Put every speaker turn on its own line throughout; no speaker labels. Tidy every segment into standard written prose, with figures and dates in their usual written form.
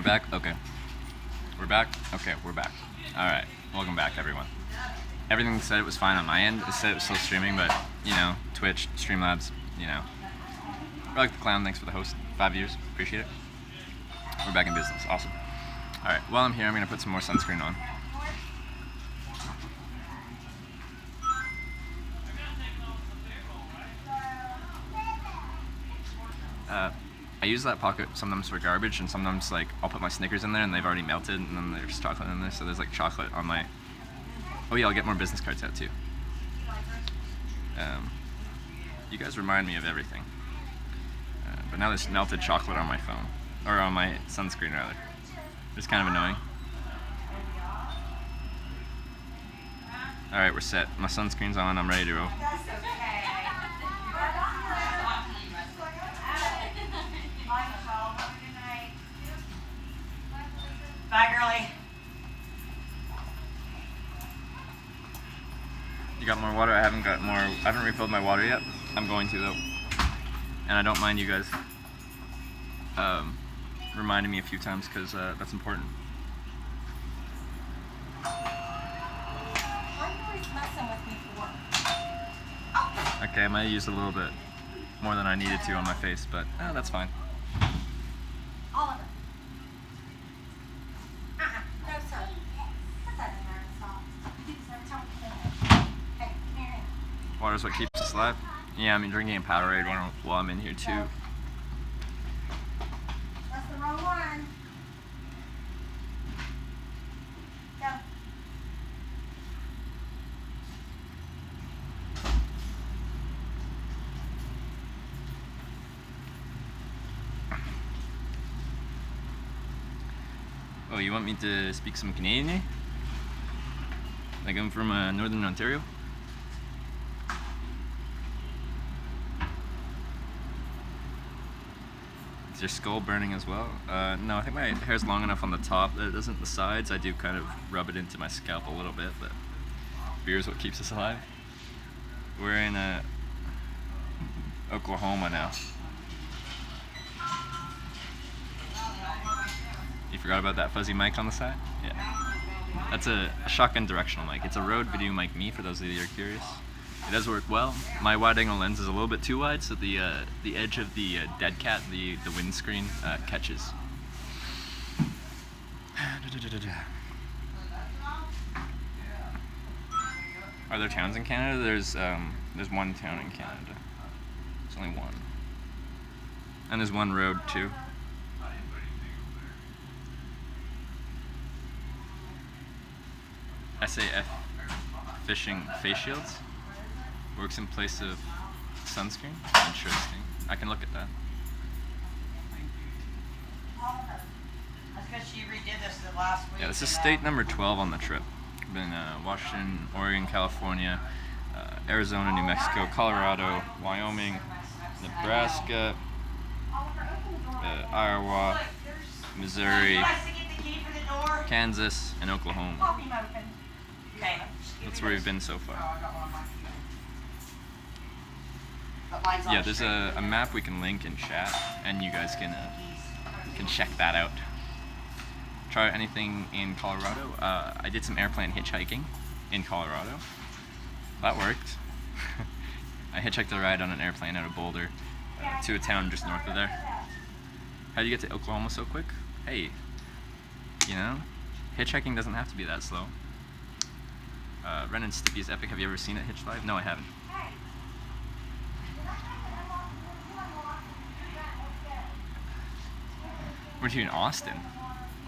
back? Okay. We're back? Okay, we're back. Alright, welcome back, everyone. Everything said it was fine on my end. It said it was still streaming, but, you know, Twitch, Streamlabs, you know. Relic the Clown, thanks for the host. 5 years, appreciate it. We're back in business, awesome. Alright, while I'm here, I'm going to put some more sunscreen on. I use that pocket sometimes for garbage, and sometimes like I'll put my Snickers in there and they've already melted, and then there's chocolate in there, so there's like chocolate on my... Oh yeah, I'll get more business cards out too. You guys remind me of everything. But now there's melted chocolate on my phone, or on my sunscreen rather. It's kind of annoying. Alright, we're set. My sunscreen's on, I'm ready to roll.
Bye, girlie.
You got more water? I haven't refilled my water yet. I'm going to though. And I don't mind you guys reminding me a few times, because that's important.
Why are you always messing with me for?
Okay, I might have used a little bit more than I needed to on my face, but that's fine.
Oliver. No, sir. Put that in there and stop. Hey, come here.
Water's what keeps us alive. Yeah, I mean drinking a Powerade while I'm in here too.
That's the wrong one. Go.
Oh, you want me to speak some Canadian? Eh? Like I'm from Northern Ontario? Is your skull burning as well? No, I think my hair's long enough on the top that it doesn't the sides. I do kind of rub it into my scalp a little bit, but beer is what keeps us alive. We're in Oklahoma now. You forgot about that fuzzy mic on the side? Yeah. That's a shotgun directional mic. It's a Rode Video Mic Me, for those of you who are curious. It does work well. My wide angle lens is a little bit too wide, so the edge of the dead cat, the windscreen, catches. Are there towns in Canada? There's one town in Canada. There's only one. And there's one road too. SAF Fishing Face Shields works in place of sunscreen. Interesting. I can look at that.
That's because she redid this the last week.
Yeah, this is state number 12 on the trip. Been Washington, Oregon, California, Arizona, New Mexico, Colorado, Wyoming, Nebraska, Iowa, Missouri, Kansas, and Oklahoma. That's where we've been so far. Yeah, there's a map we can link in chat, and you guys can check that out. Try anything in Colorado. I did some airplane hitchhiking in Colorado. That worked. I hitchhiked a ride on an airplane out of Boulder to a town just north of there. How do you get to Oklahoma so quick? Hey, you know, hitchhiking doesn't have to be that slow. Ren and Stimpy's Epic. Have you ever seen it hitch live? No, I haven't. Weren't you in Austin?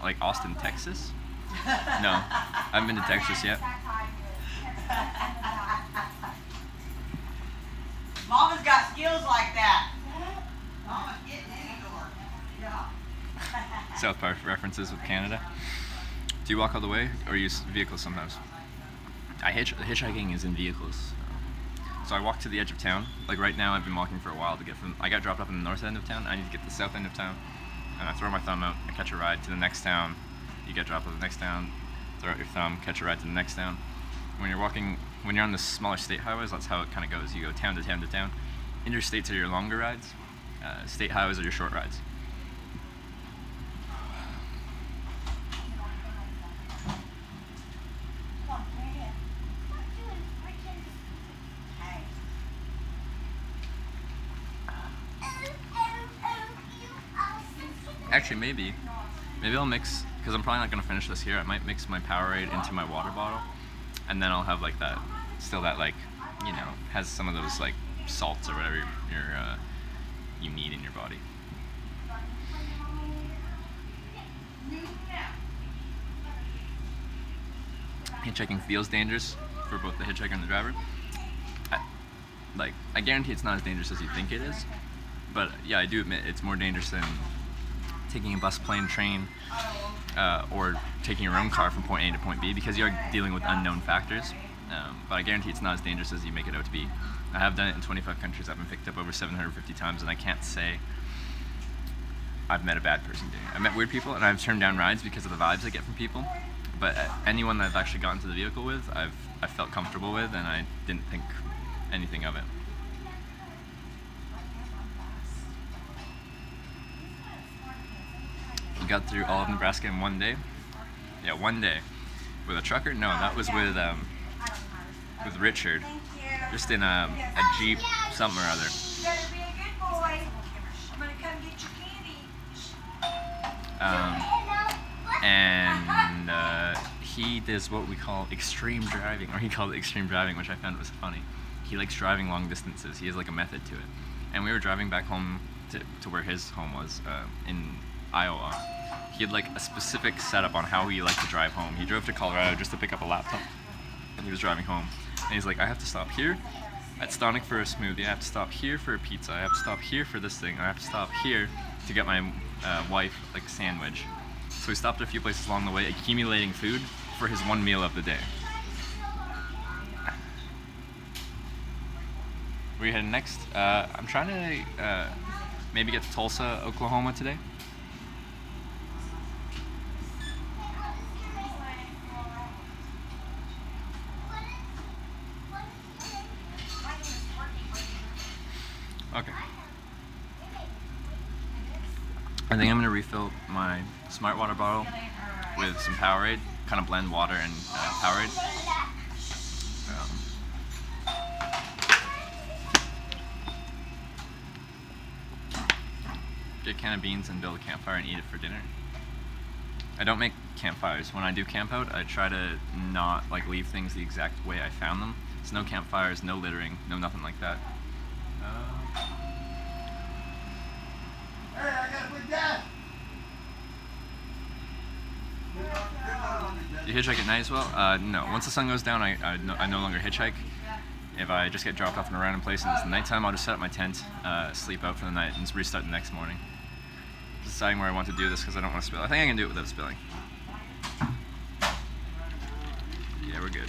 Like Austin, Texas? No, I haven't been to Texas yet.
Mama's got skills like that. Mama's getting anywhere. Yeah.
South Park references with Canada. Do you walk all the way, or use vehicles sometimes? Hitchhiking is in vehicles. So I walk to the edge of town. Like right now, I've been walking for a while to get from. I got dropped off in the north end of town. I need to get to the south end of town, and I throw my thumb out. I catch a ride to the next town. You get dropped off the next town. Throw out your thumb. Catch a ride to the next town. When you're on the smaller state highways, that's how it kind of goes. You go town to town to town. Interstates are your longer rides. State highways are your short rides. Actually, maybe I'll mix, because I'm probably not gonna finish this here. I might mix my Powerade into my water bottle, and then I'll have like that, still that like, you know, has some of those like salts or whatever you need in your body. Hitchhiking feels dangerous for both the hitchhiker and the driver. I guarantee it's not as dangerous as you think it is, but yeah, I do admit it's more dangerous than taking a bus, plane, train, or taking your own car from point A to point B, because you're dealing with unknown factors. But I guarantee it's not as dangerous as you make it out to be. I have done it in 25 countries. I've been picked up over 750 times, and I can't say I've met a bad person doing it. I've met weird people, and I've turned down rides because of the vibes I get from people. But anyone that I've actually gotten to the vehicle with, I felt comfortable with, and I didn't think anything of it. We got through all of Nebraska in one day. Yeah, one day. With a trucker? No, that was with Richard. Just in a Jeep, something or other.
You better be a good boy. I'm gonna come get your candy.
And he does what we call extreme driving, or he called it extreme driving, which I found was funny. He likes driving long distances. He has like a method to it. And we were driving back home to where his home was, in Iowa. He had like a specific setup on how he liked to drive home. He drove to Colorado just to pick up a laptop, and he was driving home. And he's like, I have to stop here at Stonic for a smoothie. I have to stop here for a pizza. I have to stop here for this thing. I have to stop here to get my wife like a sandwich. So we stopped at a few places along the way, accumulating food for his one meal of the day. Where are you heading next? I'm trying to maybe get to Tulsa, Oklahoma today. Okay. I think I'm gonna refill my Smart Water bottle with some Powerade, kind of blend water and Powerade. Get a can of beans and build a campfire and eat it for dinner. I don't make campfires. When I do camp out, I try to not like leave things the exact way I found them. So no campfires, no littering, no nothing like that.
Hey, I gotta put that.
Do you hitchhike at night as well? No. Once the sun goes down, I no longer hitchhike. If I just get dropped off in a random place and it's nighttime, I'll just set up my tent, sleep out for the night, and restart the next morning. Just deciding where I want to do this because I don't want to spill. I think I can do it without spilling. Yeah, we're good.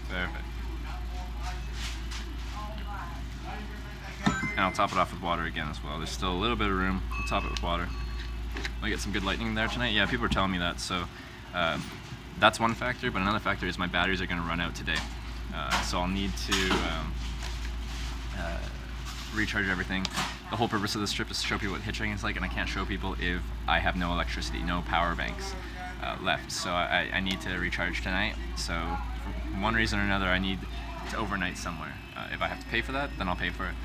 Perfect. And I'll top it off with water again as well. There's still a little bit of room. I'll top it with water. Might get some good lightning there tonight. Yeah, people are telling me that. So that's one factor. But another factor is my batteries are going to run out today. So I'll need to recharge everything. The whole purpose of this trip is to show people what hitchhiking is like, and I can't show people if I have no electricity, no power banks left. So I need to recharge tonight. So for one reason or another, I need to overnight somewhere. If I have to pay for that, then I'll pay for it.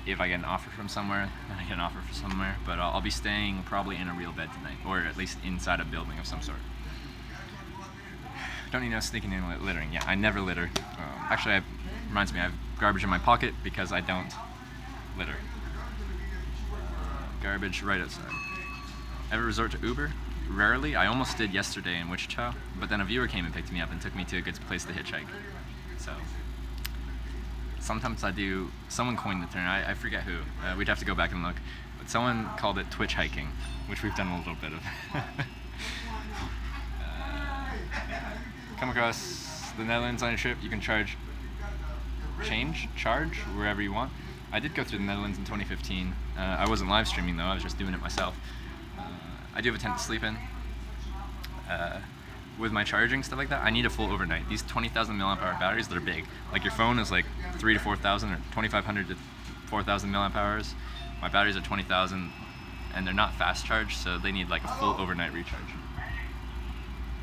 If I get an offer from somewhere, then I get an offer from somewhere. But I'll be staying probably in a real bed tonight, or at least inside a building of some sort. Don't need no sneaking in littering. Yeah, I never litter. Actually, it reminds me, I have garbage in my pocket because I don't litter. Garbage right outside. Ever resort to Uber? Rarely. I almost did yesterday in Wichita, but then a viewer came and picked me up and took me to a good place to hitchhike. So sometimes I do. Someone coined the term. I forget who. We'd have to go back and look. But someone called it Twitch hiking, which we've done a little bit of. Come across the Netherlands on your trip, you can charge wherever you want. I did go through the Netherlands in 2015. I wasn't live streaming though, I was just doing it myself. I do have a tent to sleep in. With my charging, stuff like that, I need a full overnight. These 20,000 milliamp hour batteries, they're big. Like your phone is like 3,000 to 4,000 or 2,500 to 4,000 milliamp hours. My batteries are 20,000 and they're not fast charged, so they need like a full overnight recharge.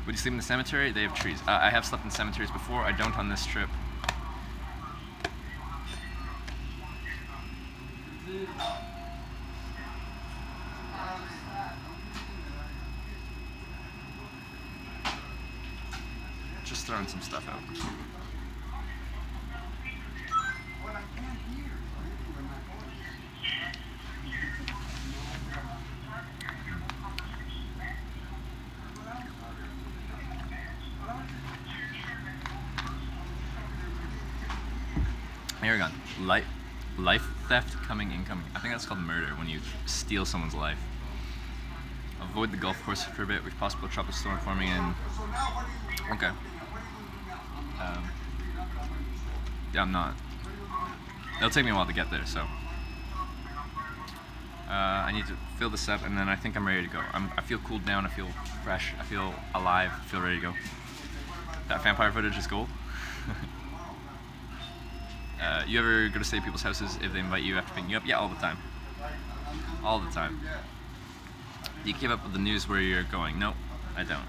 Would you sleep in the cemetery? They have trees. I have slept in cemeteries before. I don't on this trip. Just throwing some stuff out. Here we go. Life theft coming incoming. I think that's called murder when you steal someone's life. Avoid the golf course for a bit. With possible tropical storm forming in. Okay. Yeah, I'm not. It'll take me a while to get there, so. I need to fill this up, and then I think I'm ready to go. I feel cooled down. I feel fresh. I feel alive. I feel ready to go. That vampire footage is gold. You ever go to stay at people's houses if they invite you after picking you up? Yeah, all the time. All the time. Do you keep up with the news where you're going? No, I don't.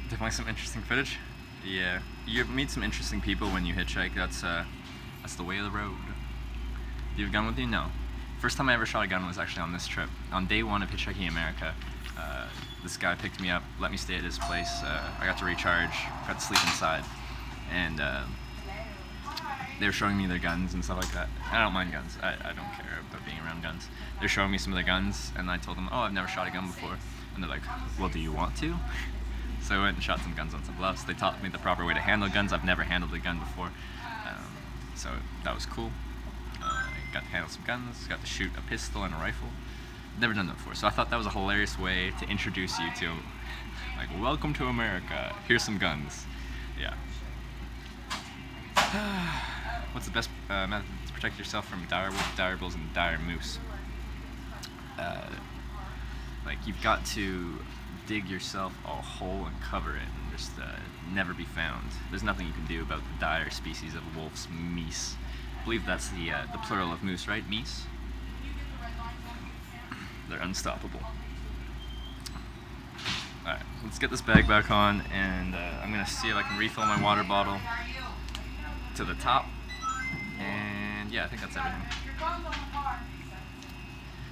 Definitely some interesting footage. Yeah, you meet some interesting people when you hitchhike. That's the way of the road. Do you have a gun with you? No. First time I ever shot a gun was actually on this trip. On day one of Hitchhiking America, this guy picked me up, let me stay at his place. I got to recharge, got to sleep inside, and they were showing me their guns and stuff like that. I don't mind guns. I don't care about being around guns. They're showing me some of their guns, and I told them, oh, I've never shot a gun before. And they're like, well, do you want to? So I went and shot some guns on some bluffs. They taught me the proper way to handle guns. I've never handled a gun before, so that was cool. I got to handle some guns, got to shoot a pistol and a rifle. Never done that before, so I thought that was a hilarious way to introduce you to, like, welcome to America, here's some guns. Yeah. What's the best method to protect yourself from dire wolf, dire bulls, and dire moose? Like, you've got to dig yourself a hole and cover it and just never be found. There's nothing you can do about the dire species of wolves, meese. I believe that's the plural of moose, right? Meese? They're unstoppable. Alright, let's get this bag back on, and I'm going to see if I can refill my water bottle to the top. And yeah, I think that's everything.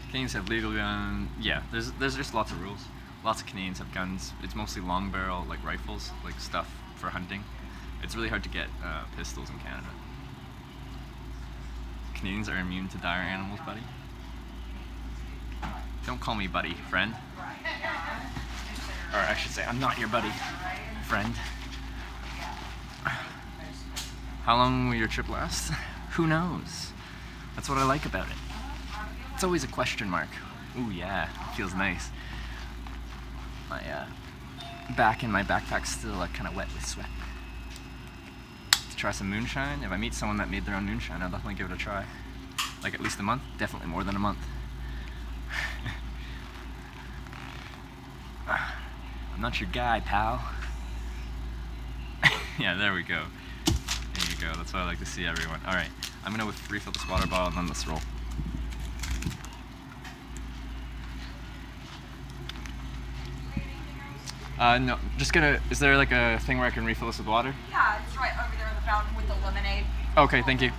Canadians have legal guns. Yeah, there's just lots of rules. Lots of Canadians have guns. It's mostly long barrel, like rifles, like stuff for hunting. It's really hard to get pistols in Canada. Canadians are immune to dire animals, buddy. Don't call me buddy, friend. Or I should say, I'm not your buddy, friend. How long will your trip last? Who knows? That's what I like about it. It's always a question mark. Ooh yeah, feels nice. My back in my backpack's still kind of wet with sweat. To try some moonshine. If I meet someone that made their own moonshine, I'll definitely give it a try. Like at least a month, definitely more than a month. I'm not your guy, pal. Yeah, there we go. There you go. That's what I like to see, everyone. All right, I'm gonna refill this water bottle and then let's roll. No, just gonna, is there like a thing where I can refill this with water?
Yeah, it's right over there in the fountain with the lemonade.
Okay, thank you.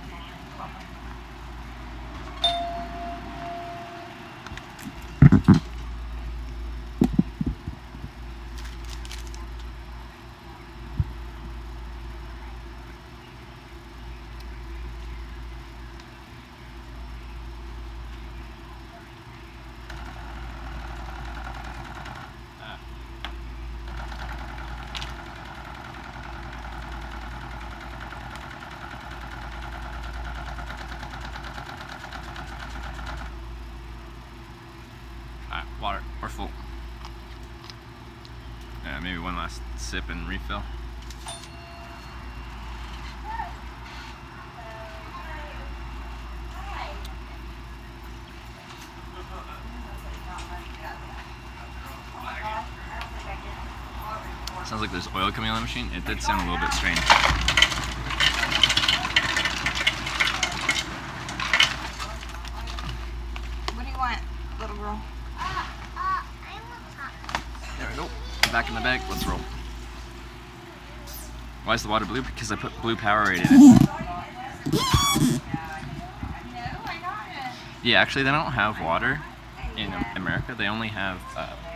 Water, we're full. Yeah, maybe one last sip and refill. Sounds like there's oil coming out of the machine. It did sound a little bit strange.
What do you want, little girl?
There we go. Back in the bag. Let's roll. Why is the water blue? Because I put blue Powerade in it. Yeah, actually they don't have water in America. They only have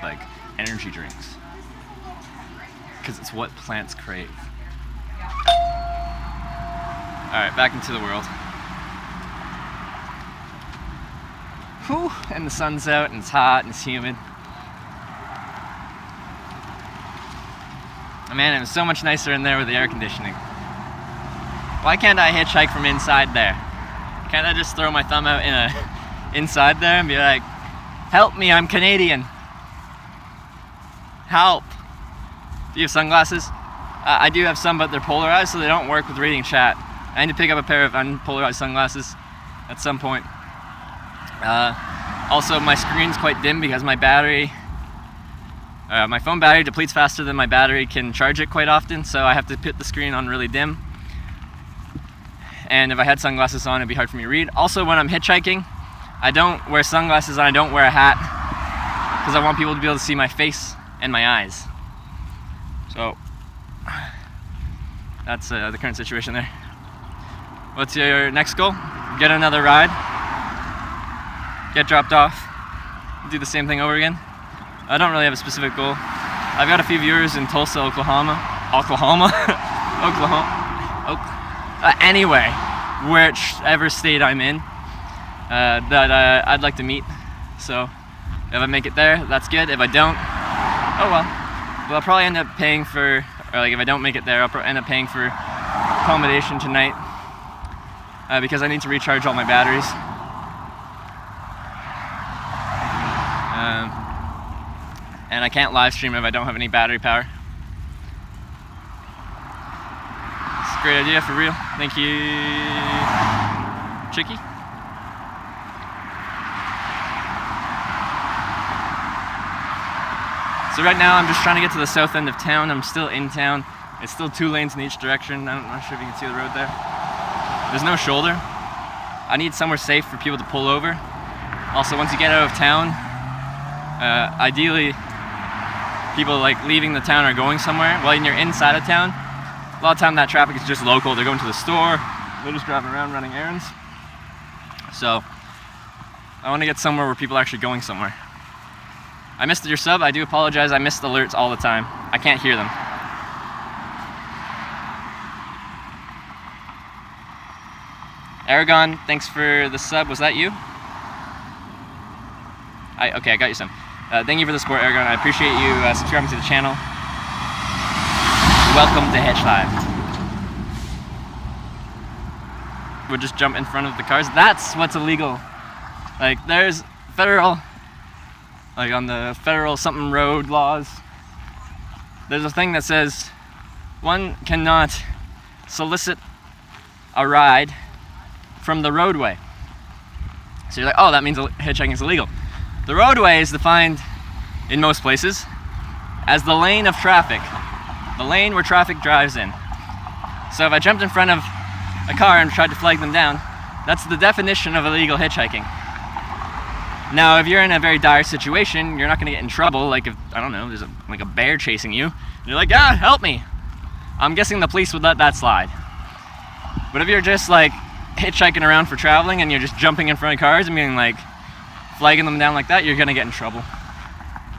like energy drinks. Because it's what plants crave. Alright, back into the world. Whew, and the sun's out and it's hot and it's humid. Man, it was so much nicer in there with the air conditioning. Why can't I hitchhike from inside there? Can't I just throw my thumb out inside there and be like, help me, I'm Canadian. Help. Do you have sunglasses? I do have some, but they're polarized, so they don't work with reading chat. I need to pick up a pair of unpolarized sunglasses at some point. Also, my screen's quite dim because my battery, my phone battery depletes faster than my battery can charge it quite often, so I have to put the screen on really dim. And if I had sunglasses on, it'd be hard for me to read. Also, when I'm hitchhiking, I don't wear sunglasses and I don't wear a hat because I want people to be able to see my face and my eyes. So that's the current situation there. What's your next goal? Get another ride, get dropped off, do the same thing over again. I don't really have a specific goal. I've got a few viewers in Tulsa, Oklahoma. Anyway, whichever state I'm in, that I'd like to meet. So if I make it there, that's good. If I don't, oh well. But I'll probably end up paying for, or like if I don't make it there, I'll end up paying for accommodation tonight because I need to recharge all my batteries. And I can't live stream if I don't have any battery power. It's a great idea, for real. Thank you, Chicky. So right now I'm just trying to get to the south end of town. I'm still in town. It's still 2 lanes in each direction. I'm not sure if you can see the road there. There's no shoulder. I need somewhere safe for people to pull over. Also, once you get out of town, ideally people like leaving the town or going somewhere. While you're inside of town, a lot of time that traffic is just local. They're going to the store, they're just driving around running errands. So I want to get somewhere where people are actually going somewhere. I missed your sub. I do apologize. I missed alerts all the time. I can't hear them. Aragon, thanks for the sub. Was that you? Okay, I got you some. Thank you for the support, Aragon. I appreciate you subscribing to the channel. Welcome to Hitch Live. We'll just jump in front of the cars. That's what's illegal. Like, there's federal, like on the federal something road laws, there's a thing that says one cannot solicit a ride from the roadway. So you're like, oh, that means hitchhiking is illegal. The roadway is defined in most places as the lane of traffic, the lane where traffic drives in. So if I jumped in front of a car and tried to flag them down, that's the definition of illegal hitchhiking. Now, if you're in a very dire situation, you're not going to get in trouble. Like if, I don't know, there's like a bear chasing you, you're like, ah, help me. I'm guessing the police would let that slide. But if you're just like hitchhiking around for traveling and you're just jumping in front of cars and being like flagging them down like that, you're going to get in trouble.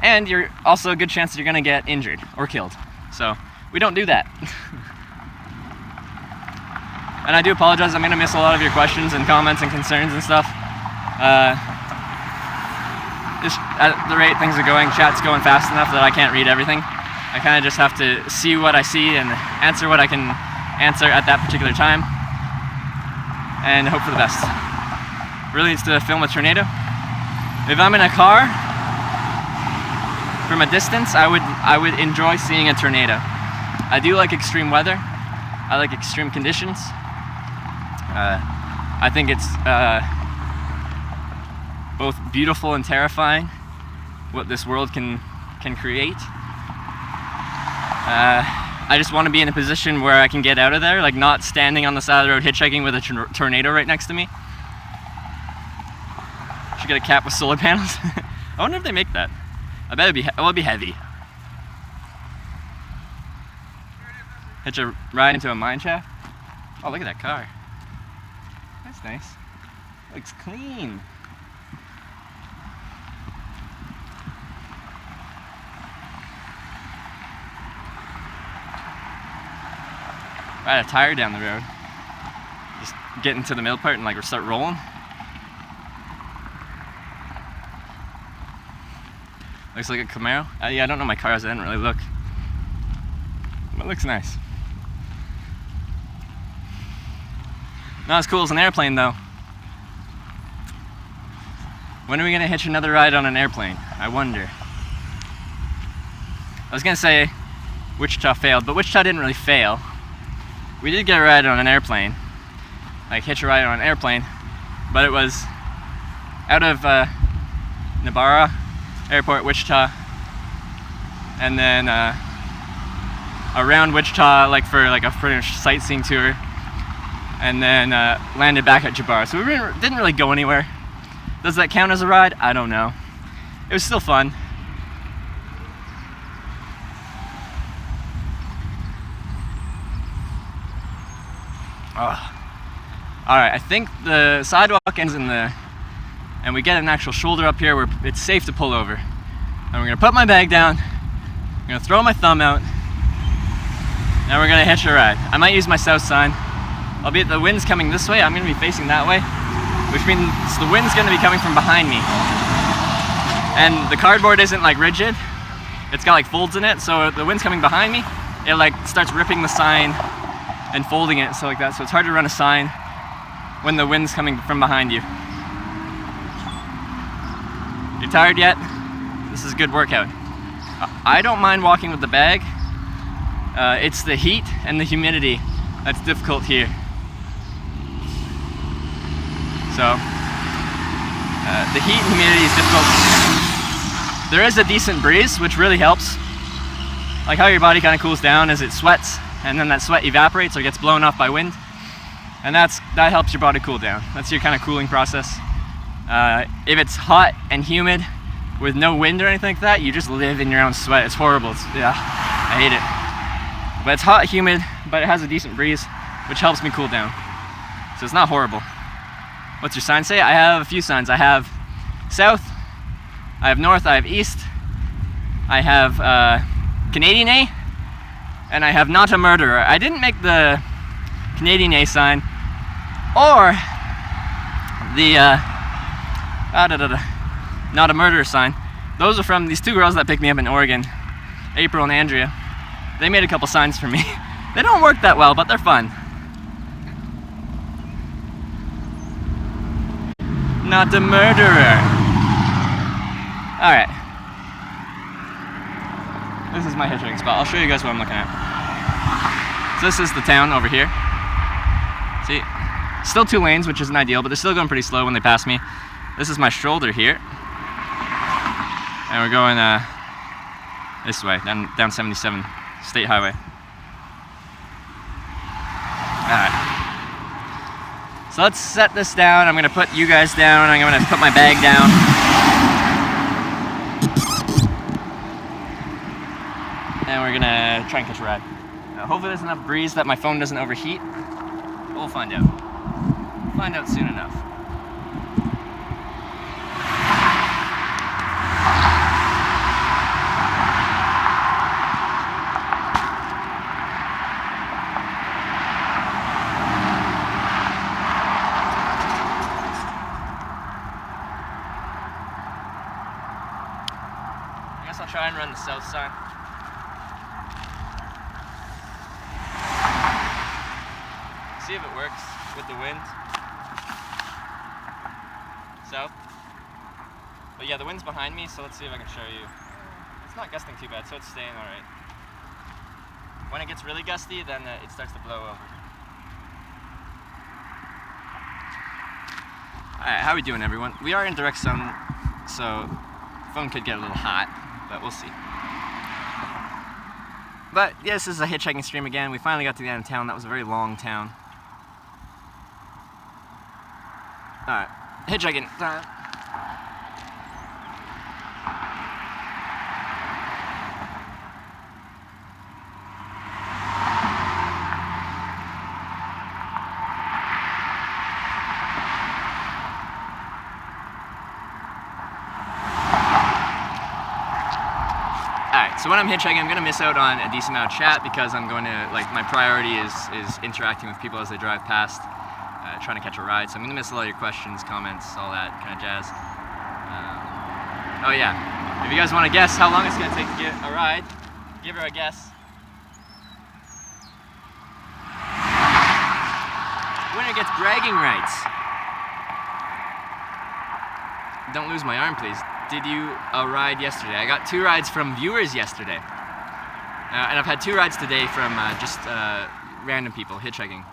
And you're also a good chance that you're going to get injured or killed. So we don't do that. And I do apologize. I'm going to miss a lot of your questions and comments and concerns and stuff. Just at the rate things are going, chat's going fast enough that I can't read everything. I kind of just have to see what I see and answer what I can answer at that particular time. And hope for the best. Really needs to film a tornado. If I'm in a car, from a distance, I would enjoy seeing a tornado. I do like extreme weather. I like extreme conditions. I think it's both beautiful and terrifying what this world can create. I just want to be in a position where I can get out of there, like not standing on the side of the road hitchhiking with a tornado right next to me. Should get a cap with solar panels. I wonder if they make that. I bet it'd be heavy. Hitch a ride into a mine shaft. Oh, look at that car. That's nice. Looks clean. Ride a tire down the road. Just get into the middle part and like start rolling. Looks like a Camaro. Yeah, I don't know my cars, I didn't really look. But it looks nice. Not as cool as an airplane though. When are we gonna hitch another ride on an airplane? I wonder. I was gonna say Wichita failed, but Wichita didn't really fail. We did get a ride on an airplane, like hitch a ride on an airplane, but it was out of Nabarra Airport, Wichita, and then around Wichita, like for like a pretty much sightseeing tour, and then landed back at Jabara. So we didn't really go anywhere. Does that count as a ride? I don't know. It was still fun. Alright, I think the sidewalk ends and we get an actual shoulder up here where it's safe to pull over. And we're gonna put my bag down, I'm gonna throw my thumb out, and we're gonna hitch a ride. I might use my south sign. Albeit the wind's coming this way, I'm gonna be facing that way, which means the wind's gonna be coming from behind me. And the cardboard isn't like rigid, it's got like folds in it, so the wind's coming behind me, it like starts ripping the sign and folding it, so like that. So it's hard to run a sign when the wind's coming from behind you. You tired yet? This is a good workout. I don't mind walking with the bag. It's the heat and the humidity that's difficult here. So, the heat and humidity is difficult. There is a decent breeze, which really helps. Like how your body kind of cools down as it sweats, and then that sweat evaporates or gets blown off by wind, and that helps your body cool down. That's your kind of cooling process. If it's hot and humid with no wind or anything like that, you just live in your own sweat. It's horrible. Yeah, I hate it. But it's hot, humid, but it has a decent breeze, which helps me cool down. So it's not horrible. What's your sign say? I have a few signs. I have south, I have north, I have east, I have Canadian A, and I have not a murderer. I didn't make the Canadian A sign or the not a murderer sign. Those are from these two girls that picked me up in Oregon, April and Andrea. They made a couple signs for me. They don't work that well, but they're fun. Not a murderer. Alright. This is my hitchhiking spot. I'll show you guys what I'm looking at. So this is the town over here. See? Still 2 lanes, which isn't ideal, but they're still going pretty slow when they pass me. This is my shoulder here. And we're going this way, down 77 State Highway. Alright. So let's set this down. I'm going to put you guys down. I'm going to put my bag down. And we're going to try and catch a ride. Hopefully there's enough breeze that my phone doesn't overheat. We'll find out. We'll find out soon enough. I'll try and run the south sign. See if it works with the wind. South. But yeah, the wind's behind me, so let's see if I can show you. It's not gusting too bad, so it's staying alright. When it gets really gusty, then it starts to blow over. Alright, how are we doing, everyone? We are in direct sun, so the phone could get a little hot. But we'll see. But yeah, this is a hitchhiking stream again. We finally got to the end of town. That was a very long town. Alright, hitchhiking time. Alright, so when I'm hitchhiking, I'm going to miss out on a decent amount of chat because I'm going to, like, my priority is interacting with people as they drive past, trying to catch a ride. So I'm going to miss a lot of your questions, comments, all that kind of jazz. Oh yeah, if you guys want to guess how long it's going to take to get a ride, give her a guess. Winner gets bragging rights. Don't lose my arm, please. Did you a ride yesterday? I got 2 rides from viewers yesterday. And I've had 2 rides today from just random people hitchhiking.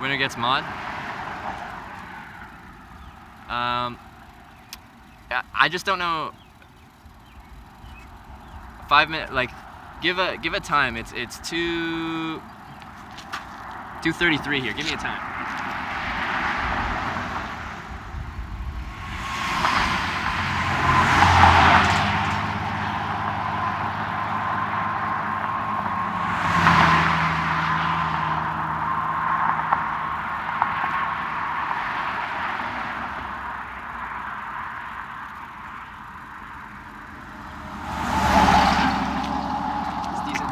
Winner gets mod. I just don't know. 5 minutes, like, give a time. It's 2:33 here. Give me a time.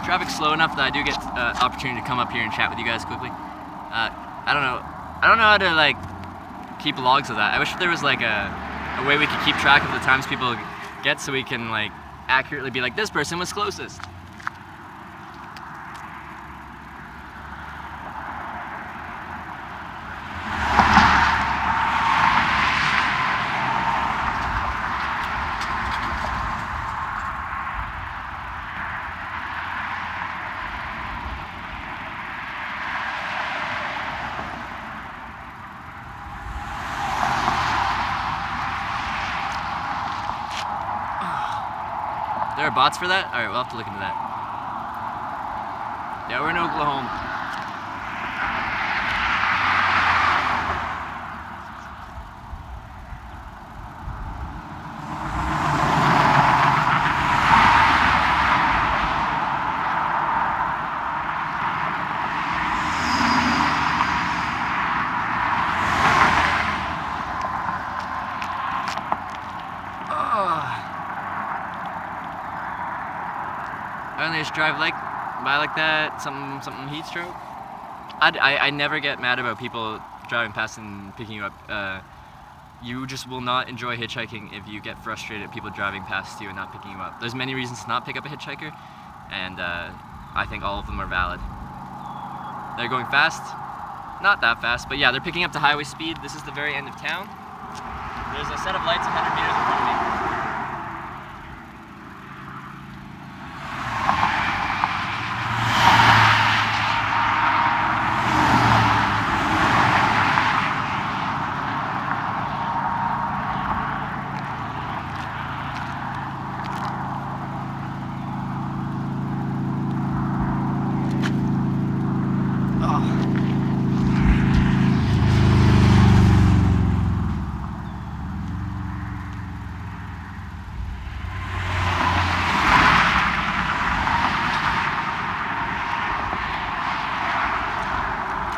Traffic's slow enough that I do get opportunity to come up here and chat with you guys quickly. I don't know how to like keep logs of that. I wish there was like a way we could keep track of the times people get, so we can like accurately be like, this person was closest. There are bots for that? Alright, we'll have to look into that. Yeah, we're in Oklahoma. They just drive by like that, something heat stroke. I never get mad about people driving past and picking you up. You just will not enjoy hitchhiking if you get frustrated at people driving past you and not picking you up. There's many reasons to not pick up a hitchhiker, and I think all of them are valid. They're going fast, not that fast, but yeah, they're picking up to highway speed. This is the very end of town. There's a set of lights 100 meters in front of me.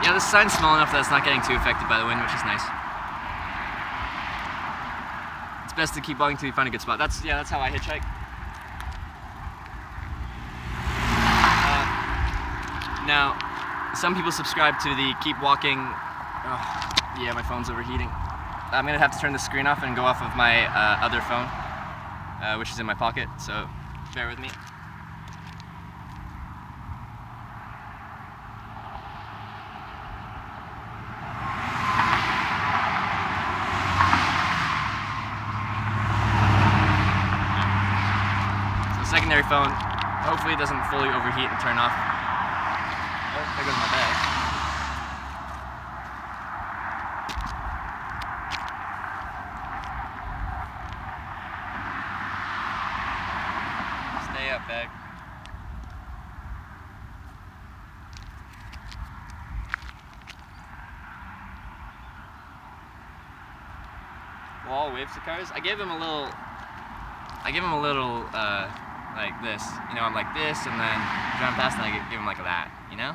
Yeah, the sign's small enough that it's not getting too affected by the wind, which is nice. It's best to keep walking till you find a good spot. That's how I hitchhike. Now, some people subscribe to the keep walking. Oh, yeah, my phone's overheating. I'm gonna have to turn the screen off and go off of my other phone, which is in my pocket. So bear with me. Secondary phone, hopefully it doesn't fully overheat and turn off. Oh, there goes my bag. Stay up, Beg. Wall waves to cars. I give him a little, like this. You know, I'm like this, and then drive past, and I give him like that. You know?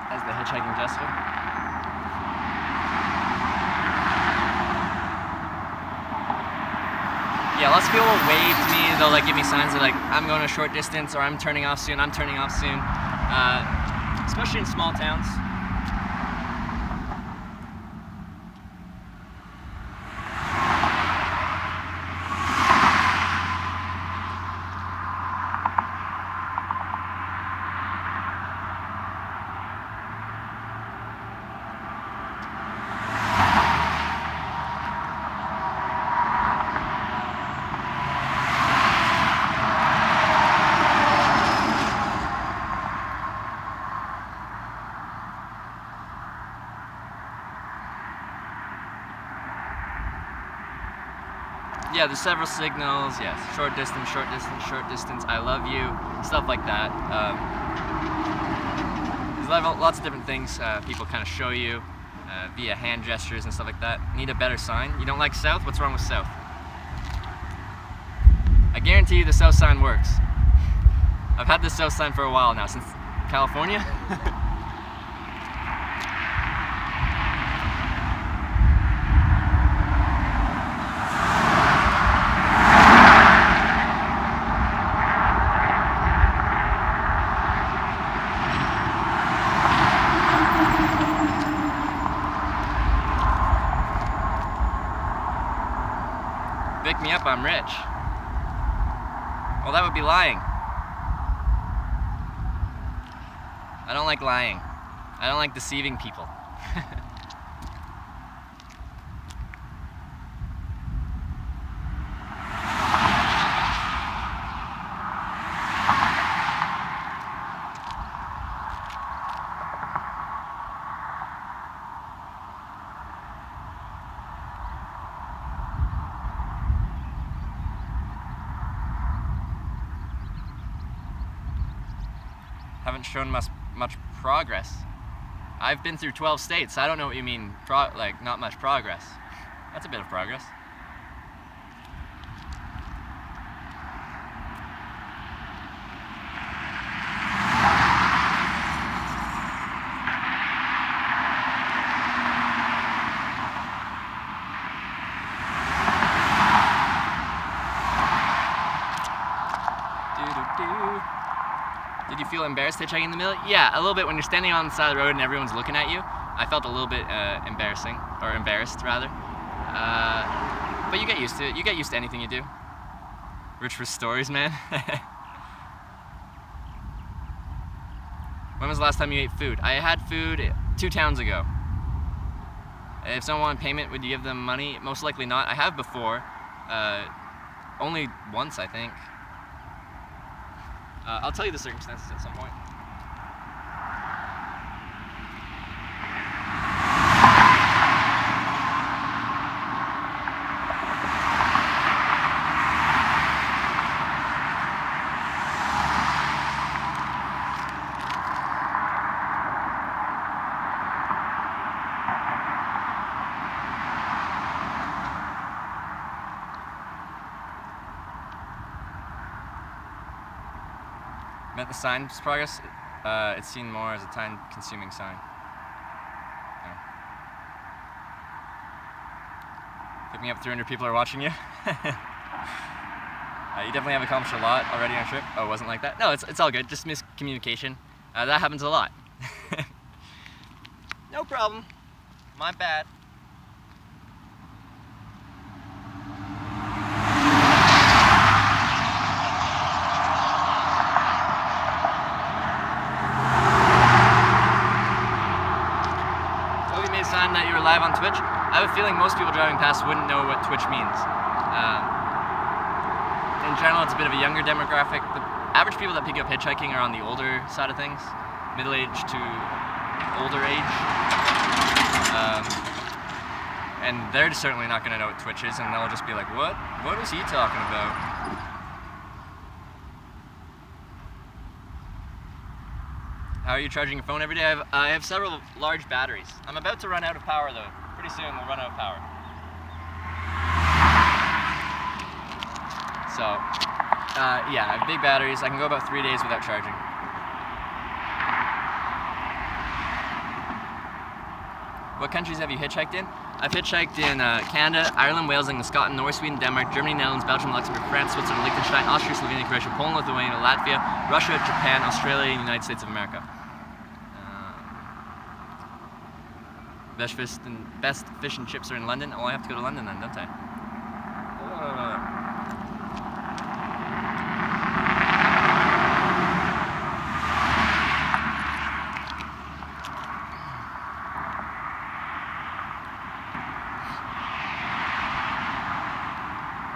That's the hitchhiking gesture. Yeah, lots of people will wave to me. They'll like give me signs that like I'm going a short distance, or I'm turning off soon. I'm turning off soon. Especially in small towns. Yeah, there's several signals, yes. Short distance, short distance, short distance, I love you, stuff like that. There's lots of different things people kind of show you via hand gestures and stuff like that. Need a better sign. You don't like south? What's wrong with south? I guarantee you the south sign works. I've had this south sign for a while now, since California. Pick me up, I'm rich. Well, that would be lying. I don't like lying. I don't like deceiving people. Haven't shown much progress. I've been through 12 states. I don't know what you mean, like not much progress. That's a bit of progress. Did you feel embarrassed hitchhiking in the middle? Yeah, a little bit when you're standing on the side of the road and everyone's looking at you. I felt a little bit embarrassed rather. But you get used to it. You get used to anything you do. Rich for stories, man. When was the last time you ate food? I had food 2 towns ago. If someone wanted payment, would you give them money? Most likely not. I have before. Only once, I think. I'll tell you the circumstances at some point. Meant the sign's progress? It's seen more as a time-consuming sign. Yeah. Picking up 300 people are watching you. You definitely have accomplished a lot already on a trip. Oh, it wasn't like that? No, it's all good. Just miscommunication. That happens a lot. No problem. My bad. That you were live on Twitch. I have a feeling most people driving past wouldn't know what Twitch means. In general, it's a bit of a younger demographic. The average people that pick up hitchhiking are on the older side of things, middle age to older age. and they're certainly not going to know what Twitch is, and they'll just be like, what is he talking about? How are you charging your phone every day? I have several large batteries. I'm about to run out of power though. Pretty soon we'll run out of power. So, yeah, I have big batteries. I can go about 3 days without charging. What countries have you hitchhiked in? I've hitchhiked in Canada, Ireland, Wales, England, Scotland, Norway, Sweden, Denmark, Germany, Netherlands, Belgium, Luxembourg, France, Switzerland, Liechtenstein, Austria, Slovenia, Croatia, Poland, Lithuania, Latvia, Russia, Japan, Australia, and the United States of America. Best fish and chips are in London. Oh, I have to go to London then, don't I?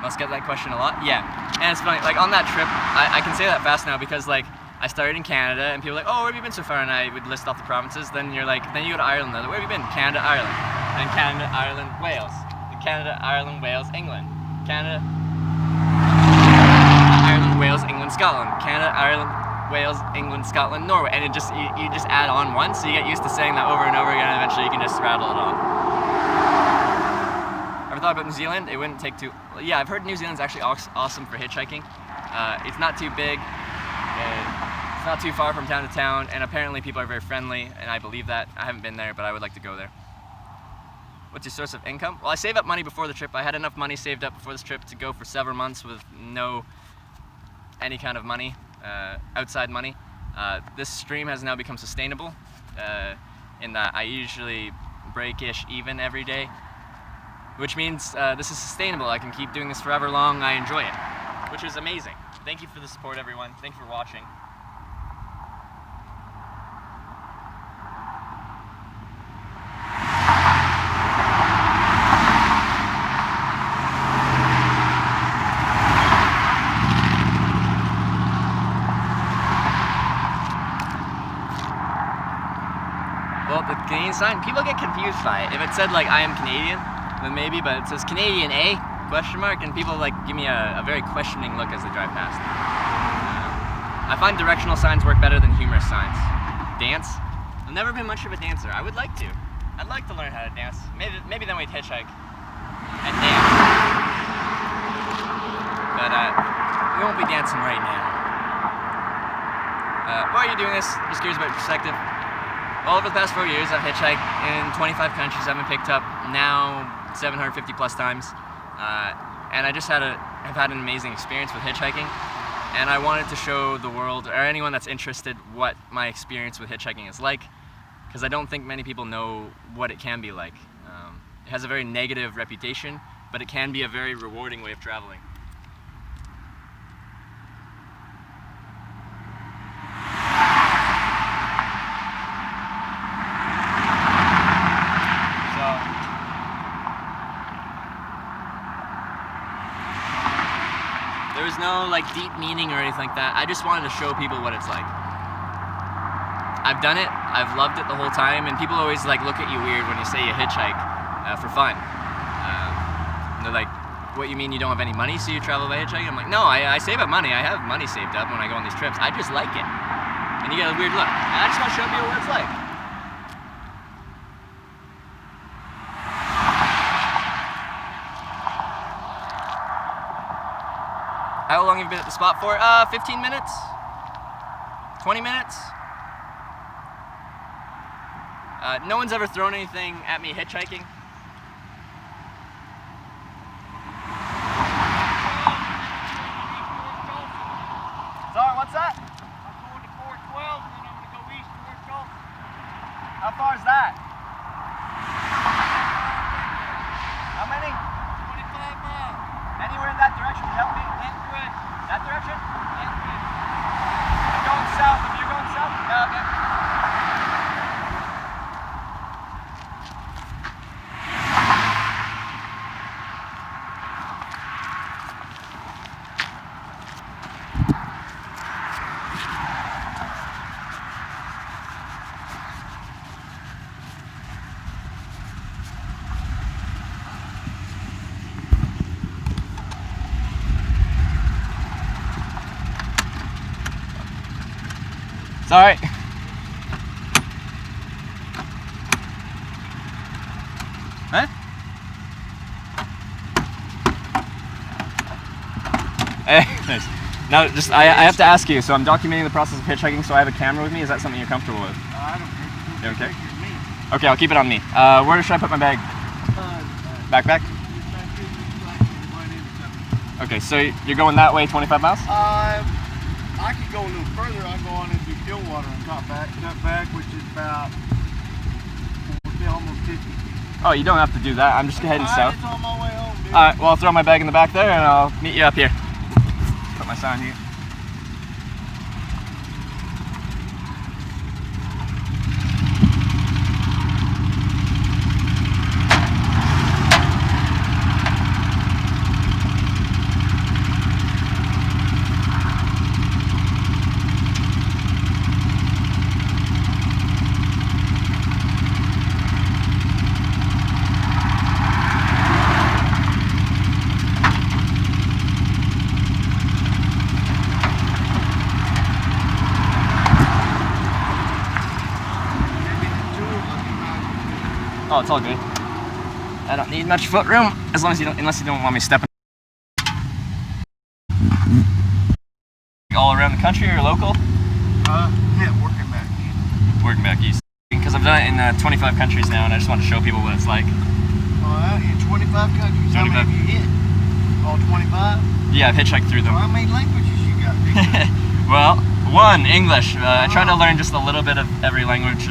Must get that question a lot. Yeah, and it's funny. Like on that trip, I can say that fast now because like I started in Canada and people are like, oh, where have you been so far? And I would list off the provinces. Then you're like, then you go to Ireland. Like, where have you been? Canada, Ireland. Then Canada, Ireland, Wales. Then Canada, Ireland, Wales, England. Canada, Ireland, Wales, England, Scotland. Canada, Ireland, Wales, England, Scotland, Norway. And it just you just add on one, so you get used to saying that over and over again, and eventually you can just rattle it off. Ever thought about New Zealand? It wouldn't take too... Yeah, I've heard New Zealand's actually awesome for hitchhiking. It's not too big. It's not too far from town to town, and apparently people are very friendly, and I believe that. I haven't been there, but I would like to go there. What's your source of income? Well, I save up money before the trip. I had enough money saved up before this trip to go for several months with any kind of money, outside money. This stream has now become sustainable in that I usually break-ish even every day, which means this is sustainable. I can keep doing this forever long. I enjoy it, which is amazing. Thank you for the support, everyone. Thank you for watching. Well, the Canadian sign, people get confused by it. If it said like I am Canadian, then maybe, but it says Canadian A? Question mark, and people like give me a very questioning look as they drive past. I find directional signs work better than humorous signs. Dance? I've never been much of a dancer. I would like to. I'd like to learn how to dance. Maybe then we'd hitchhike and dance. But we won't be dancing right now. Why are you doing this? Just curious about your perspective. Well, over the past 4 years, I've hitchhiked in 25 countries. I've been picked up now 750 plus times. And I just have had an amazing experience with hitchhiking, and I wanted to show the world, or anyone that's interested, what my experience with hitchhiking is like, because I don't think many people know what it can be like. It has a very negative reputation, but it can be a very rewarding way of traveling. There was no like deep meaning or anything like that. I just wanted to show people what it's like. I've done it, I've loved it the whole time, and people always like look at you weird when you say you hitchhike for fun. They're like, what, you mean you don't have any money so you travel by hitchhiking? I'm like, no, I save up money. I have money saved up when I go on these trips. I just like it. And you get a weird look. And I just want to show people what it's like. How long have you been at the spot for? 15 minutes? 20 minutes? No one's ever thrown anything at me hitchhiking. Sorry, what's that?
I'm going to 412 and then I'm going to go east towards Gulf.
How far is that? How many?
25 miles.
Anywhere in that direction would help me?
That direction.
That direction?
That direction.
I'm going south. If you're going south? Yeah, okay. It's alright. Huh? Hey, nice. Now, just I have to ask you. So I'm documenting the process of hitchhiking. So I have a camera with me. Is that something you're comfortable with?
I don't care.
You okay?
Take your meat.
Okay, I'll keep it on me. Where should I put my bag? Backpack. Okay, so you're going that way, 25 miles?
I could go a little further. I go on into Stillwater and cut back, which is about almost 50.
Oh, you don't have to do that. I'm just heading south.
It's on my way home, dude.
Alright, well, I'll throw my bag in the back there and I'll meet you up here. Put my sign here. Oh, it's all good. I don't need much foot room as long as you don't, unless you don't want me stepping. All around the country or local?
Yeah, working back east.
Working back east. Because I've done it in 25 countries now, and I just want to show people what it's like.
In 25 countries. How many have you hit? All 25?
Yeah, I've hitchhiked through them.
How many languages you got?
Well, one, English. I try to learn just a little bit of every language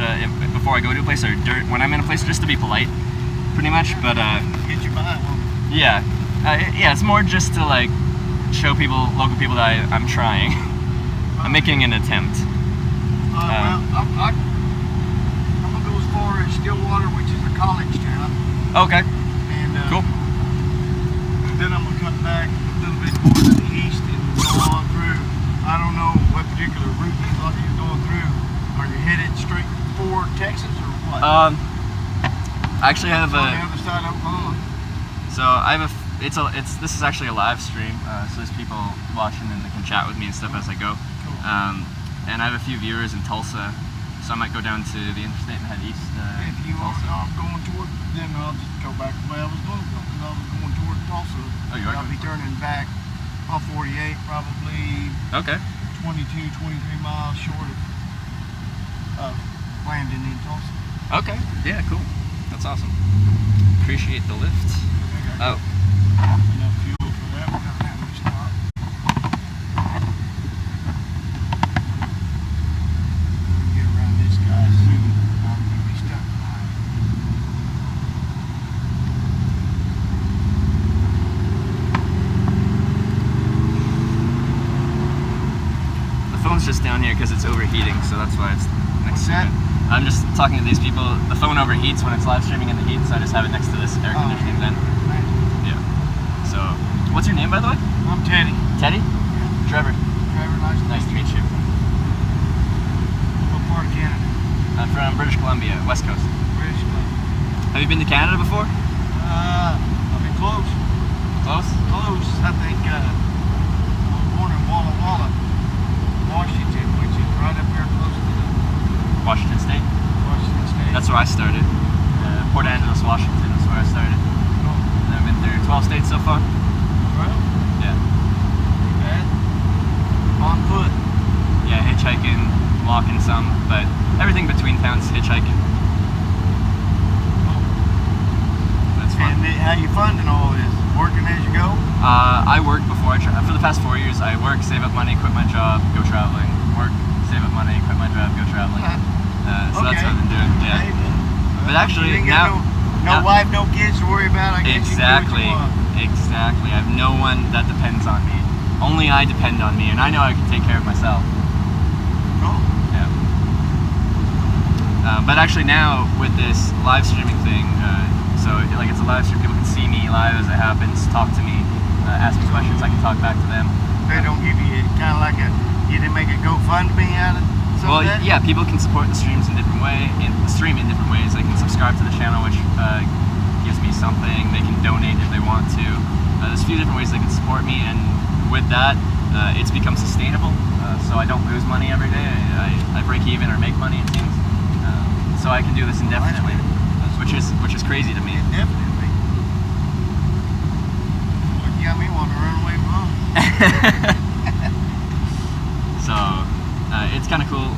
before I go to a place, or when I'm in a place, just to be polite, pretty much. But
Get you by one.
yeah, yeah, it's more just to like show people, local people, that I'm trying. I'm making an attempt.
Well, I'm gonna go as far as Stillwater, which is a college town.
Okay,
And
cool.
then I'm gonna cut back a little bit more to the east and go on through. I don't know what particular route you thought you were going through. Are you headed straight for Texas or what?
I actually have
on the
a.
other side of Oklahoma.
So I have a. This is actually a live stream, so there's people watching and they can chat with me and stuff as I go.
Cool.
And I have a few viewers in Tulsa, so I might go down to the interstate and head east.
If you are
Tulsa.
going toward, then I'll just go back the way I was going to go, because I was going toward Tulsa.
Oh, you are
I'll
going
be turning back on 48, probably
Okay.
22, 23 miles short of landing in Tulsa.
Okay. Yeah. Cool. That's awesome. Appreciate the lift. Oh.
Enough fuel for that. We're gonna have to stop. Get around this guy soon. I'm gonna be stuck behind.
The phone's just down here because it's overheating, so that's why it's next
What's
to
that?
it. I'm just talking to these people. The phone overheats when it's live streaming in the heat, so I just have it next to this air conditioning vent. Yeah. So, what's your name, by the way?
I'm Teddy.
Teddy? Trevor.
Trevor,
Nice to meet you.
What part of Canada?
I'm from British Columbia, West Coast.
British Columbia.
Have you been to Canada before?
I mean, close.
Close?
Close. I think I was born in Walla Walla, Washington, which is right up there close to the
Washington State.
Washington State.
That's where I started. Port Angeles, Washington is where I started. And I've been through 12 states so far.
Well,
Yeah.
bad. On foot.
Yeah, hitchhiking, walking some, but everything between towns, hitchhiking. That's fun.
And how you funding all this? Working as you go?
I work before for the past 4 years. I work, save up money, quit my job, go traveling. Work, save up money, quit my job, go traveling. So that's what I've been doing. Yeah.
Hey, well,
But actually,
you ain't got
now-
no
now-
wife, no kids to worry about. I guess
Exactly.
You can do what you want.
Exactly. I have no one that depends on me. Only I depend on me, and I know I can take care of myself.
Cool.
Yeah. But actually now with this live streaming thing, so like it's a live stream, people can see me live as it happens, talk to me, ask me questions, I can talk back to them.
They don't give you kind of like you didn't make a GoFundMe out of some
Well,
of that?
yeah, people can support the streams in different ways. They can subscribe to the channel, which gives me something. They can donate if they want to. There's a few different ways they can support me, and with that, it's become sustainable, so I don't lose money every day. I break even or make money, it seems. So I can do this indefinitely, which is crazy to me.
Definitely. Well, you got me wanting to run away from home.
So it's kind of cool,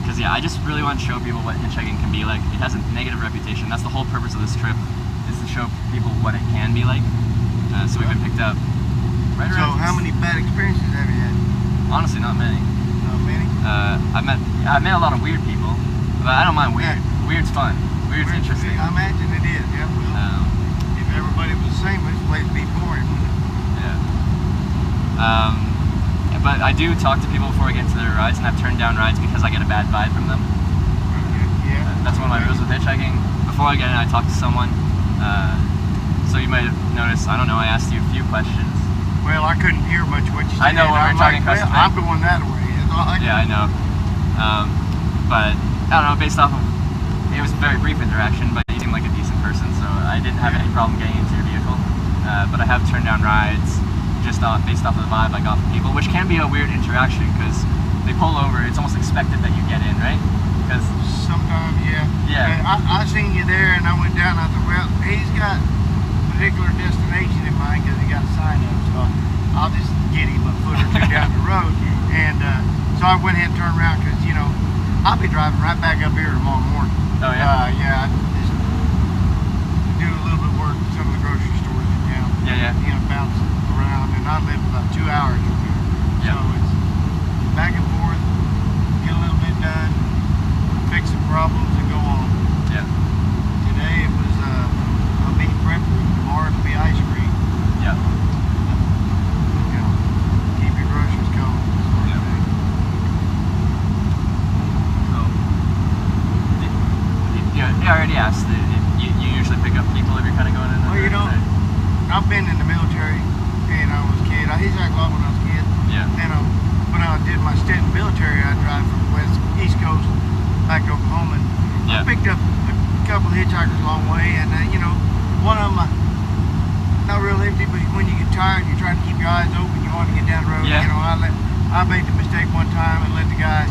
because yeah, I just really want to show people what hitchhiking can be like. It has a negative reputation. That's the whole purpose of this trip, is to show people what it can be like. So we've been picked up right
So
around.
how many bad experiences have you had?
Honestly, not many.
Not many?
I met a lot of weird people, but I don't mind weird.
Yeah.
Weird's fun. Weird's interesting.
I imagine it is, yeah. Well, if everybody was the same, this place would be boring, wouldn't it?
Yeah. But I do talk to people before I get into their rides, and I've turned down rides because I get a bad vibe from them.
Yeah.
That's one of my rules with hitchhiking. Before I get in, I talk to someone. So you might have noticed, I don't know, I asked you a few questions.
Well, I couldn't hear much what you said.
I know when we're
I'm
talking
like,
customer.
well, I'm going that way. That's all I
Yeah, I know. But I don't know, based off of, it was a very brief interaction, but you seem like a decent person, so I didn't have any problem getting into your vehicle. But I have turned down rides just based off of the vibe I got from people, which can be a weird interaction because they pull over, it's almost expected that you get in, right? Because
Sometimes, yeah.
Yeah.
But I seen you there, and I went down. And I thought, well, he's got a particular destination in mind because he got a sign up. So I'll just get him a foot or two down the road. And so I went ahead and turned around because I'll be driving right back up here tomorrow morning.
Oh yeah.
Yeah. I just do a little bit of work at some of the grocery stores in town.
Yeah.
Bounce around, and I live about 2 hours from here.
Yeah.
So it's back and forth, get a little bit done, fix some problems, and go on.
Yeah.
Today it was I'll be prep food. Tomorrow it'll be ice cream.
Yeah.
Keep your groceries cold.
Yeah. So, I already asked. You usually pick up people if you're kind of going in.
Well, I've been in the military, and I was a kid. I hitchhiked a lot when I was a kid.
Yeah.
And when I did my stint in the military, I drive from the East Coast back to Oklahoma. And
Yeah.
I picked up a couple of hitchhikers along the way, and one of them, not real empty, but when you get tired, you're trying to keep your eyes open. You want to get down the road.
Yeah.
I made the mistake one time and let the guy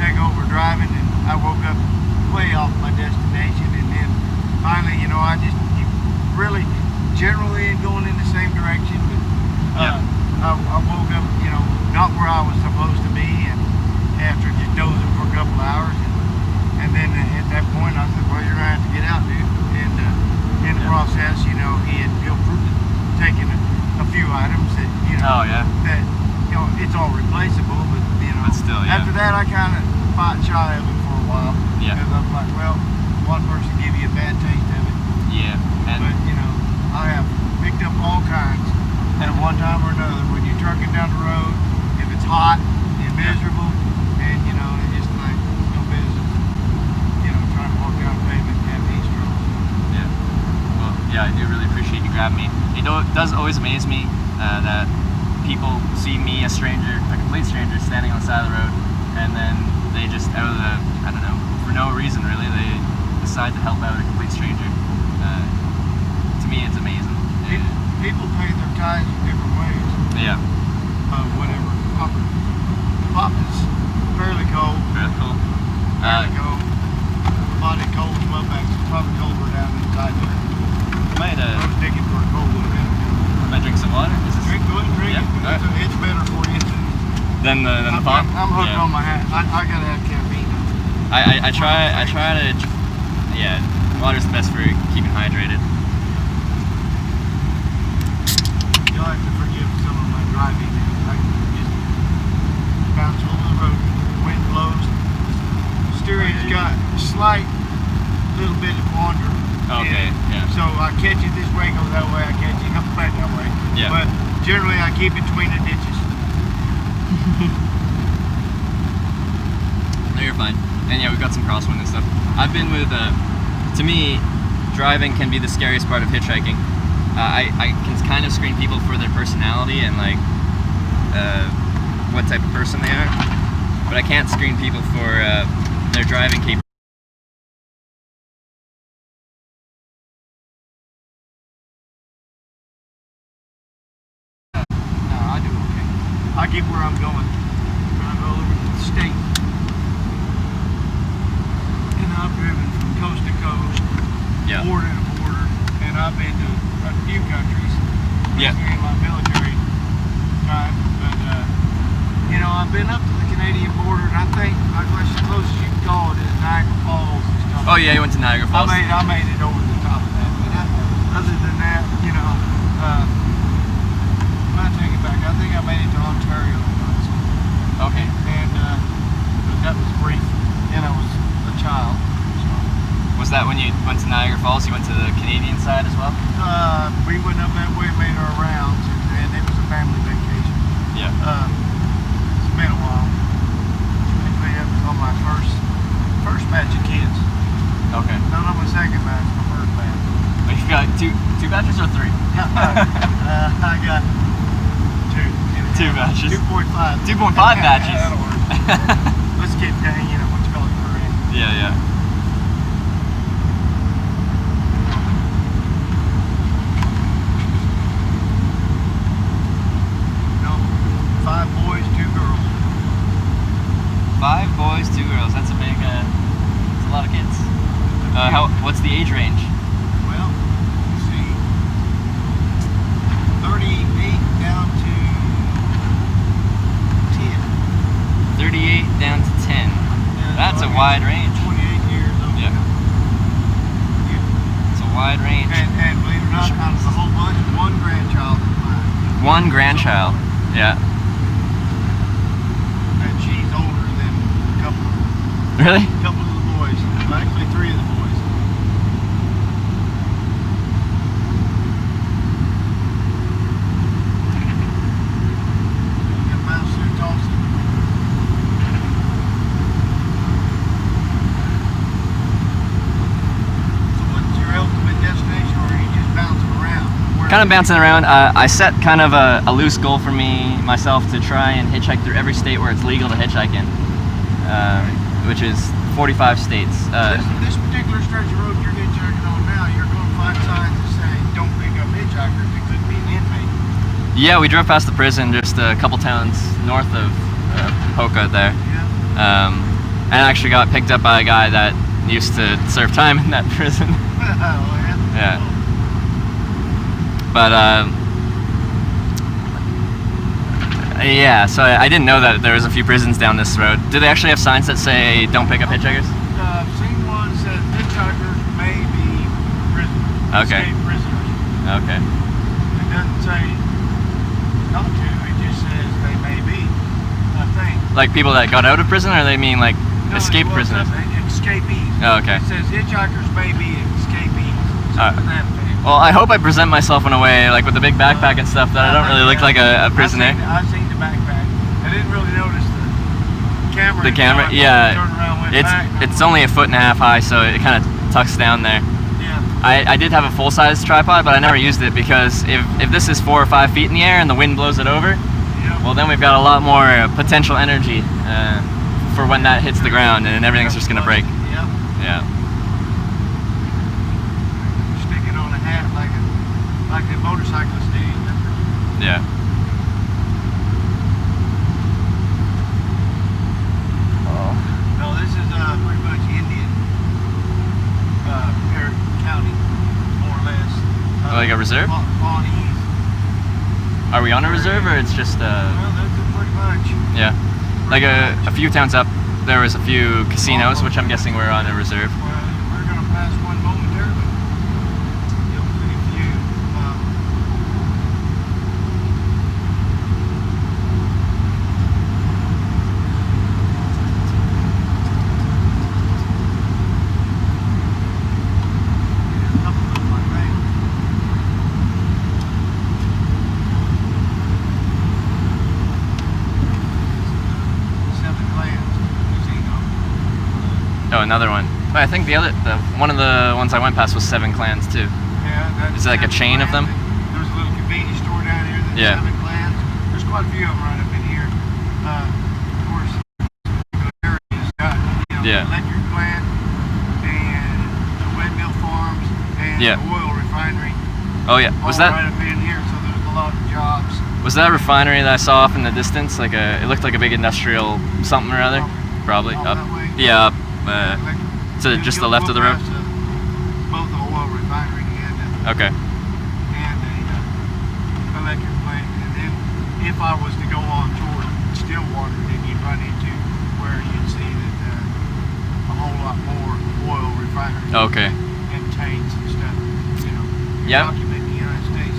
take over driving, and I woke up way off my destination. And then finally, I just really generally ain't going in the same direction, but I woke up, not where I was supposed to be, and after just dozing for a couple of hours, and then at that point I said, well, you're gonna have to get out, dude. And in the process, he had taken a few items that
Oh yeah.
that it's all replaceable, but
But still, yeah.
after that I kind of fought shy of it for a while,
Yeah.
because I'm like, well, one person give you a bad taste of it.
Yeah. And
But I have picked up all kinds at one time or another. When you're trucking down the road, if it's hot and miserable, and it's just like no business, trying to walk down the pavement and have heat stroke.
yeah. Well, yeah, I do really appreciate you grabbing me. It does always amaze me that people see me, a stranger, a complete stranger, standing on the side of the road, and then they just out of the, I don't know, for no reason really, they decide to help out a complete stranger. To me, it's amazing.
People pay their tithes in different ways.
Yeah.
Whatever. Pop is fairly cold.
Very cool.
Fairly cold. Body cold from up back. It's probably colder down inside there.
Might
I was digging for a cold one.
might drink some water. Is this
Drink it, drink
Yeah,
it.
alright.
It's better for you.
than the pop?
I'm hooked
Yeah.
on my hat. I gotta have caffeine.
I try to, yeah, water's the best for keeping hydrated.
You'll have to forgive some of my driving. I just bounce over the road. Wind blows. The steering's got a slight little bit of wander.
Okay, yeah.
So I catch it this way, goes that way. I catch it, comes back that way.
Yeah.
But generally, I keep it between the ditches.
No, you're fine. And yeah, we've got some crosswind and stuff. I've been with, to me, driving can be the scariest part of hitchhiking. I can kind of screen people for their personality and like what type of person they are, but I can't screen people for their driving capability.
No, I do okay. I I get where I'm going. I go over to the state. And I've driven from coast to coast,
Yeah.
border to border, and I've been to a few countries.
Yeah.
In my military time, but you know, I've been up to the Canadian border, and I think I guess the closest you can call it is Niagara Falls and stuff.
Oh yeah, you went to Niagara Falls.
I made it over the top of that. But other than that, you know, I take it back. I think I made it to Ontario once,
Okay.
and but that was brief. And I was a child. So.
Was that when you went to Niagara Falls? You went to the Canadian side as well?
We went up that way, made our rounds, and it was a family vacation.
Yeah.
It's been a while. Actually, that was on my first batch of kids.
Okay.
Not on my second batch, my first batch.
You got two batches or three?
I got two.
Two batches.
2.5.
2.5 batches.
That'll work. Let's get down, you know, what you call it for in.
Yeah, yeah.
No, 5 boys, 2 girls.
5 boys, 2 girls. That's a big, that's a lot of kids. What's the age range?
Well, let's see. 38 down to 10.
38 down to 10.
Yeah,
That's
so
a
I
wide
guess
range.
28 years old.
Yeah. It's a wide range.
And believe it or not, out of the whole bunch, 1 grandchild of mine.
1 grandchild. Yeah.
And she's older than a couple of them.
Really?
A couple of the boys. Well, actually, 3 of the boys. Got mouse suits also. So what's your ultimate destination, or are you just bouncing around?
Kind of bouncing around. I set kind of a loose goal for myself to try and hitchhike through every state where it's legal to hitchhike in, which is 45 states.
This particular stretch of road you're hitchhiking on now, you're going to find signs that say, don't pick up hitchhikers. It could be an inmate.
Yeah, we drove past the prison just a couple towns north of Poca there.
Yeah.
And actually got picked up by a guy that used to serve time in that prison.
Oh,
Yeah. But yeah, so I didn't know that there was a few prisons down this road. Do they actually have signs that say don't pick up hitchhikers?
I've seen one that says hitchhikers may be prisoners.
Okay.
Escape prisoners.
Okay.
It doesn't say not to, it just says they may be, I think.
Like people that got out of prison, or they mean like
No,
escape
well,
prisoners?
Escapees.
Oh, okay.
It says hitchhikers may be escapees. Something to that effect.
Well, I hope I present myself in a way, like with the big backpack and stuff, that I don't really look like a prisoner.
I seen the backpack. I didn't really notice the camera.
The camera,
until I
yeah.
turned around, went back, and
It's
I'm
only 1.5 feet high, so it kind of tucks down there.
like, yeah.
I did have a full-size tripod, but I never used it because if this is 4 or 5 feet in the air and the wind blows it over,
Yeah.
well then we've got a lot more potential energy for when that hits the ground and everything's just gonna break.
Yeah.
Yeah.
Stick it on a hat like the motorcyclists do.
Yeah.
No, this is pretty much Indian County, more or less.
Like a reserve?
Pawnees.
Are we on a reserve, or it's just
Well, that's it pretty much.
yeah? Like a few towns up, there was a few casinos, which I'm guessing we're on a reserve.
Well, we're going to pass one momentarily. You'll see a few. A couple of them, I think. Seven Clans Casino.
Oh, another one. But I think one of the ones I went past was 7 Clans too.
Yeah, that's
Is it like a
Seven
chain of them?
Clans. There's a little convenience store down here that's
Yeah.
7 Clans. There's quite a few of them right up in here. Of course, area's got,
Yeah.
the electric plant and the windmill farms and
Yeah.
the oil refinery.
Oh yeah, was
all
that?
right up in here? So there's a lot of jobs.
Was that a refinery that I saw off in the distance? Like it looked like a big industrial something or other. Probably
All
up.
that way.
Yeah, up.
Like,
To just the left of the road.
Both the oil refinery and
Okay.
a electric plant. And then if I was to go on toward Stillwater, then you'd run into where you'd see that a whole lot more oil refineries
Okay.
and tanks and stuff. You know,
Yeah.
document the United States.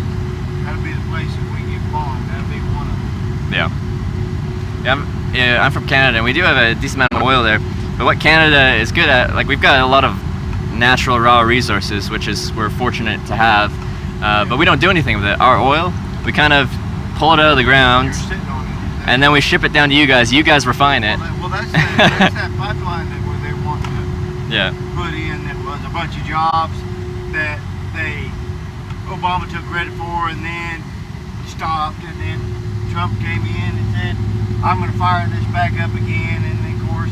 That'd be the place if we get bombed. That'd be one of them.
Yeah. Yeah, I'm from Canada, and we do have a decent amount of oil there. But what Canada is good at, like we've got a lot of natural raw resources, which is we're fortunate to have. But we don't do anything with it. Our oil, we kind of pull it out of the ground,
You're sitting on it.
and then we ship it down to you guys. You guys refine it.
Well, that's that pipeline that where they want to
Yeah.
put in that was a bunch of jobs that Obama took credit for and then stopped, and then Trump came in and said, I'm going to fire this back up again, and then, of course,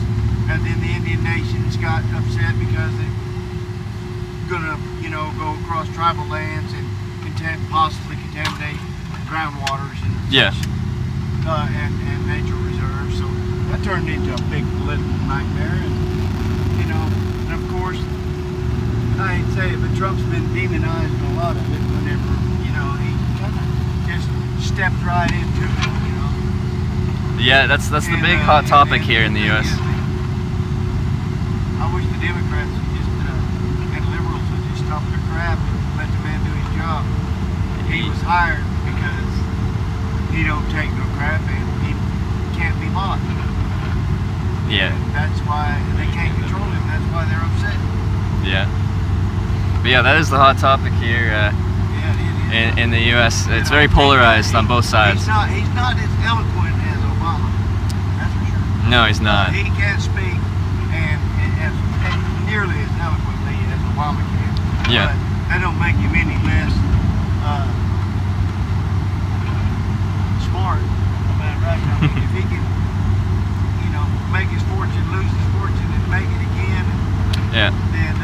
and then the Indian nations got upset because they're going to, go across tribal lands and possibly contaminate groundwaters and
Yeah.
and nature reserves. So that turned into a big political nightmare, and of course, I ain't say it, but Trump's been demonized in a lot of it whenever, he kind of just stepped right into it,
Yeah, that's the
And,
big hot topic
and
here in the
thing
U.S.
is, I wish the Democrats would just, and liberals would just stop their crap and let the man do his job. He was hired because he don't take no crap and he can't be bought.
Yeah.
That's why they can't control him. That's why they're upset.
Yeah. But yeah, that is the hot topic here
Yeah, it is.
in the U.S. It's very polarized on both sides.
He's not as eloquent as Obama. That's for sure.
No, he's not.
He can't speak and as nearly as eloquently as Obama can.
Yeah.
But that don't make him any less smart. About right. I mean, if he can, make his fortune, lose his fortune, and make it again,
Yeah.
then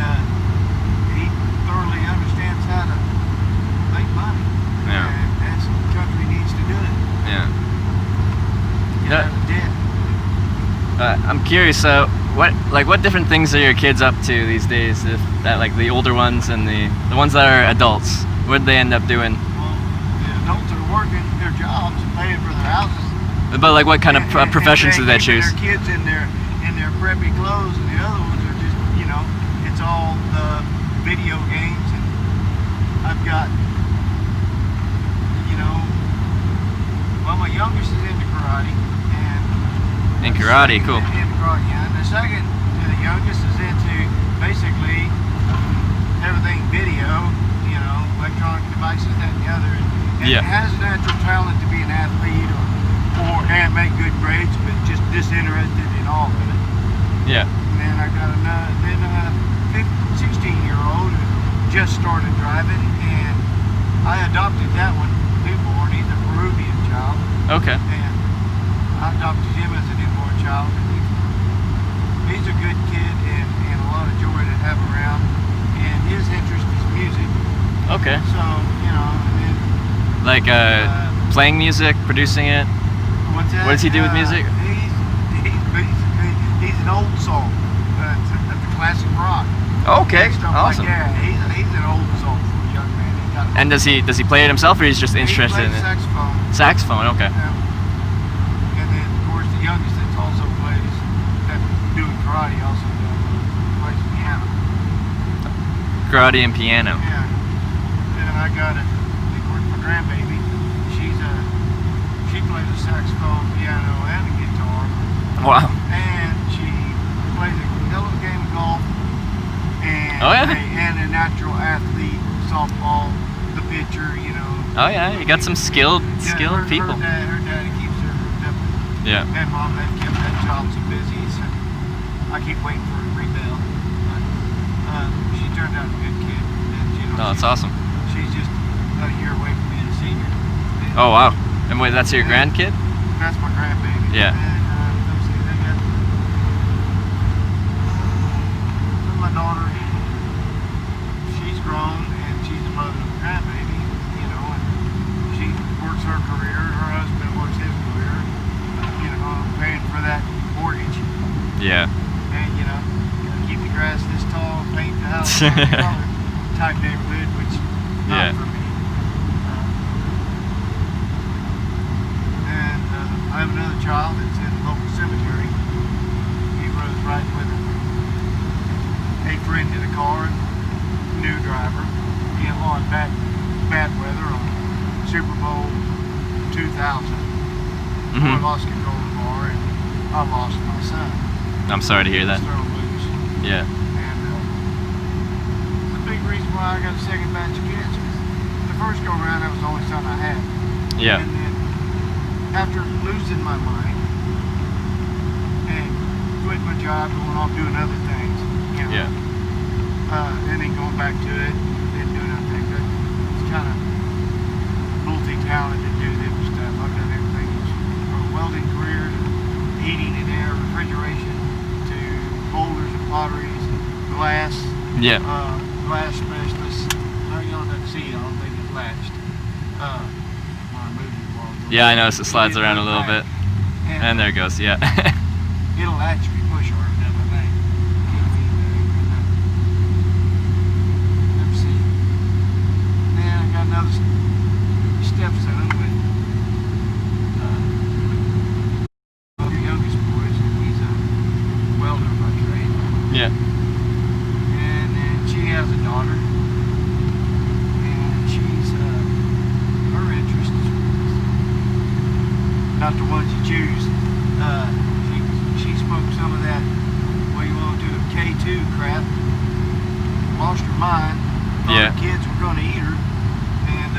he thoroughly understands how to make money.
Yeah.
And that's the country needs to do it.
Yeah.
Get out of debt.
I'm curious. What different things are your kids up to these days? If that, like the older ones and the ones that are adults, what do they end up doing?
Well, the adults are working their jobs and paying for their houses.
But like, what kind of
And
professions do they
keeping
choose?
Their kids in their preppy clothes, and the other ones are just, it's all the video games. And I've got, well, my youngest is into karate, and
In karate, cool.
In karate, yeah. And the second, the youngest is into basically everything video, electronic devices, that and the other. And
Yeah.
has a natural talent to be an athlete and make good grades, but just disinterested in all of it.
Yeah.
And then I got a 16-year-old who just started driving, and I adopted that one, newborn. He's a Peruvian child,
Okay.
and I adopted him as a newborn child. And he's a good kid and a lot of joy to have around, and his interest is music.
Okay.
So, and then,
Like playing music, producing it.
what's that?
What does he do with music?
He's an old soul. It's the classic rock.
Okay.
Stuff
Awesome.
Like that. He's an old soul for a young man. He got
And does he play it himself, or he's just
he
interested in
plays
it?
saxophone.
Saxophone. Okay.
Yeah. And then, of course, the youngest that's also plays, that's doing karate, also plays piano.
Karate and piano.
Yeah. Then I got of course, my grandbaby. She plays a saxophone, piano, and a guitar.
Wow.
And she plays a hell of a game of golf. And
Oh, yeah?
and a natural athlete, softball, the pitcher,
Oh yeah, you got some skilled
Her
people.
Her daddy keeps her hooked up.
Yeah.
And mom, they've kept that job so busy, so I keep waiting for her to rebel. But she turned out a good kid. And,
Oh, that's awesome.
She's just about a year away from being a senior. And
Oh wow. And wait, that's your grandkid?
that's my grandbaby.
Yeah.
And let's see, they got my daughter. She's grown and she's a mother of a grandbaby, and she works her career. Her
Yeah.
And you know, keep the grass this tall, paint the house that color type neighborhood, which not
Yeah.
for me. And I have another child that's in the local cemetery. He was riding with a friend in a car, new driver, on bad weather on Super Bowl 2000. I lost control of the car and I lost my son.
I'm sorry to hear that.
Thrown loose.
Yeah.
And the big reason why I got a second batch of kids is the first go around that was the only son I had.
Yeah.
And then after losing my mind and quitting my job, going off doing other things, you know,
Yeah.
and then going back to it, then doing other things. It's kind of multi-talented, do different stuff. I've done everything from a welding career to heating and air, refrigeration, to boulders and potteries, glass.
Yeah.
Glass specialist. How you on that seat? I don't think it's latched. My movie wall.
Yeah, I noticed it slides around a little bit. And there it goes, yeah.
It'll actually push hard enough, I think. Let's see. Then I got another stepson with one of the youngest boys. He's a welder by trade.
Yeah.
And then she has a daughter. And she's, her interest is not the ones you choose. She smoked some of that, what you want to do, K2 crap. Lost her mind. Thought
Yeah.
her kids were going to eat her. And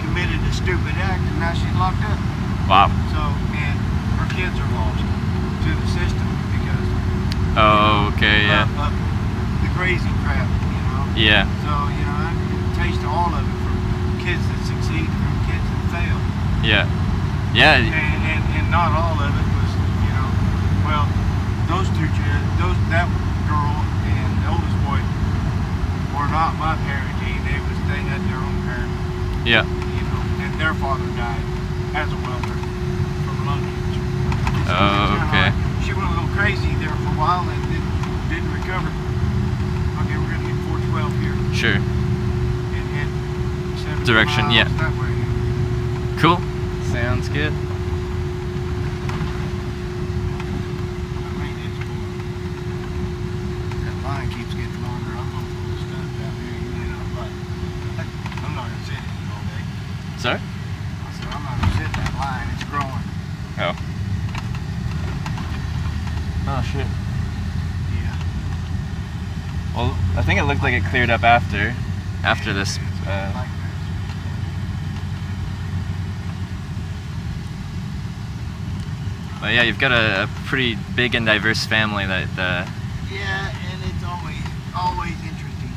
committed a stupid act, and now she's locked up.
Wow.
So, and her kids are lost to the system because
Oh, okay, yeah.
of the crazy crap, you know.
Yeah.
So, you know, I taste all of it from kids that succeed, from kids that fail.
Yeah. Yeah.
And not all of it was, you know, well, those two kids, that girl and the oldest boy were not my parenting. They had their own parent,
Yeah.
you know, and their father died as a welder from lung cancer.
Oh, okay.
She went a little crazy there for a while and then didn't recover. Okay, we're gonna get 412 here
Sure.
and hit 70
Direction,
miles
yeah.
that way.
Cool. Sounds good.
That line keeps getting longer. I'm gonna pull the stuff down here. You know, but I'm not gonna sit in it all day.
Sorry?
I said I'm not gonna sit in that line. It's growing.
Oh. Oh, shit.
Yeah.
Well, I think it looked like it cleared up after this.
Like this.
But yeah, you've got a pretty big and diverse family that.
Yeah, and it's always interesting.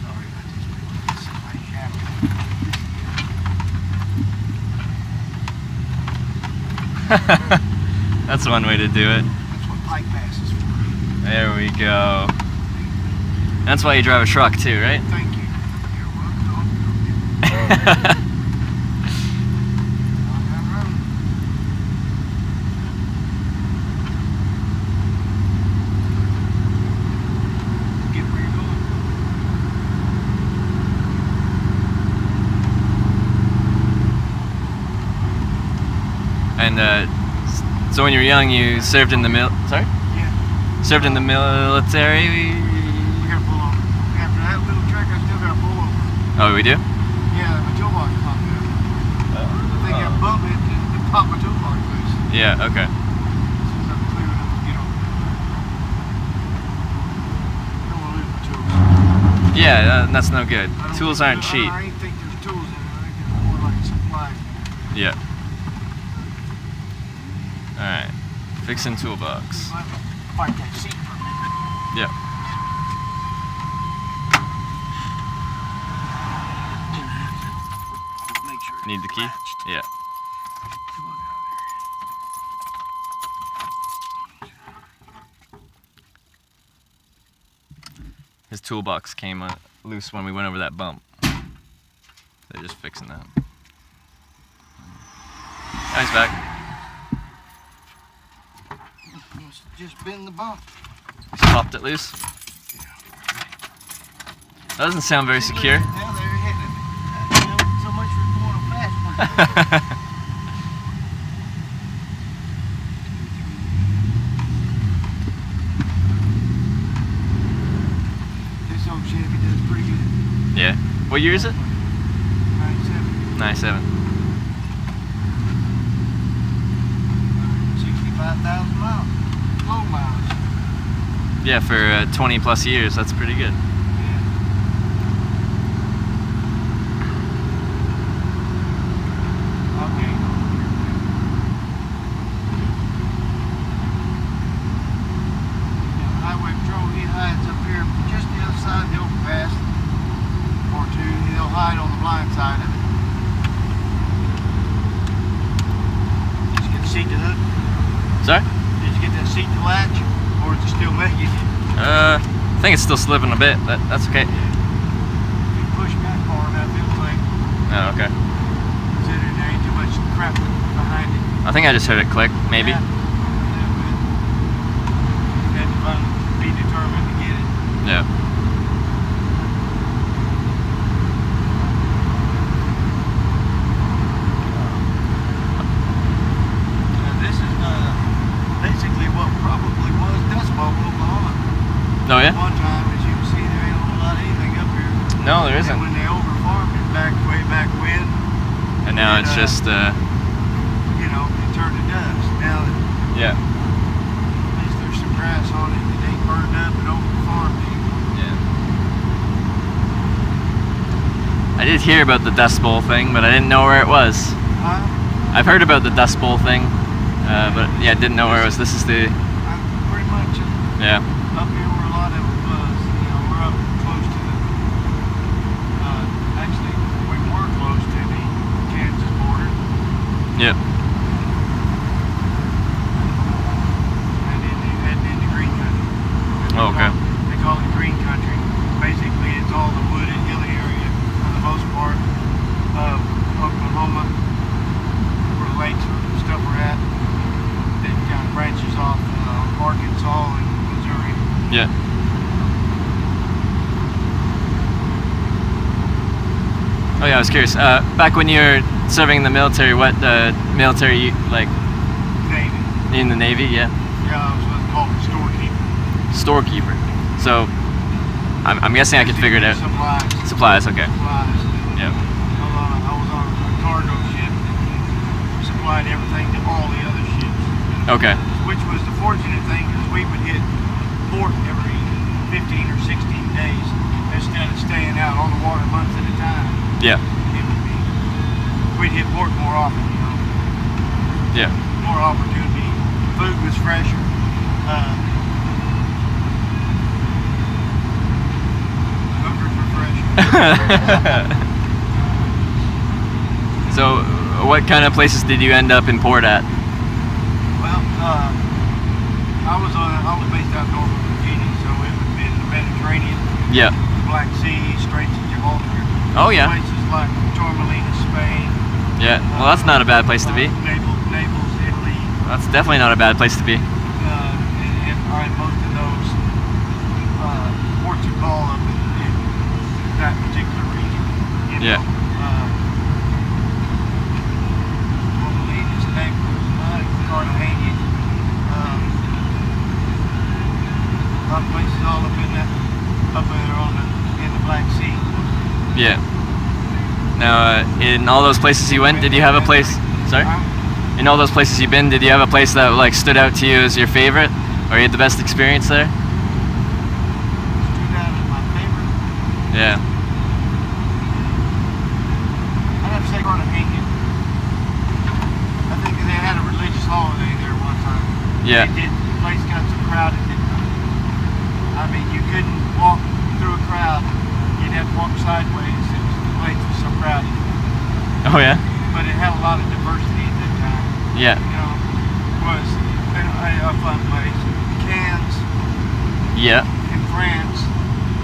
Sorry, I just this is my shadow.
That's one way to do it.
That's what pipe bass is for.
There we go. That's why you drive a truck too, right?
Thank you. You're welcome. On that road. Get where you're going.
And so when you were young, you served in the Sorry?
Yeah.
Served in the military.
We gotta pull over. After that little trek, I still gotta pull over.
Oh, we do?
Yeah, my toolbox popped up. I think I bumped it and popped my toolbox loose.
Yeah. Okay.
As soon as I clear it up, get over. I don't want to lose my tools.
Yeah, that's no good.
I don't
Tools
think
aren't cheap.
I ain't think there's tools in it. I think there's more like supplies in it.
Yeah. All right. Fixing toolbox.
Let me fight that seat for a minute.
Yeah.
Make sure
Need the
it's
key?
latched.
Yeah.
Come on out
His toolbox came loose when we went over that bump. They're just fixing that. Now he's back.
there. just bend the bump.
Just popped it loose. That doesn't sound very secure.
Now they're hitting it. You know, so much for going a fast one. This old Chevy does pretty good.
Yeah. What year is it?
97.
97.
65,000 miles. Low miles.
Yeah, for 20 plus years, that's pretty good.
Yeah. Okay. Now, Highway Patrol, he hides up here just the other side of the overpass. Or two, he'll hide on the blind side of it. Did you get the seat to hook?
Sorry?
Did you get that seat to latch? Or is it still making it?
I think it's still slipping a bit, but that's okay.
You push back far enough, it'll like,
Oh, okay.
considering there ain't too much crap behind it.
I think I just heard it click, maybe.
Yeah. You had to be determined to get it.
Yeah.
Now this is basically what probably was Dust Bowl, Oklahoma.
Oh, yeah?
One time, as you can see, there ain't a whole lot of anything up here.
No, there
And
isn't.
when they overfarmed it way back when,
And now it's just,
you know, it turned to dust. Now that
yeah.
at least there's some grass on it that ain't burned up and overfarmed it.
Yeah. I did hear about the Dust Bowl thing, but I didn't know where it was.
Huh?
I've heard about the Dust Bowl thing, but yeah, didn't know where it was. This is the,
I'm pretty much
yeah.
up here where a lot of it was. You know, we're up close to the, actually, we were close to the Kansas border.
Yep.
And then you heading into green country.
Oh, okay.
They call it green country. Basically, it's all the wooded, hilly area for the most part of Oklahoma, where the lakes and stuff are at. That kind of branches off Arkansas and Missouri.
Yeah. Oh yeah, I was curious. Back when you were serving in the military, what military you, like
Navy.
in the Navy? Yeah.
Yeah, I was what's called a storekeeper.
Storekeeper. So, I'm guessing I could figure it out.
Supplies.
Supplies. Okay.
Supplies.
Yeah.
I was on a cargo ship that supplied everything to all the other ships.
Okay.
Which was the fortunate thing, because we would hit port every 15 or 16 days instead of staying out on the water months at a time.
Yeah.
It would be, we'd hit port more often, you know.
Yeah.
More opportunity. Food was fresher. Hookers were fresher.
So, what kind of places did you end up in port at?
Well, I was based out of Norfolk, Virginia, so it would be in the Mediterranean,
Yeah.
the Black Sea, Straits of Gibraltar.
Oh yeah.
Places like Torremolinos, Spain.
Yeah. Well, that's not a bad place to be.
Naples, Italy.
That's definitely not a bad place to be.
And most of those ports are called up in that particular region. You know?
Yeah.
Torremolinos, Naples, Cartagena. A lot of places all up in that, up there in the Black Sea.
Yeah. Now, in all those places you went, did you have a place? Sorry. In all those places you've been, did you have a place that like stood out to you as your favorite, or you had the best experience there?
Stood out as my favorite.
Yeah.
I'd have to say Cartagena. I think they had a religious holiday there one time.
Yeah.
The place got so crowded that, I mean, you couldn't walk through a crowd. You'd have to walk sideways. The place was so crowded.
Oh yeah.
But it had a lot of diversity at that time.
Yeah.
You know, it was a fun place. Cannes
Yeah.
in France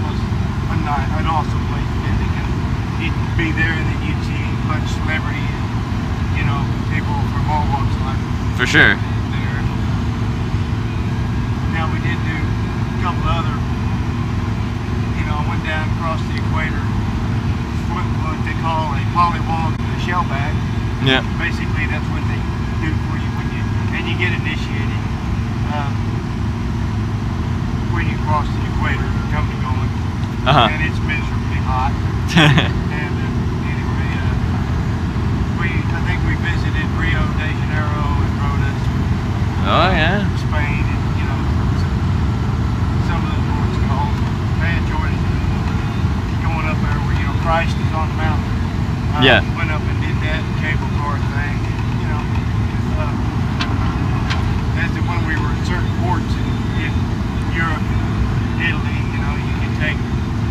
was an awesome place to visit. You'd be there and then you'd see a bunch of celebrities, you know, people from all walks of life.
For sure.
There. couple other, I went down across the equator, what they call a polywog to a shell bag.
Yeah.
Basically, that's what they do for you and you get initiated when you cross the equator, come to going, and it's miserably hot. And anyway, I think we visited Rio de Janeiro and Rhodes,
Oh yeah.
Spain, and some of the ports called. I enjoyed it. Going up there where Christ is on the mountain.
Yeah.
Went up and did that cable car thing. As to when we were in certain ports in Europe and Italy, you could take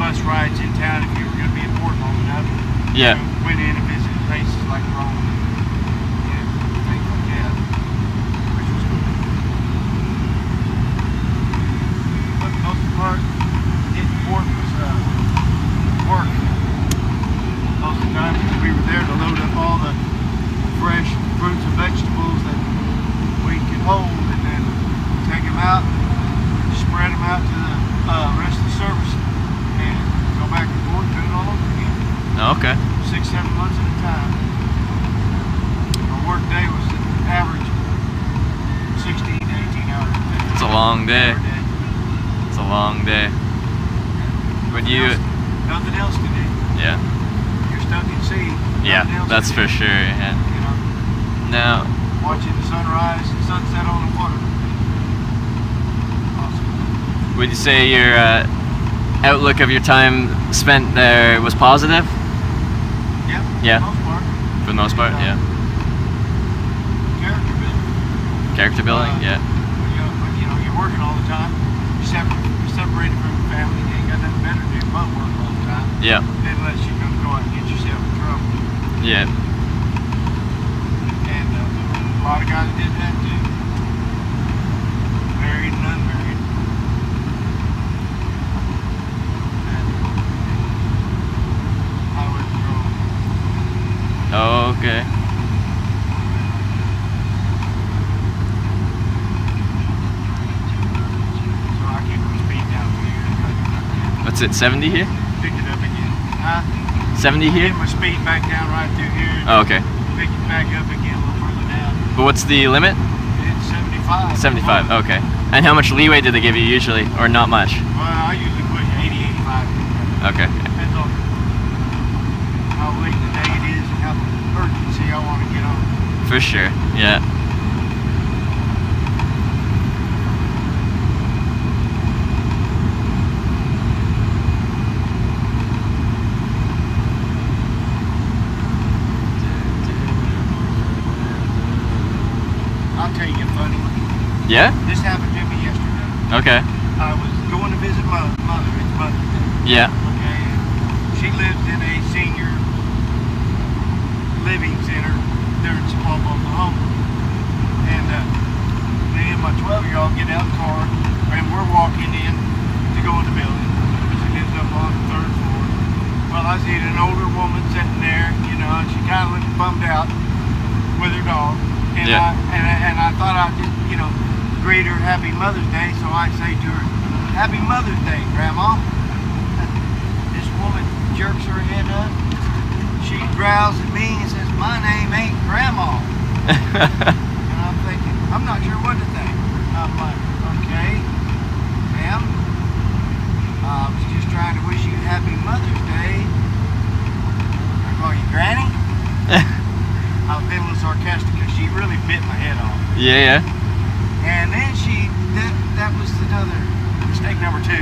bus rides in town if you were going to be in port long enough.
Yeah.
Went in and visited places like Rome and things like that, which was cool. But the most part, hitting port was work. Most of the time we were there to load up all the fresh fruits and vegetables that we could hold, and then take them out, spread them out to the rest of the service, and go back and forth, do it all over again.
Okay.
6-7 months at a time. Our work day was average 16 to 18 hours a day.
It's a long day.
Hour day.
It's a long day. Would you?
Nothing else to do.
Yeah.
You're stuck at sea.
Yeah,
Nothing else
that's
to do.
for sure. Yeah. Now,
Watching the sunrise and sunset on the water. Awesome.
would you say your outlook of your time spent there was positive?
Yeah.
Yeah.
For the most part.
For the most part, yeah.
Character building.
Character building, yeah.
When you're working all the time. You're separated from your family. You ain't got nothing better to do but work all the time.
Yeah.
Unless you're going to go out and get yourself in trouble.
Yeah.
And a lot of guys did that too. Married and unmarried. And highway patrol.
Oh, okay.
So I keep my speed down for you.
What's it, 70 here?
Pick it up again. Huh?
70 here?
Get my speed back down right through here.
Oh, okay.
Pick it back up again a little further down.
But what's the limit?
It's 75.
75, okay. And how much leeway do they give you usually? Or not much?
Well, I usually push 80, 85.
Okay.
Depends on how late in the day it is and how urgency I want to get on.
For sure, yeah.
I'll tell you a funny one.
Yeah?
This happened to me yesterday.
Okay.
I was going to visit my mother. It's Mother's Day.
Yeah.
Okay. She lives in a senior living center there in Sapulpa, Oklahoma. And me and my 12-year-old get out of the car, and we're walking in to go in the building. She lives up on the 3rd floor. Well, I see an older woman sitting there, and she kind of looked bummed out with her dog. And
Yeah.
I thought I'd just, greet her Happy Mother's Day, so I say to her, Happy Mother's Day, Grandma. This woman jerks her head up. She growls at me and says, my name ain't Grandma. And I'm thinking, I'm not sure what to think. I'm like, okay, ma'am, I was just trying to wish you Happy Mother's Day. I call you Granny? I was being a little sarcastic because she really bit my head off.
Yeah, yeah.
And then that was another mistake number 2.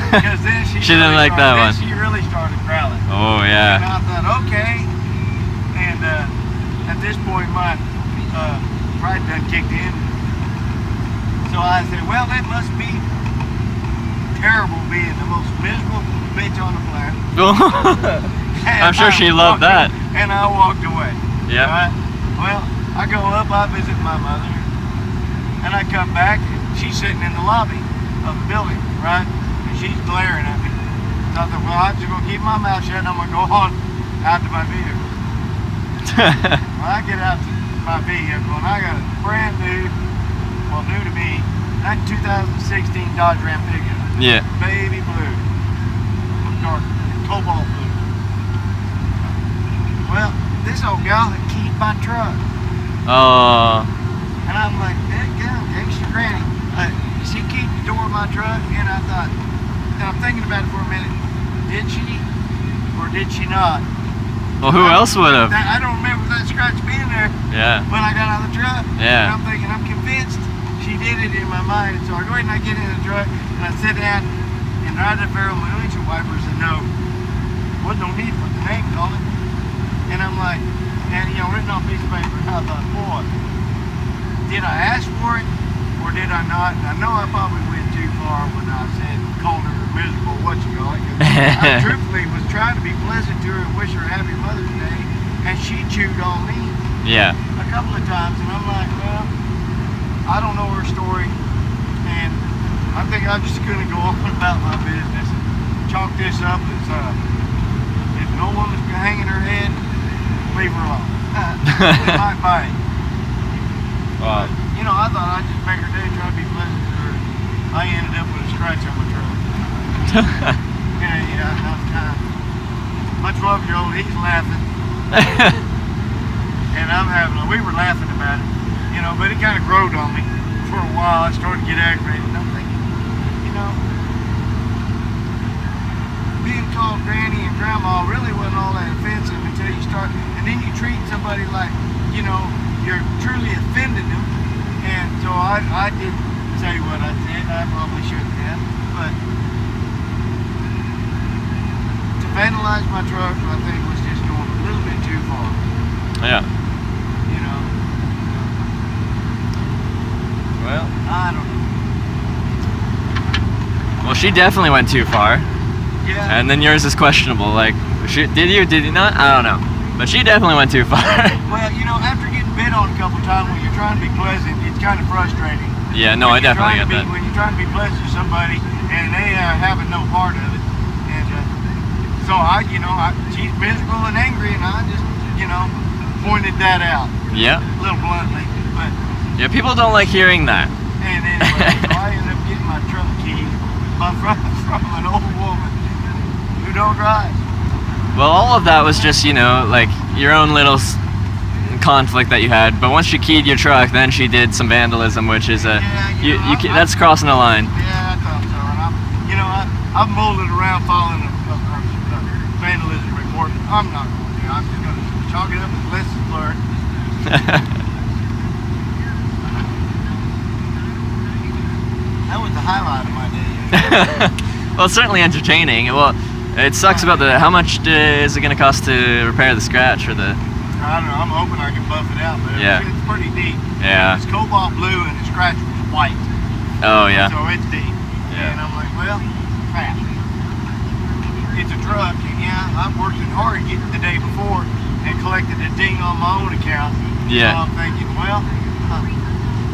Because then she
didn't
really
like that
then
one.
She really started growling.
Oh,
And
yeah.
I thought, okay. And at this point, my pride done kicked in. So I said, well, that must be terrible being the most miserable bitch on the planet. And
I'm sure she loved that.
And I walked away.
Yeah.
Right? Well, I go up, I visit my mother, and I come back, and she's sitting in the lobby of the building, right? And she's glaring at me. So I thought, well, I'm just going to keep my mouth shut, and I'm going to go on out to my vehicle. When I get out to my vehicle, and I got a brand new, well, new to me, that 2016 Dodge Ram pickup.
Yeah.
Baby blue. Dark, cobalt blue. Well, this old gal had keyed my truck.
Oh.
And I'm like, hey, extra granny. She keyed the door of my truck, and I thought, and I'm thinking about it for a minute. Did she or did she not?
Well, who else would have?
I don't remember that scratch being there
Yeah.
when I got out of the truck.
Yeah.
And I'm thinking, I'm convinced she did it in my mind. And so I go ahead and I get in the truck and I sit down and right up there on my windshield wipers and no, wasn't no need for the name on it. And I'm like, and you know, written on a piece of paper. And I thought, boy, did I ask for it or did I not? And I know I probably went too far when I said, called her miserable, what you call it. 'Cause I truthfully was trying to be pleasant to her and wish her a happy Mother's Day, and she chewed on me
Yeah.
a couple of times, and I'm like, well, I don't know her story, and I think I'm just going to go on about my business and chalk this up as if no woman's hanging her head, leave her alone. It might bite.
Wow.
You know, I thought I'd just make her day, try to be pleasant to her. I ended up with a scratch on my truck. Yeah, enough time. My 12-year-old, he's laughing. And I'm having, we were laughing about it, you know, but it kind of growed on me for a while. I started to get aggravated. And I'm thinking, you know, being called granny and grandma really wasn't all that offensive until you start, and then you treat somebody like, you know, you're truly offending them. And so I didn't say what I said. I probably shouldn't have, but to vandalize my truck, I think was just going a little bit too far.
Yeah.
You know.
Well.
I don't know.
Well, she definitely went too far,
Yeah.
and then yours is questionable. Like, did you? Did you not? I don't know. But she definitely went too far.
Well, you know, after getting bit on a couple times when you're trying to be pleasant, it's kind of frustrating.
Yeah. No, I definitely get that.
When you're trying to be pleasant to somebody and they having no part of it, and so she's miserable and angry, and I just, you know, pointed that out.
Yeah.
A little bluntly, but.
Yeah. People don't like hearing that.
And anyway, so I ended up getting my truck key from an old woman who don't drive.
Well, all of that was just, you know, like your own little conflict that you had. But once she keyed your truck, then she did some vandalism, which is that's crossing the line.
Yeah, I thought so. And I've molded around following a vandalism report. I'm not going to. I'm just going to chalk it up as lessons learned. That was the highlight of my day.
Well, it's certainly entertaining. Well, it sucks about how much is it going to cost to repair the scratch or the?
I don't know. I'm hoping I can buff it out, but
Yeah.
it's pretty deep.
Yeah.
It's cobalt blue and the scratch was white.
Oh yeah.
So it's deep.
Yeah.
And I'm like, well, crap. It's a truck, and yeah, I'm working hard to get the day before and collected a ding on my own account.
Yeah.
So I'm thinking, well,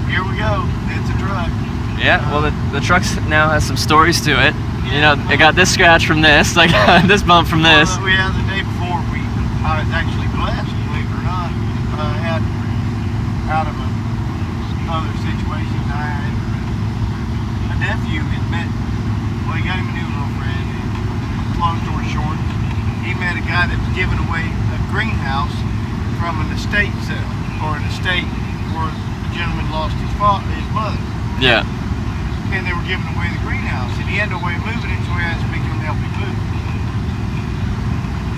here we go. It's a truck.
Yeah. Well, the truck now has some stories to it. You know, it got this scratch from this, like this bump from this.
Well, the day before, I was actually blessed, believe it or not. Had out of another situation, I had a nephew had met, well, he got him a new girlfriend, and long story short, he met a guy that was giving away a greenhouse from an estate sale, or an estate where the gentleman lost his mother.
Yeah.
And they were giving away the greenhouse, and he had no way of moving it, so he asked me to come help him move.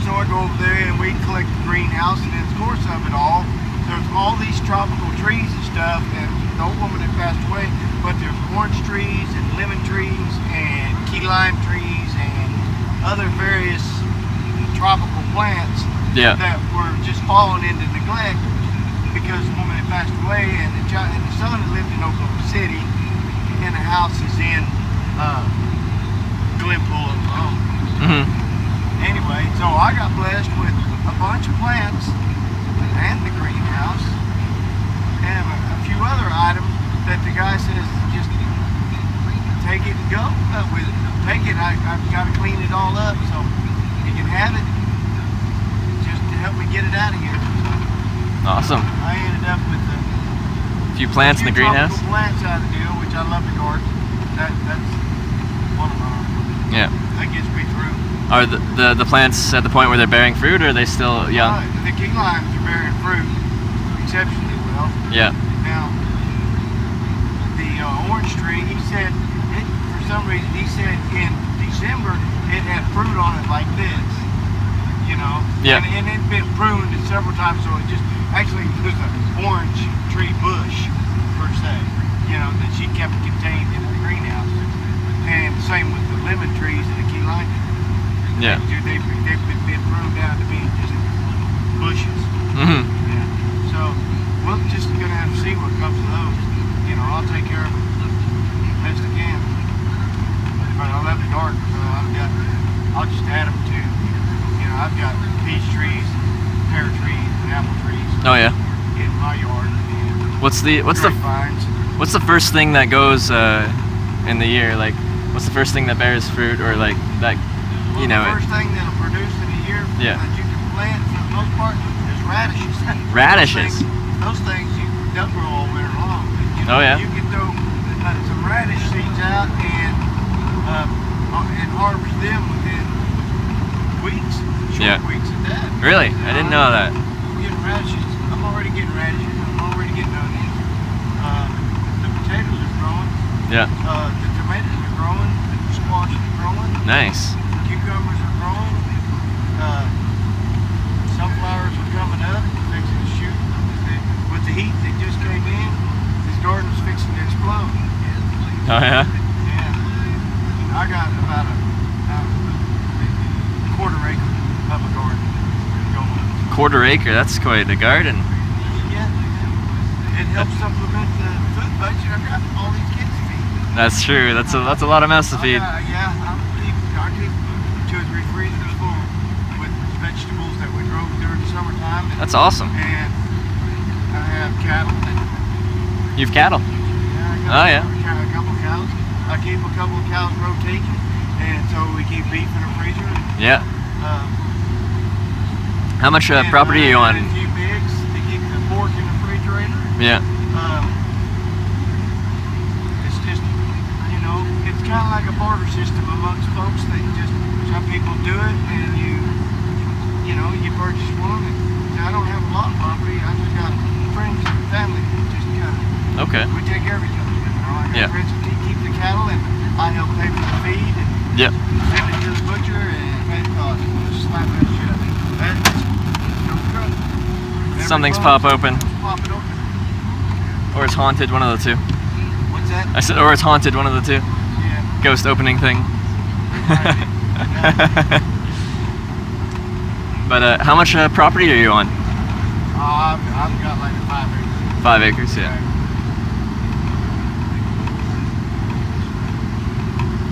So I go over there and we collect the greenhouse, and in the course of it all, there's all these tropical trees and stuff, and the old woman had passed away, but there's orange trees and lemon trees and key lime trees and other various tropical plants
Yeah.
that were just falling into neglect because the woman had passed away, and the son had lived in Oklahoma City, and the house is in Glenpool, Oklahoma.
Mhm.
Anyway, so I got blessed with a bunch of plants and the greenhouse and a few other items that the guy says just take it and go with it. Take it, I've got to clean it all up so you can have it just to help me get it out of here.
Awesome.
I ended up with
A few plants in the greenhouse.
tropical plants out of the deal, which much I love the garden. That's one of mine.
Yeah.
That gets me through.
Are the plants at the point where they're bearing fruit, or are they still young?
The key limes are bearing fruit exceptionally well.
Yeah.
Now, the orange tree, he said, for some reason, he said in December it had fruit on it like this, you know?
Yeah.
And it'd been pruned several times, so it just, actually was an orange tree bush, per se, you know, that she kept contained in the greenhouse. And same with the lemon trees and the key lime.
Yeah.
They've been pruned down to being just bushes.
Mm-hmm.
Yeah. So we're just gonna have to see what comes of those. You know, I'll take care of it best I can. But I love the garden, so I'll just add them to. You know, I've got peach trees, pear trees, and apple trees
Oh yeah.
in my yard. And
What's the
grapevines.
first thing that goes in the year? Like, what's the first thing that bears fruit, or like that? You know.
The first thing that'll produce in a year
Yeah.
that you can plant for the most part is radishes.
Radishes.
Those things they'll grow all winter long. You
Oh,
know,
yeah.
You can throw some radish seeds out and harvest them within weeks, short
Yeah.
weeks at that.
Really? I didn't know that.
I'm getting radishes. I'm already getting radishes. I'm already getting onions. The potatoes are growing.
Yeah.
The tomatoes are growing. The squash is growing.
Nice.
Cucumbers are growing. Sunflowers are coming up, fixing to shoot. With the heat that just came in, this garden's fixing to explode.
Oh yeah.
Yeah. I got about a quarter acre of a garden going.
Quarter acre. That's quite a garden.
Yeah. It helps supplement the food budget. I've got all these kids to feed.
That's true. That's a lot of mouths to feed.
Yeah, I keep 2 or 3 freezers full with vegetables that we grow during the summertime.
That's awesome.
And I have cattle.
You've cattle. Oh, yeah.
A couple cows. I keep a couple of cows rotating, and so we keep beef in the freezer.
Yeah.
Uh,
How much
and
property are you
I
on?
add a few pigs to keep the pork in the refrigerator.
Yeah.
It's just, you know, it's kind of like a barter system amongst folks. They just, some people do it, and you know, you purchase one. And I don't have a lot of property. I just got friends and family that just kind of,
Okay.
we take care of each other. You know, I got
Yeah.
friends that keep the cattle, and I help pay for the feed, and
Yep.
send it to the butcher, and pay the cost. Just slap that shit up. That's no truck. Every
Something's
month,
pop open.
Pop it open.
Or it's haunted, one of the two.
What's that?
I said, or it's haunted, one of the two.
Yeah.
Ghost opening thing. But how much property are you on?
I've got like 5 acres.
5 acres, yeah.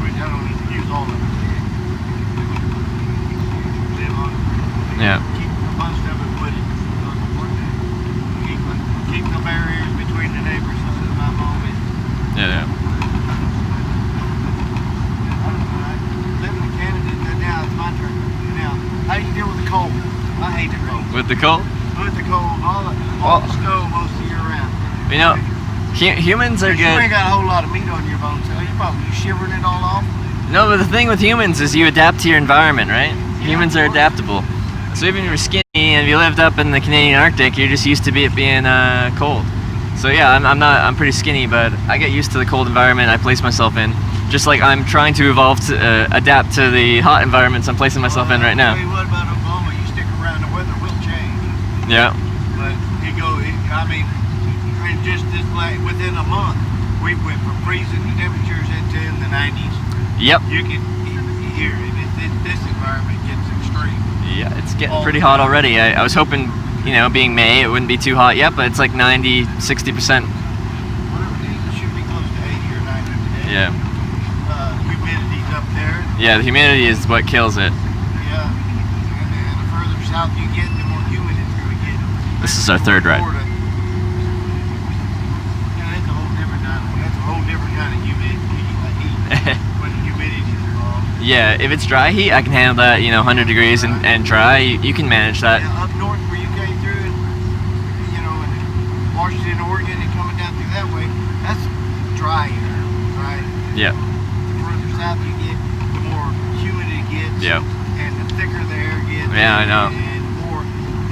Which I don't need to use all of it. Live on it.
Yeah.
Keep a bunch of it wooded. Keep the barriers between the neighbors. This is my home.
Yeah.
I don't know. I live in Canada. Now it's my turn. Now, how do you deal with the cold? I hate the cold.
With the cold?
With the cold, all the snow most of the year round.
You know, humans are
You ain't
good.
got a whole lot of meat on your bones, so you shivering it all off.
No, but the thing with humans is you adapt to your environment, right? Humans are adaptable. So even if you're skinny and if you lived up in the Canadian Arctic, you're just used to it being cold. So yeah, I'm pretty skinny, but I get used to the cold environment I place myself in. Just like I'm trying to evolve to adapt to the hot environments I'm placing myself in right now.
What about Oklahoma? You stick around, the weather will change.
Yeah.
But I mean, and just within a month, we went from freezing temperatures into the 90s.
Yep.
You can hear it. This environment gets extreme.
Yeah, it's getting pretty hot already. I was hoping, you know, being May, it wouldn't be too hot yet, but it's like 90, 60%.
Whatever it is, it should be close to 80 or 90 today.
Yeah.
Humidity's up there.
Yeah, the humidity is what kills it.
Yeah. And the further south you get, the more humid it's going to get.
This is our third ride.
Florida, that's a whole different kind of humidity. When the humidity's involved.
Yeah, if it's dry heat, I can handle that, you know, 100 degrees and dry, you can manage that.
Yeah, up north where you came through, and, you know, in Washington, Oregon, and coming down through that way, that's drier, right?
Yeah.
The further south you get, the more humid it gets.
Yeah.
And the thicker the air gets.
Yeah, I know.
And more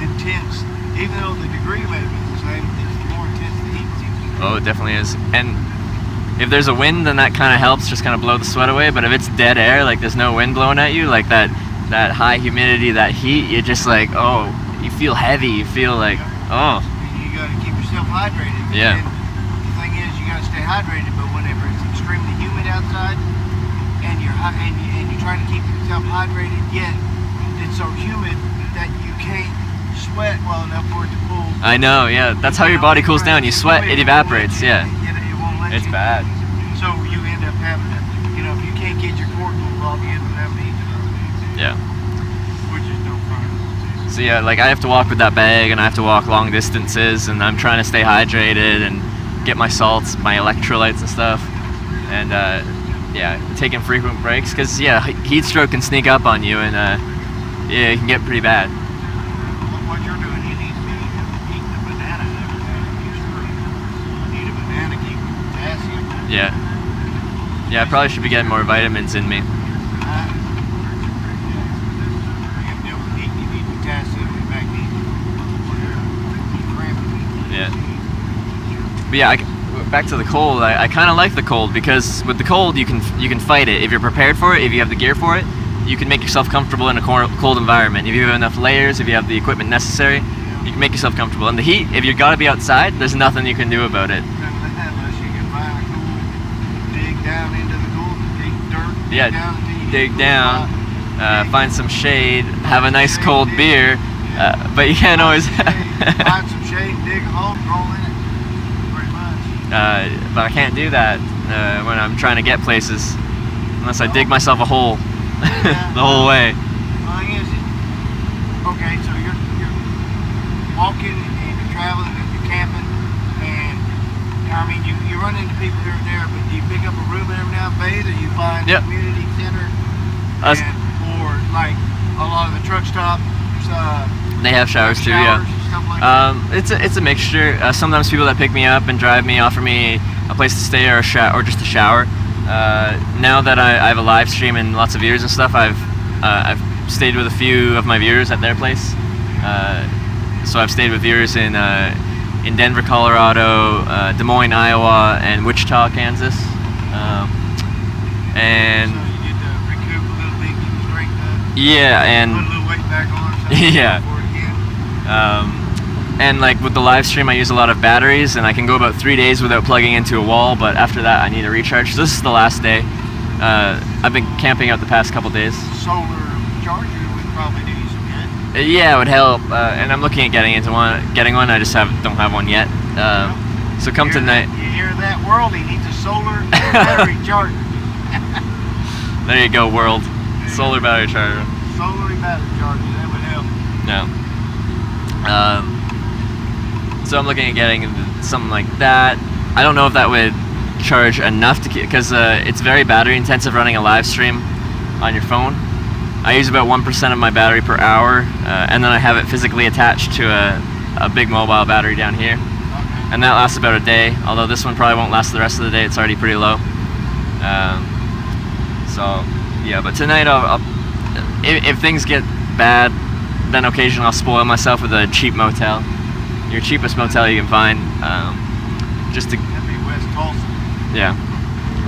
intense. Even though the degree may be the same, it's more intense the heat seems to be.
Oh, it definitely is. And if there's a wind, then that kind of helps, just kind of blow the sweat away. But if it's dead air, like there's no wind blowing at you, like that high humidity, that heat, you're just like, oh, you feel heavy. You feel like, oh.
And you got to keep yourself hydrated.
Yeah.
And the thing is, you got to stay hydrated. But whenever it's extremely humid outside, and you're trying to keep yourself hydrated, yet it's so humid that you can't sweat well enough for it to cool.
I know, yeah. That's how your body cools down. You sweat, it evaporates, yeah.
It won't let
It's
you.
bad.
So you end up having to, if you can't get your core cooled off, you end up having to eat it,
Yeah.
which is no fun.
So yeah, like I have to walk with that bag and I have to walk long distances and I'm trying to stay hydrated and get my salts, my electrolytes and stuff. And yeah, taking frequent breaks because yeah, heat stroke can sneak up on you and yeah, it can get pretty bad.
What you're doing, you need to be eating a banana every day. You sure need a banana, keep potassium.
Yeah. Yeah, I probably should be getting more vitamins in me.
You deal with heat, you need potassium and magnesium.
Yeah. But yeah, back to the cold. I kind of like the cold because with the cold you can fight it if you're prepared for it. If you have the gear for it, you can make yourself comfortable in a cold environment. If you have enough layers, if you have the equipment necessary, you can make yourself comfortable. And the heat, if you gotta be outside, there's nothing you can do about it.
Unless you can find a cool, dig down into the cool, dig dirt,
Yeah,
down until you
dig
get a cool
down,
spot.
find some shade, have a nice cold beer, but you can't always.
Find some shade, dig a hole, roll in it. Pretty much.
But I can't do that when I'm trying to get places, unless I dig myself a hole the whole way.
The thing is, okay, so you're walking and you're traveling and you're camping, and I mean you run into people here and there, but do you pick up a room every now and bathe, or you find
Yep.
a community center,
Us-
or like a lot of the truck stops,
They have showers too, yeah.
and stuff like that.
It's a mixture. Sometimes people that pick me up and drive me offer me a place to stay or or just a shower. Now that I have a live stream and lots of viewers and stuff, I've stayed with a few of my viewers at their place. So I've stayed with viewers in Denver, Colorado, Des Moines, Iowa, and Wichita, Kansas. And
So you get to recoup a little bit, get your strength up,
yeah,
put a
and
little weight back on or something
Yeah.
before it again.
and like with the live stream, I use a lot of batteries, and I can go about 3 days without plugging into a wall. But after that, I need a recharge. So this is the last day. I've been camping out the past couple days.
Solar charger would probably do you some good.
Yeah, it would help, and I'm looking at getting one. I just don't have one yet. So come
Hear
tonight.
that- You hear that, world? He needs a solar battery charger.
There you go, world. Solar battery charger.
Solar battery charger, that would help.
No. So I'm looking at getting something like that. I don't know if that would charge enough to because it's very battery intensive running a live stream on your phone. I use about 1% of my battery per hour, and then I have it physically attached to a big mobile battery down here,
Okay.
and that lasts about a day. Although this one probably won't last the rest of the day; it's already pretty low. So yeah, but tonight if things get bad, then occasionally I'll spoil myself with a cheap motel. Your cheapest motel you can find, just to
That'd be West Tulsa.
yeah.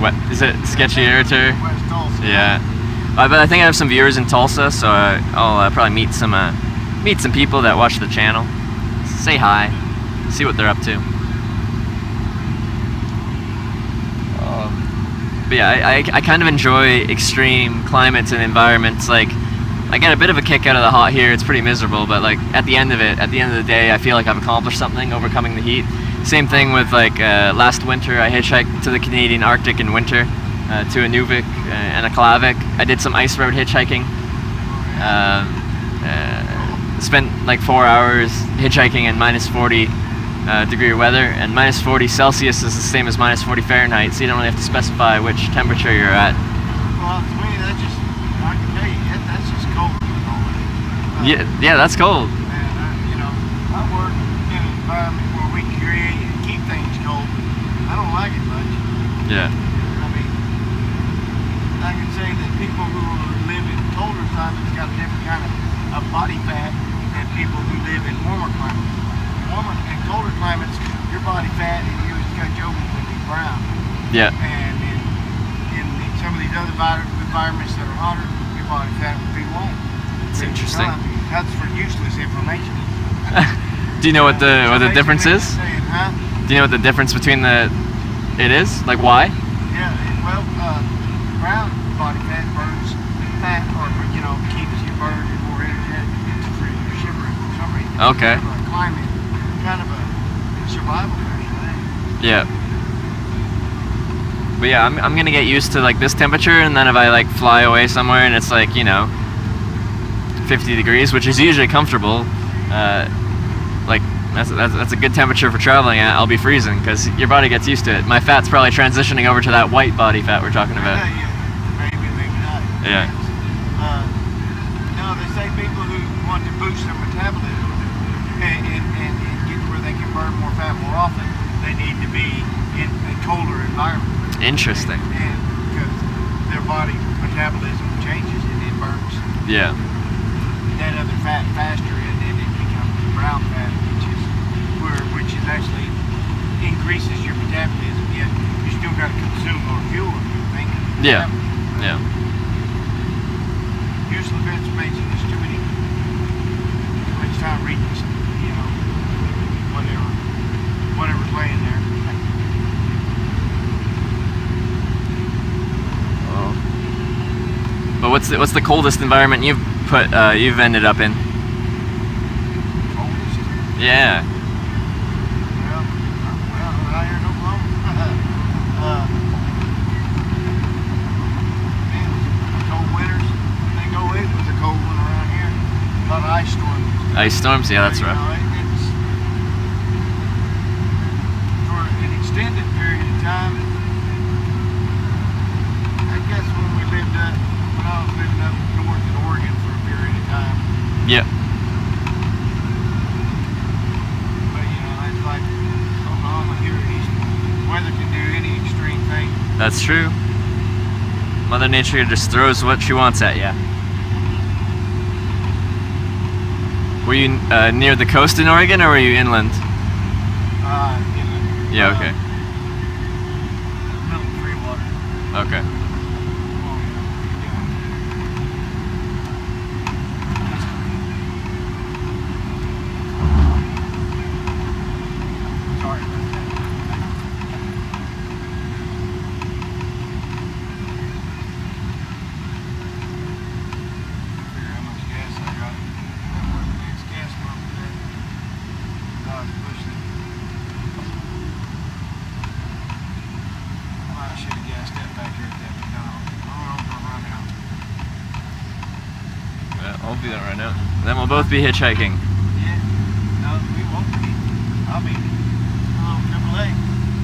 What is it? Sketchy Irritor?
West Tulsa.
Yeah. But I think I have some viewers in Tulsa, so I'll probably meet some people that watch the channel. Say hi, see what they're up to. But yeah, I kind of enjoy extreme climates and environments. Like, I get a bit of a kick out of the hot here. It's pretty miserable, but like at the end of the day, I feel like I've accomplished something, overcoming the heat. Same thing with like last winter, I hitchhiked to the Canadian Arctic in winter, to Inuvik and a Aklavik. I did some ice road hitchhiking. Spent like 4 hours hitchhiking in minus 40 degree weather, and minus 40 Celsius is the same as minus 40 Fahrenheit, so you don't really have to specify which temperature you're at.
Well, to me, that's just, I can tell you, that's just cold.
Yeah, that's cold.
And, I work in an environment where we can create and keep things cold, but I don't like it much.
Yeah.
I mean, I can say that people who live in colder climates got a different kind of body fat than people who live in warmer climates. In colder climates, your body fat and you just got Joe would be brown.
Yeah.
And in some of these other environments that are hotter, your body fat would be white.
It's interesting.
That's for useless information.
Do you know what the difference is?
Saying, huh?
Do you know what the difference between it is? Like why?
Yeah, brown body fat burns fat, or keeps you burned and more energetic for your shivering for some reason.
Okay.
Kind of a climate, kind of a survival measure, I think.
Yeah. But yeah, I'm gonna get used to like this temperature, and then if I like fly away somewhere and it's like 50 degrees, which is usually comfortable, like that's a good temperature for traveling at, I'll be freezing because your body gets used to it. My fat's probably transitioning over to that white body fat we're talking about.
Yeah, maybe not.
Yeah.
No, they say people who want to boost their metabolism and get to where they can burn more fat more often, they need to be in a colder environment.
Interesting.
And because their body metabolism changes and it burns
Yeah.
that other fat faster, and then it becomes brown fat, which is actually increases your metabolism. Yet you still got to consume more fuel.
Yeah. Yeah.
Useless information is too much time reading, whatever's laying there.
But what's the coldest environment you've ended up in?
Coldest?
Yeah.
Well, out here in Oklahoma. Man, cold winters. They go in with a cold one around here. A lot of ice storms.
Ice storms, yeah, that's rough.
It's for an extended period of time. I guess when I was living up north in Oregon for a period of time.
Yeah.
But it's like Oklahoma here in East. Weather can do any extreme thing.
That's true. Mother Nature just throws what she wants at you. Were you near the coast in Oregon, or were you inland?
Inland.
Yeah, okay.
Milton Freewater.
Okay. I'll do that right now. Then we'll both be hitchhiking.
Yeah. No, we won't be. I'll be AAA.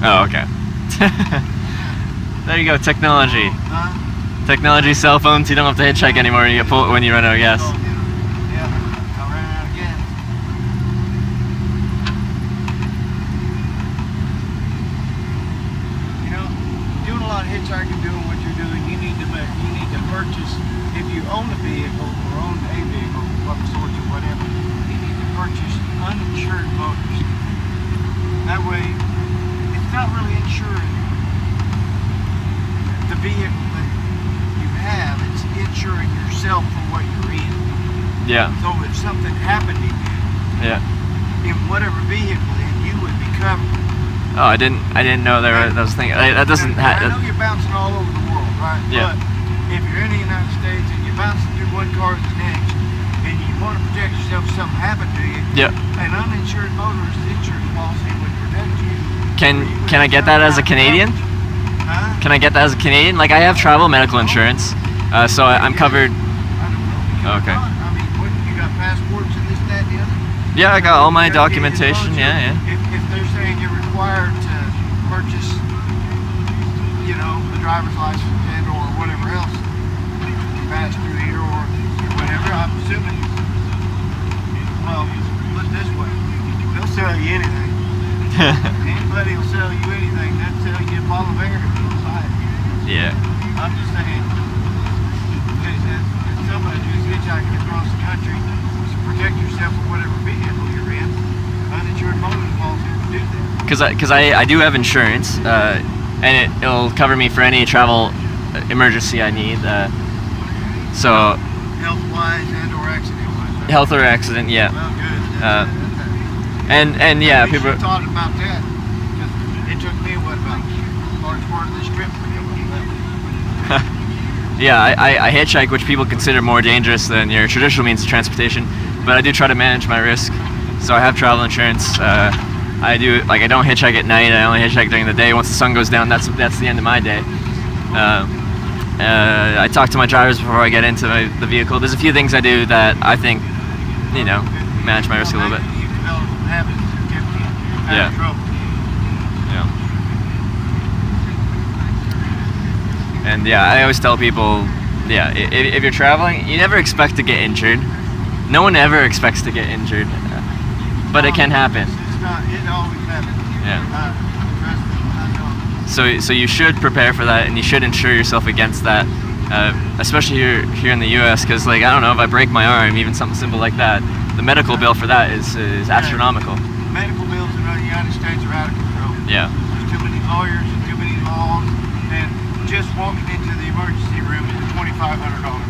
Oh, okay. There you go, technology.
Huh?
Technology, cell phones, you don't have to hitchhike anymore when you get pulled when you run out of gas.
Yeah, I ran out of gas. Doing a lot of hitchhiking, doing what you're doing, you need to purchase, if you own a vehicle or own a vehicle of sorts or whatever, you need to purchase uninsured motors. That way, it's not really insuring the vehicle that you have, it's insuring yourself for what you're in.
Yeah.
So if something happened to you,
Yeah.
in whatever vehicle, you would be covered.
Oh, I didn't know there were those things. That doesn't.
I know you're bouncing all over the world, right?
Yeah.
But if you're in the United States and you're bouncing through one car to the next, and you want to protect yourself if something happened to you,
Yeah.
an uninsured motorist insurance policy would protect you.
Can I get that as a Canadian?
Huh?
Can I get that as a Canadian? Like I have travel medical insurance, so I'm covered.
I don't know.
Okay.
I mean, what, you got passports and this, that, and the other?
Yeah, I got all my
You got-
documentation.
as long as
Yeah, yeah.
If they're saying you're required to purchase, the driver's license and or whatever else, pass through here or whatever, I'm assuming. Well, put it this way, they'll sell you anything. Anybody will sell you anything. They'll sell you a bottle of air.
Yeah.
I'm just saying, as somebody who's hitchhiking across the country, to protect yourself from whatever vehicle you're in, uninsured motorist policy would do that.
Because I do have insurance, and it'll cover me for any travel emergency I need. So
Health-wise and/or accident-wise. Right?
health or accident, yeah.
Well, good.
Uh, and yeah,
we
people.
should thought about that. Because it took me what about a large part of this trip to come up with that.
Yeah, I hitchhike, which people consider more dangerous than your traditional means of transportation, but I do try to manage my risk. So I have travel insurance. I don't hitchhike at night. I only hitchhike during the day. Once the sun goes down, that's the end of my day. I talk to my drivers before I get into the vehicle. There's a few things I do that I think, manage my risk a little bit.
You develop habits that kept you out of trouble.
Yeah. And yeah, I always tell people, if you're traveling, you never expect to get injured. No one ever expects to get injured, but it can happen.
It's not. It always happens.
Yeah.
Trust me, I know.
So you should prepare for that, and you should insure yourself against that, especially here in the U.S. Because I don't know, if I break my arm, even something simple like that, the medical bill for that is astronomical.
Medical bills in the United States are out of control.
Yeah.
There's too many lawyers and too many laws, and just walking into the emergency room is a $2,500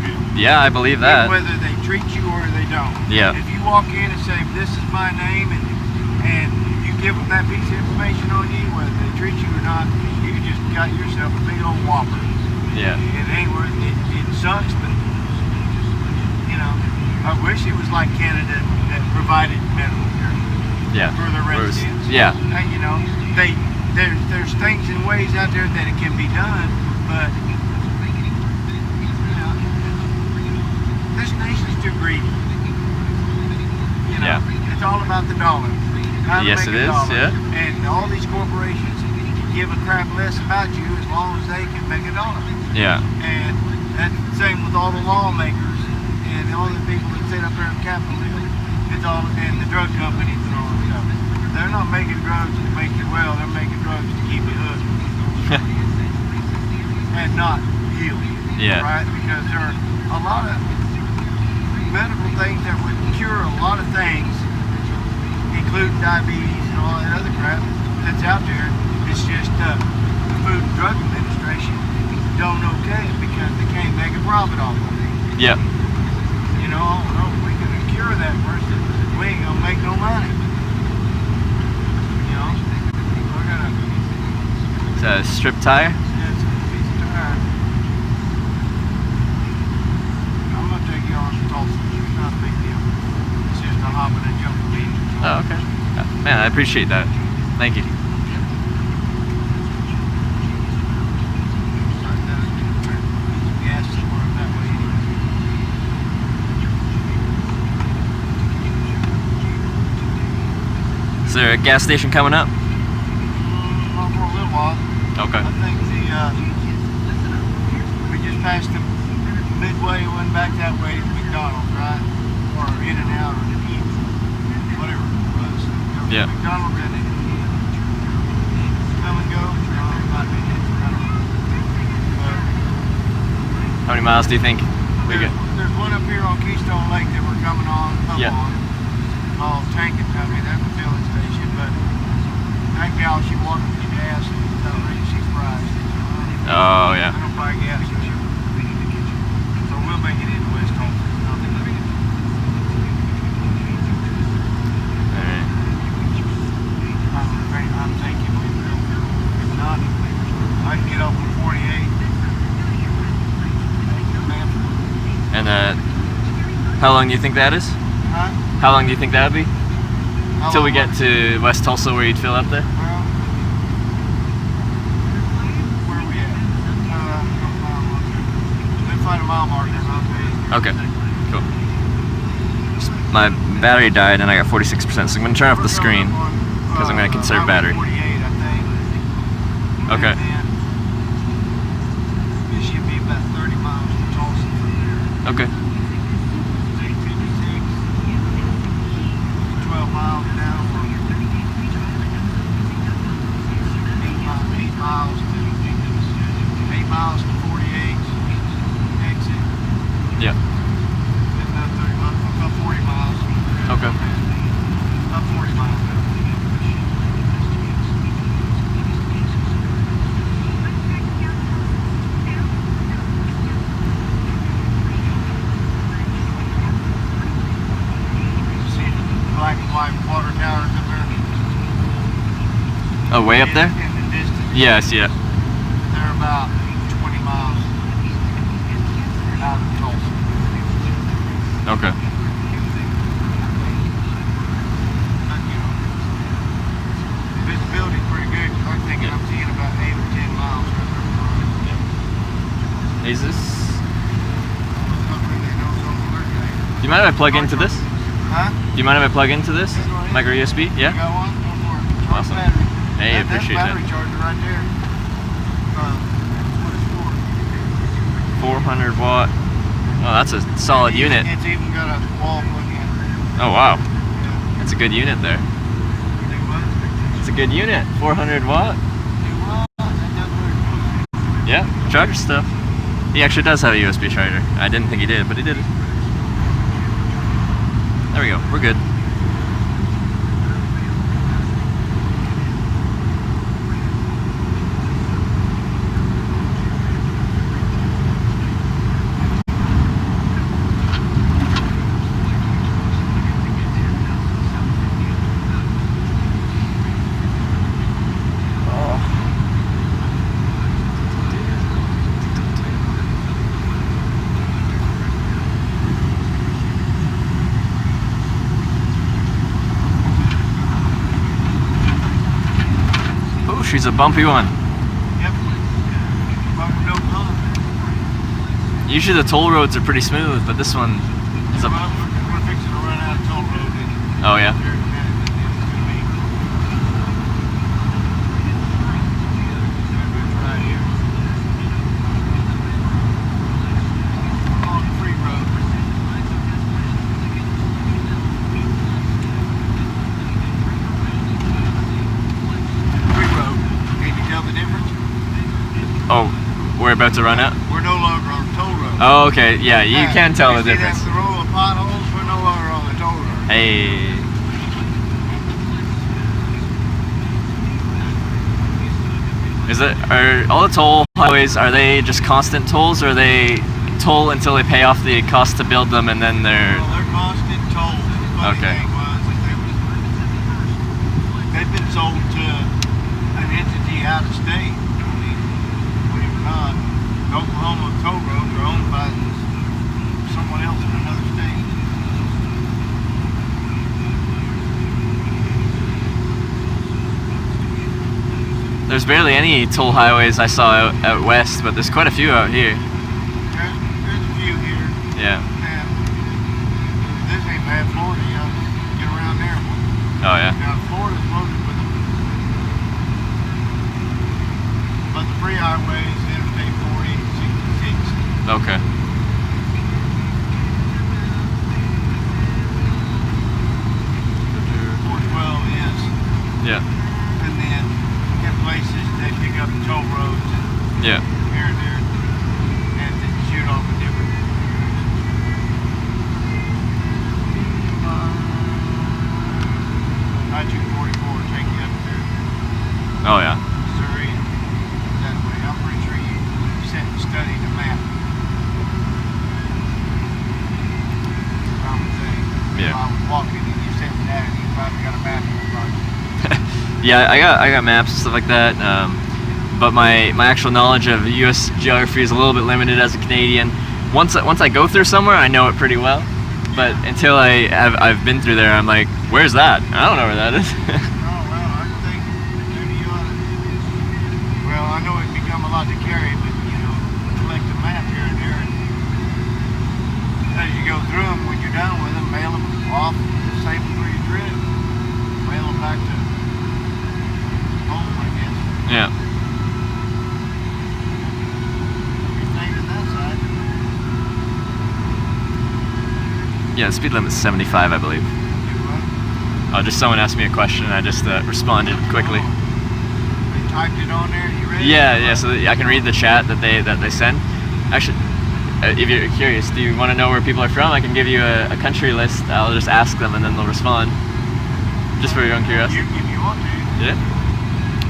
bill.
Yeah, I believe that.
Whether they treat you or they don't.
Yeah.
If you walk in and say, "This is my name," and you give them that piece of information on you, whether they treat you or not, you just got yourself a big old whopper.
Yeah.
It ain't worth it. It sucks, but I wish it was like Canada that provided medical care.
Yeah.
For the residents.
Yeah.
There's things and ways out there that it can be done, but this nation's too greedy.
Yeah.
It's all about the dollar. How to
Yes,
make
it
a
is,
dollar.
yeah.
And all these corporations can give a crap less about you as long as they can make a dollar.
Yeah.
And that's the same with all the lawmakers and all the people that sit up there in Capitol Hill. It's all, and the drug companies and all that stuff. They're not making drugs to make you well, they're making drugs to keep you hooked. And not heal you.
Yeah.
Right? Because there are a lot of medical things that would cure a lot of things, including diabetes and all that other crap that's out there. It's just the Food and Drug Administration don't okay it because they can't make a profit off of it.
Yeah.
We can cure that person. We ain't gonna make no money. We're gonna.
It's a strip tire.
Yeah, it's a piece of tire. I'm gonna take you on to Tulsa. It's not a big deal. It's just a hopping and jumping beat.
Oh, okay. Man, I appreciate that. Thank you.
Gas somewhere that way.
Is there a gas station coming up?
Well, for a little while.
Okay.
I think we just passed the Midway, went back that way to McDonald's, right? Or In-N-Out or Eats, whatever it was.
Yeah.
McDonald's in it. Come and go. Might be different, I don't know. But
How many miles do you think we get?
there's one up here on Keystone Lake that we're coming on,
Yeah.
called Tankin Company. That's a filling station, but that gal, she walked with the gas and she's priced.
Oh, yeah.
I don't buy gas here. So we'll make it into West Tulsa.
Alright.
I'm thinking we will. If not, I can get up on 48.
And how long do you think that is?
Huh?
How long do you think that would be?
How
Till we
long
get to West Tulsa where you'd fill up there?
Well, where are we at? Let's find a mile marker and I'll tell you.
Okay, cool. My battery died and I got 46%, so I'm going to turn off the screen because I'm going to conserve battery.
48, I think.
Okay.
And then it should be about 30 miles from Tulsa from there.
Okay.
12 miles down from 8 miles to 8 miles miles to 48, exit.
Yeah.
Then another 30 miles, about 40 miles.
Okay.
About 40 miles. See the black and white water towers up there?
Oh, way up there?
In the distance.
Yeah, I see it.
They're about 20 miles out of Tulsa.
Okay.
But, you know, visibility's pretty good. I'm thinking I'm seeing about 8 or 10 miles right there.
Is this?
Not really, no, so we're good.
Do you mind if I plug into this?
Huh?
Do you mind if I plug into this? Micro USB?
You
Yeah?
got one? Go for it. Charge
Awesome.
battery.
Hey, I appreciate
that's
that.
battery charger right there. That's what it's for.
400 watt. Oh, that's a solid unit.
It's even got a wall plug-in.
Oh, wow.
Yeah.
That's a good unit there.
Do what?
It's a good unit. 400 watt.
Do what? That's what it's
Yeah, charger stuff. He actually does have a USB charger. I didn't think he did, but he did. There we go. We're good. Oh, she's a bumpy one.
Yep. Welcome to Oklahoma.
Usually the toll roads are pretty smooth, but this one is a...
Well, we're fixing to run out of toll road.
Oh, yeah?
Here in a minute. It's gonna be right here. On the free road. Free road. Can you tell the difference?
Oh, we're about to run out?
We're no longer on the toll road.
Oh, okay. Yeah, you can tell the
You see
difference.
that row of potholes? We're no longer on the toll road.
Hey. Are all the toll highways, are they just constant tolls, or are they toll until they pay off the cost to build them and then they're...
Well, they're constant tolls. The funny
Okay.
thing was that they've been sold to an entity out of state. I mean, believe it or not, the Oklahoma toll roads are owned by someone else in another state.
There's barely any toll highways I saw out west, but there's quite a few out here.
There's a few here.
Yeah.
And this ain't bad Florida, you know, get around there.
Oh, yeah.
Now, Florida's loaded with them. But the free highways, Interstate 40, 66.
Okay.
412 is.
Yeah.
And then in places they pick up toll roads
Yeah.
here and there and then shoot off a different. I-244 take you up there,
Oh, yeah.
Missouri, that way. I'm pretty sure you sit and study the map. I would think.
Yeah.
If I was walking and you sitting down, you probably got a map in front of you.
Yeah, I got maps and stuff like that. But my actual knowledge of U.S. geography is a little bit limited as a Canadian. Once I go through somewhere, I know it pretty well. But until I've been through there, I'm like, where's that? I don't know where that is.
Oh, well, I think maybe you ought to. Well, I know it'd become a lot to carry, but you know, collect a map here and there. And as you go through them, when you're done with them, mail them off, save them for your trip, mail them back to home, I guess.
Yeah.
Everything to that side.
Yeah, the speed limit's 75, I believe.
Do what?
Just someone asked me a question and I just responded quickly.
They typed it on there. You ready?
Yeah. So that I can read the chat that they send. Actually, if you're curious, do you want to know where people are from? I can give you a country list. I'll just ask them and then they'll respond. Just for your own curiosity.
If you want to.
Yeah.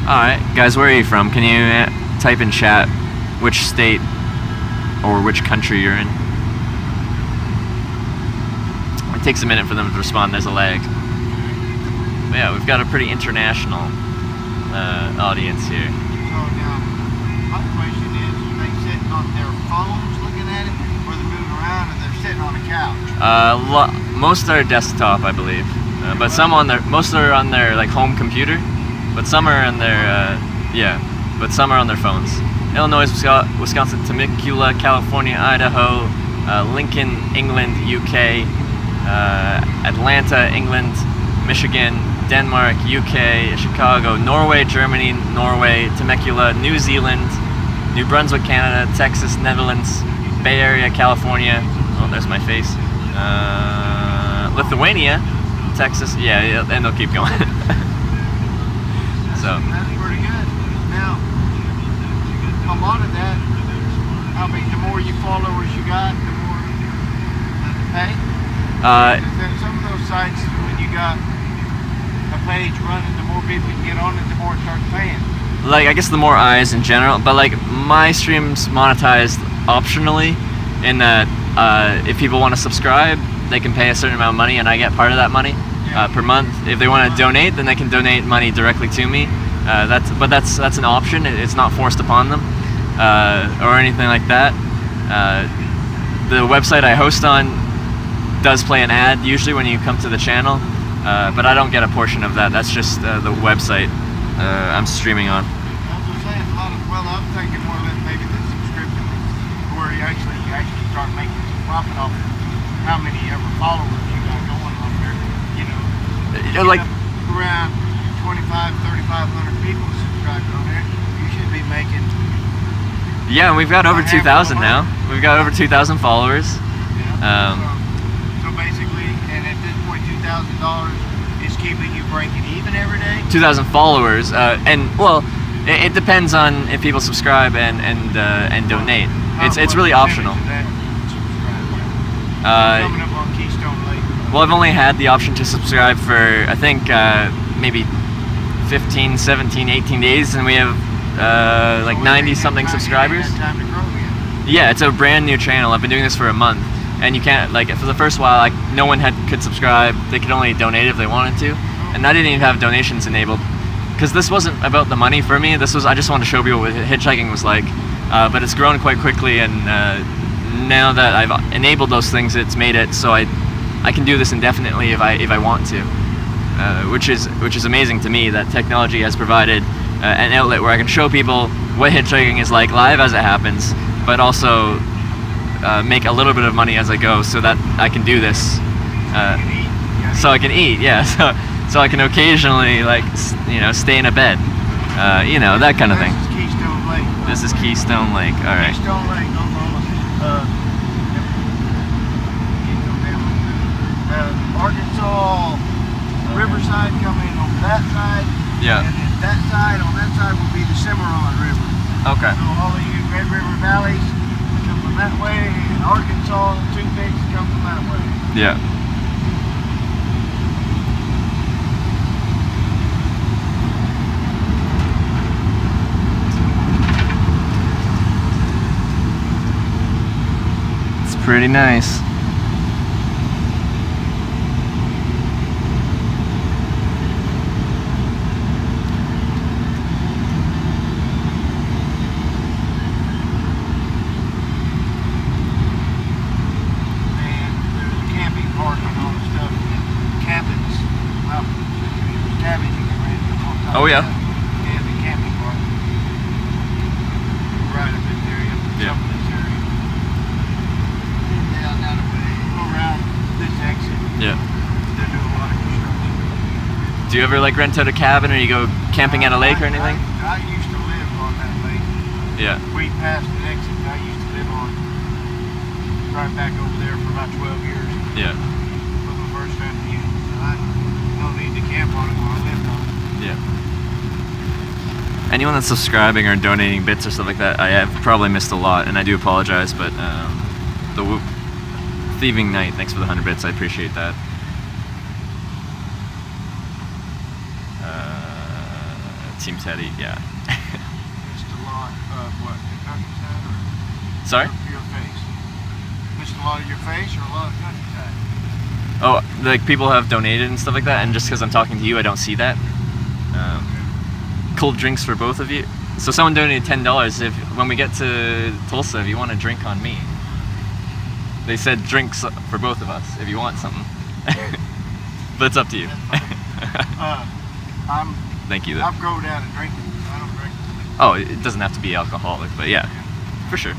All right, guys, where are you from? Can you type in chat which state or which country you're in? It takes a minute for them to respond. There's a lag. But yeah, we've got a pretty international audience here.
So now, my question is, are they sitting on their phones looking at it, or they're moving around and they're sitting on a couch?
Most are desktop, I believe, but most are on their like home computer, but some are on their but some are on their phones. Illinois, Wisconsin, Temecula, California, Idaho, Lincoln, England, UK, Atlanta, England, Michigan, Denmark, UK, Chicago, Norway, Germany, Norway, Temecula, New Zealand, New Brunswick, Canada, Texas, Netherlands, Bay Area, California. Oh, there's my face. Lithuania, Texas. Yeah, and they'll keep going. So.
That's pretty good. Now, a lot of that, I mean, the more you followers you got, the more you pay. Some of those sites, when you got a page running, the more people you get on it, the more it starts paying.
Like, I guess the more eyes in general, but like my stream's monetized optionally in that if people want to subscribe, they can pay a certain amount of money and I get part of that money per month. If they want to donate, then they can donate money directly to me. That's an option. It's not forced upon them or anything like that. The website I host on does play an ad usually when you come to the channel, but I don't get a portion of that. That's just the website I'm streaming on.
I was saying a lot of, well, I'm thinking more or less maybe the subscription where you actually start making some profit off of how many ever followers you got going on there. You know,
Like
around 3,500 people subscribed on there. You should be making.
yeah, we've got over 2,000 now. We've got over 2,000 followers.
So basically, and at this point, $2,000 is keeping you breaking even every day.
2,000 followers, and well, it depends on if people subscribe and donate. It's really optional.
Coming up on Keystone Lake.
Well, I've only had the option to subscribe for I think maybe 15, 17, 18 days, and we have like 90 something subscribers.
Time to grow again.
Yeah, it's a brand new channel. I've been doing this for a month, and you can't, like, for the first while, like, no one could subscribe. They could only donate if they wanted to, and I didn't even have donations enabled, because this wasn't about the money for me. I just wanted to show people what hitchhiking was like, but it's grown quite quickly, and now that I've enabled those things, it's made it so I can do this indefinitely if I want to, which is amazing to me that technology has provided an outlet where I can show people what hitchhiking is like live as it happens, but also make a little bit of money as I go, so that I can do this, so I can eat, yeah, so I can occasionally, like, stay in a bed, that kind of thing.
This is Keystone Lake.
This is Keystone Lake. All right.
Keystone Lake, Oklahoma. Arkansas, Riverside coming on that side.
Yeah.
And then that side, on that side will be the Cimarron River.
Okay.
So all of you Red River Valleys come from that way, and Arkansas, Toothpicks come from that way.
Yeah. It's pretty nice. Oh yeah.
Yeah, the camping park. Right up in there,
Yeah.
Some of this area. Down that way, go around this exit.
Yeah.
They're doing a lot of construction.
Do you ever like rent out a cabin or you go camping at a lake or anything?
I used to live on that lake.
Yeah.
We passed the exit I used to live on. Right back over there for about 12 years.
Yeah.
Was my first family unit. I no need to camp on it when I lived on it.
Yeah. anyone that's subscribing or donating bits or stuff like that, I have probably missed a lot, and I do apologize. But the Thieving Knight, thanks for the 100 bits. I appreciate that. Team Teddy, yeah.
Missed a lot of what? Countryside or
Sorry?
your face? Missed a lot of your face or a lot of countryside?
Oh, like people have donated and stuff like that, and just because I'm talking to you, I don't see that. Cold drinks for both of you. So someone donated $10. If when we get to Tulsa, if you want a drink on me, they said drinks for both of us if you want something. But it's up to you. Thank you.
I'm going down and drinking. I don't drink.
Oh, it doesn't have to be alcoholic, but yeah, for sure.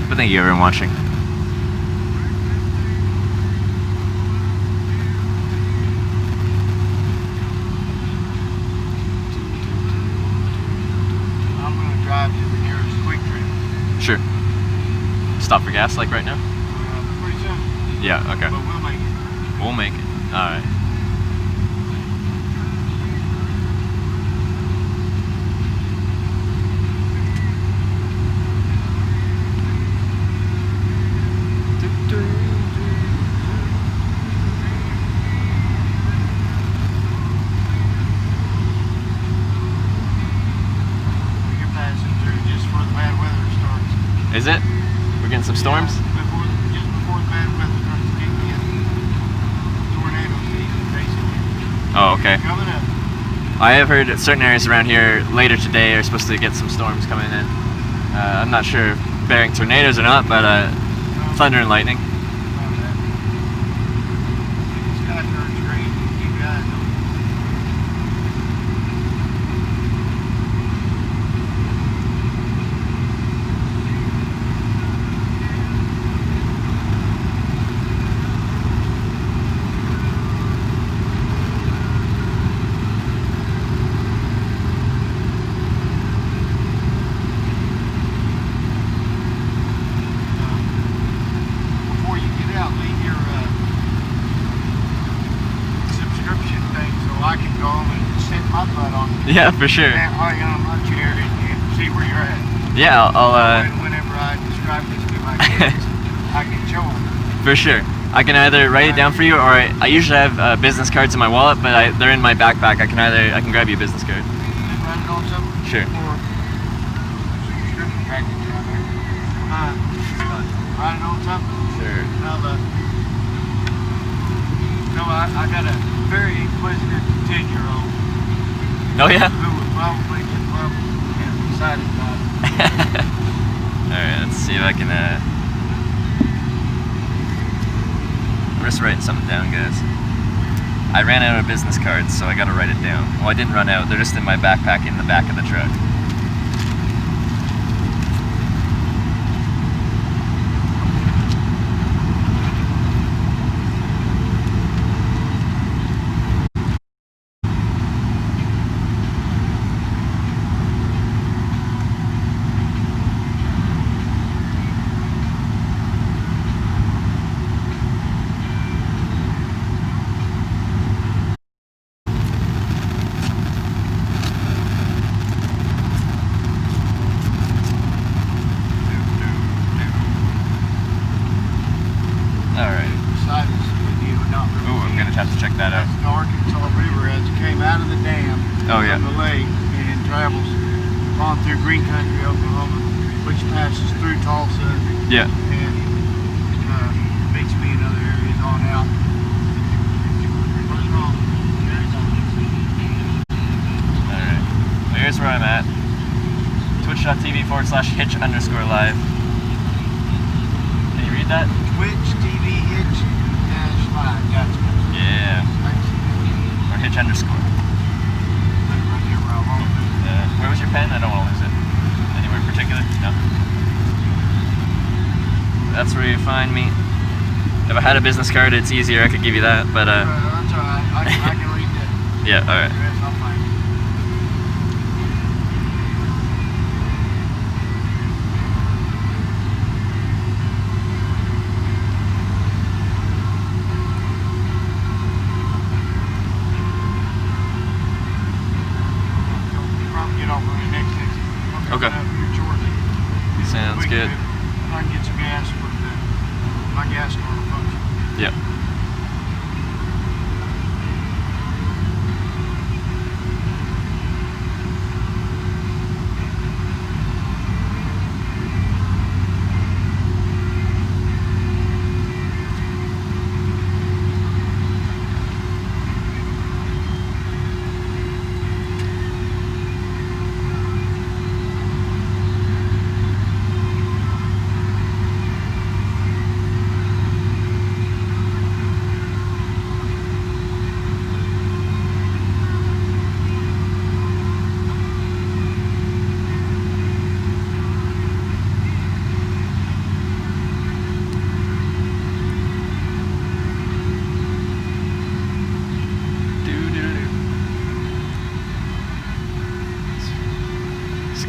But thank you everyone watching.
I'm going to drive to the nearest quick trip.
Sure. Stop for gas like right now?
Pretty soon.
Yeah, okay.
But we'll make it.
We'll make it. Alright.
You're passing through just before the bad weather starts.
Is it? We're getting some storms?
Just before the bad weather starts kicking in. Tornado season, basically.
Oh, okay.
Coming up.
I have heard that certain areas around here later today are supposed to get some storms coming in. I'm not sure if bearing tornadoes or not, but thunder and lightning.
Sky turns green. Keep your eyes open. Before you get out, leave your subscription thing so I can go home and set my butt on
Yeah, for sure.
my chair and see where you're at.
Yeah, I'll
Whenever I describe this to my kids, I can show them.
for sure. I can either write it down for you, or I usually have business cards in my wallet, but they're in my backpack. I can grab you a business card.
Just write it on something.
Sure.
Or subscription package down there. Write it on something.
Sure.
No, I got a very inquisitive 10-year-old
Oh yeah.
who would probably get excited about it.
All right, let's see if I can. I'm just writing something down, guys. I ran out of business cards, so I got to write it down. Well, I didn't run out. They're just in my backpack in the back of the truck. All right.
Beside us with you, not really.
Ooh, I'm gonna have to check that out.
That's the Arkansas River as it came out of the dam
Oh, yeah.
from the lake and travels on through Green Country, Oklahoma, which passes through Tulsa
Yeah.
and Bixby and other areas on out. What's wrong?
All right. Well, here's where I'm at. Twitch.tv/hitch_live. Can you read that?
Twitch TV Hitch -live. Gotcha.
Yeah. Or Hitch_.
Right there where I want it.
Where was your pen? I don't want to lose it. Anywhere in particular? No. That's where you find me. If I had a business card, it's easier. I could give you that, but
That's all right. I can read that.
yeah. All right.
Address, I'll find it.
Sounds good.
I can get some gas for my gas car to function.
Yep.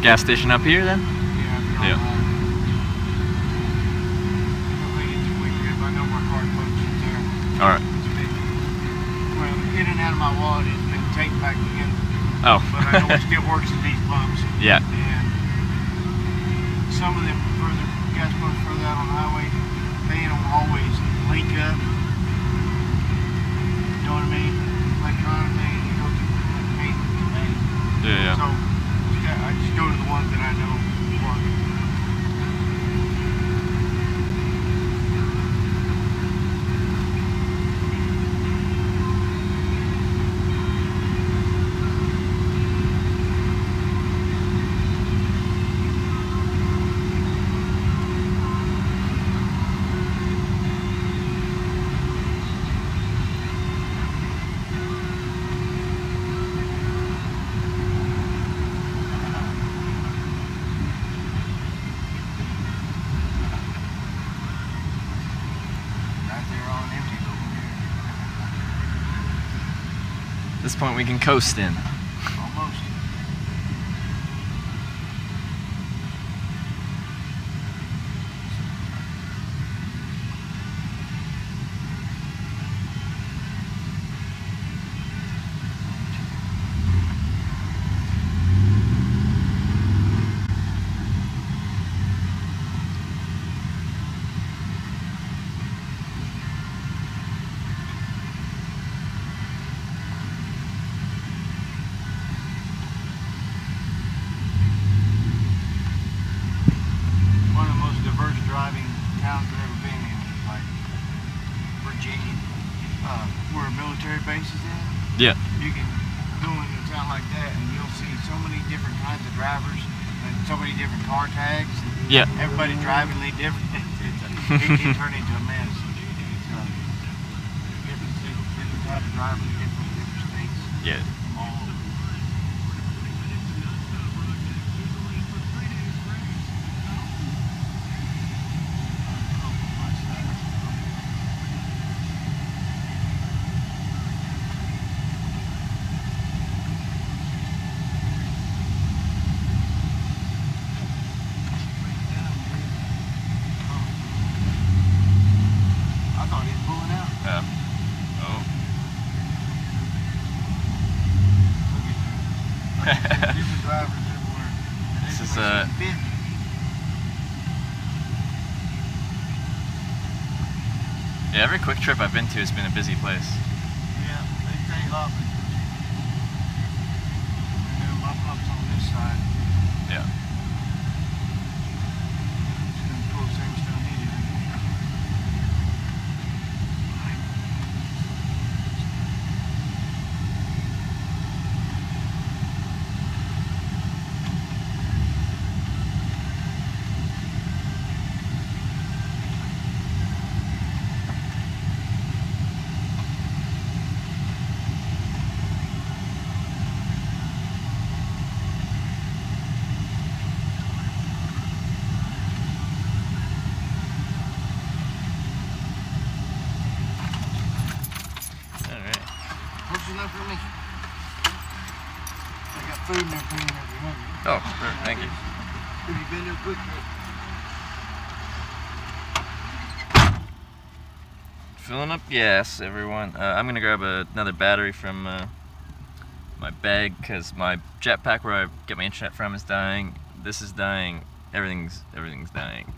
Gas station up here then?
Yeah. I know my car functions there.
Alright.
Well, in and out of my wallet has been taken back in.
Oh.
But I know it still works at these pumps.
Yeah.
And some of them further gas pumps further out on the highway, they don't always link up. You know what I mean? Electronically, you go through the
Yeah.
So I just go to the ones that I know work.
At this point we can coast in.
Almost. One of the most diverse driving towns I've ever been in, like Virginia, where a military base is in.
Yeah.
You can go into a town like that and you'll see so many different kinds of drivers and so many different car tags.
Yeah.
Everybody driving really different. It can turn into a mess. Different type of drivers, different states.
Yeah.
All over. I thought he was pulling out.
Oh.
Different drivers everywhere.
This is,
busy.
Yeah, every quick trip I've been to has been a busy place.
Yeah, they stay up. And then my pump's on this side.
Yeah.
It's gonna pull the same stuff needed.
Alright.
What's enough for me? I got food and everything if you want.
Oh, sure. Thank you.
Have you been there quick?
Filling up gas, everyone. I'm gonna grab another battery from my bag because my jetpack where I get my internet from is dying. This is dying, Everything's dying.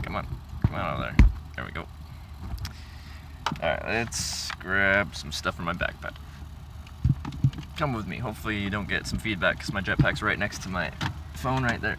Come on over there. There we go. Alright, let's grab some stuff from my backpack. Come with me. Hopefully you don't get some feedback because my jetpack's right next to my phone right there.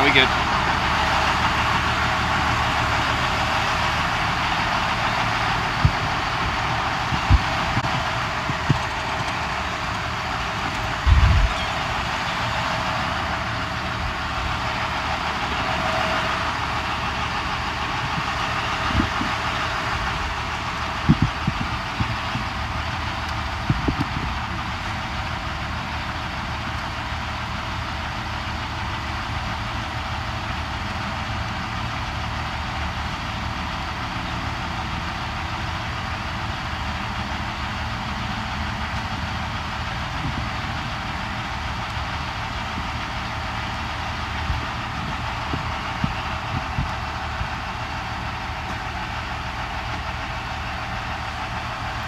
We good.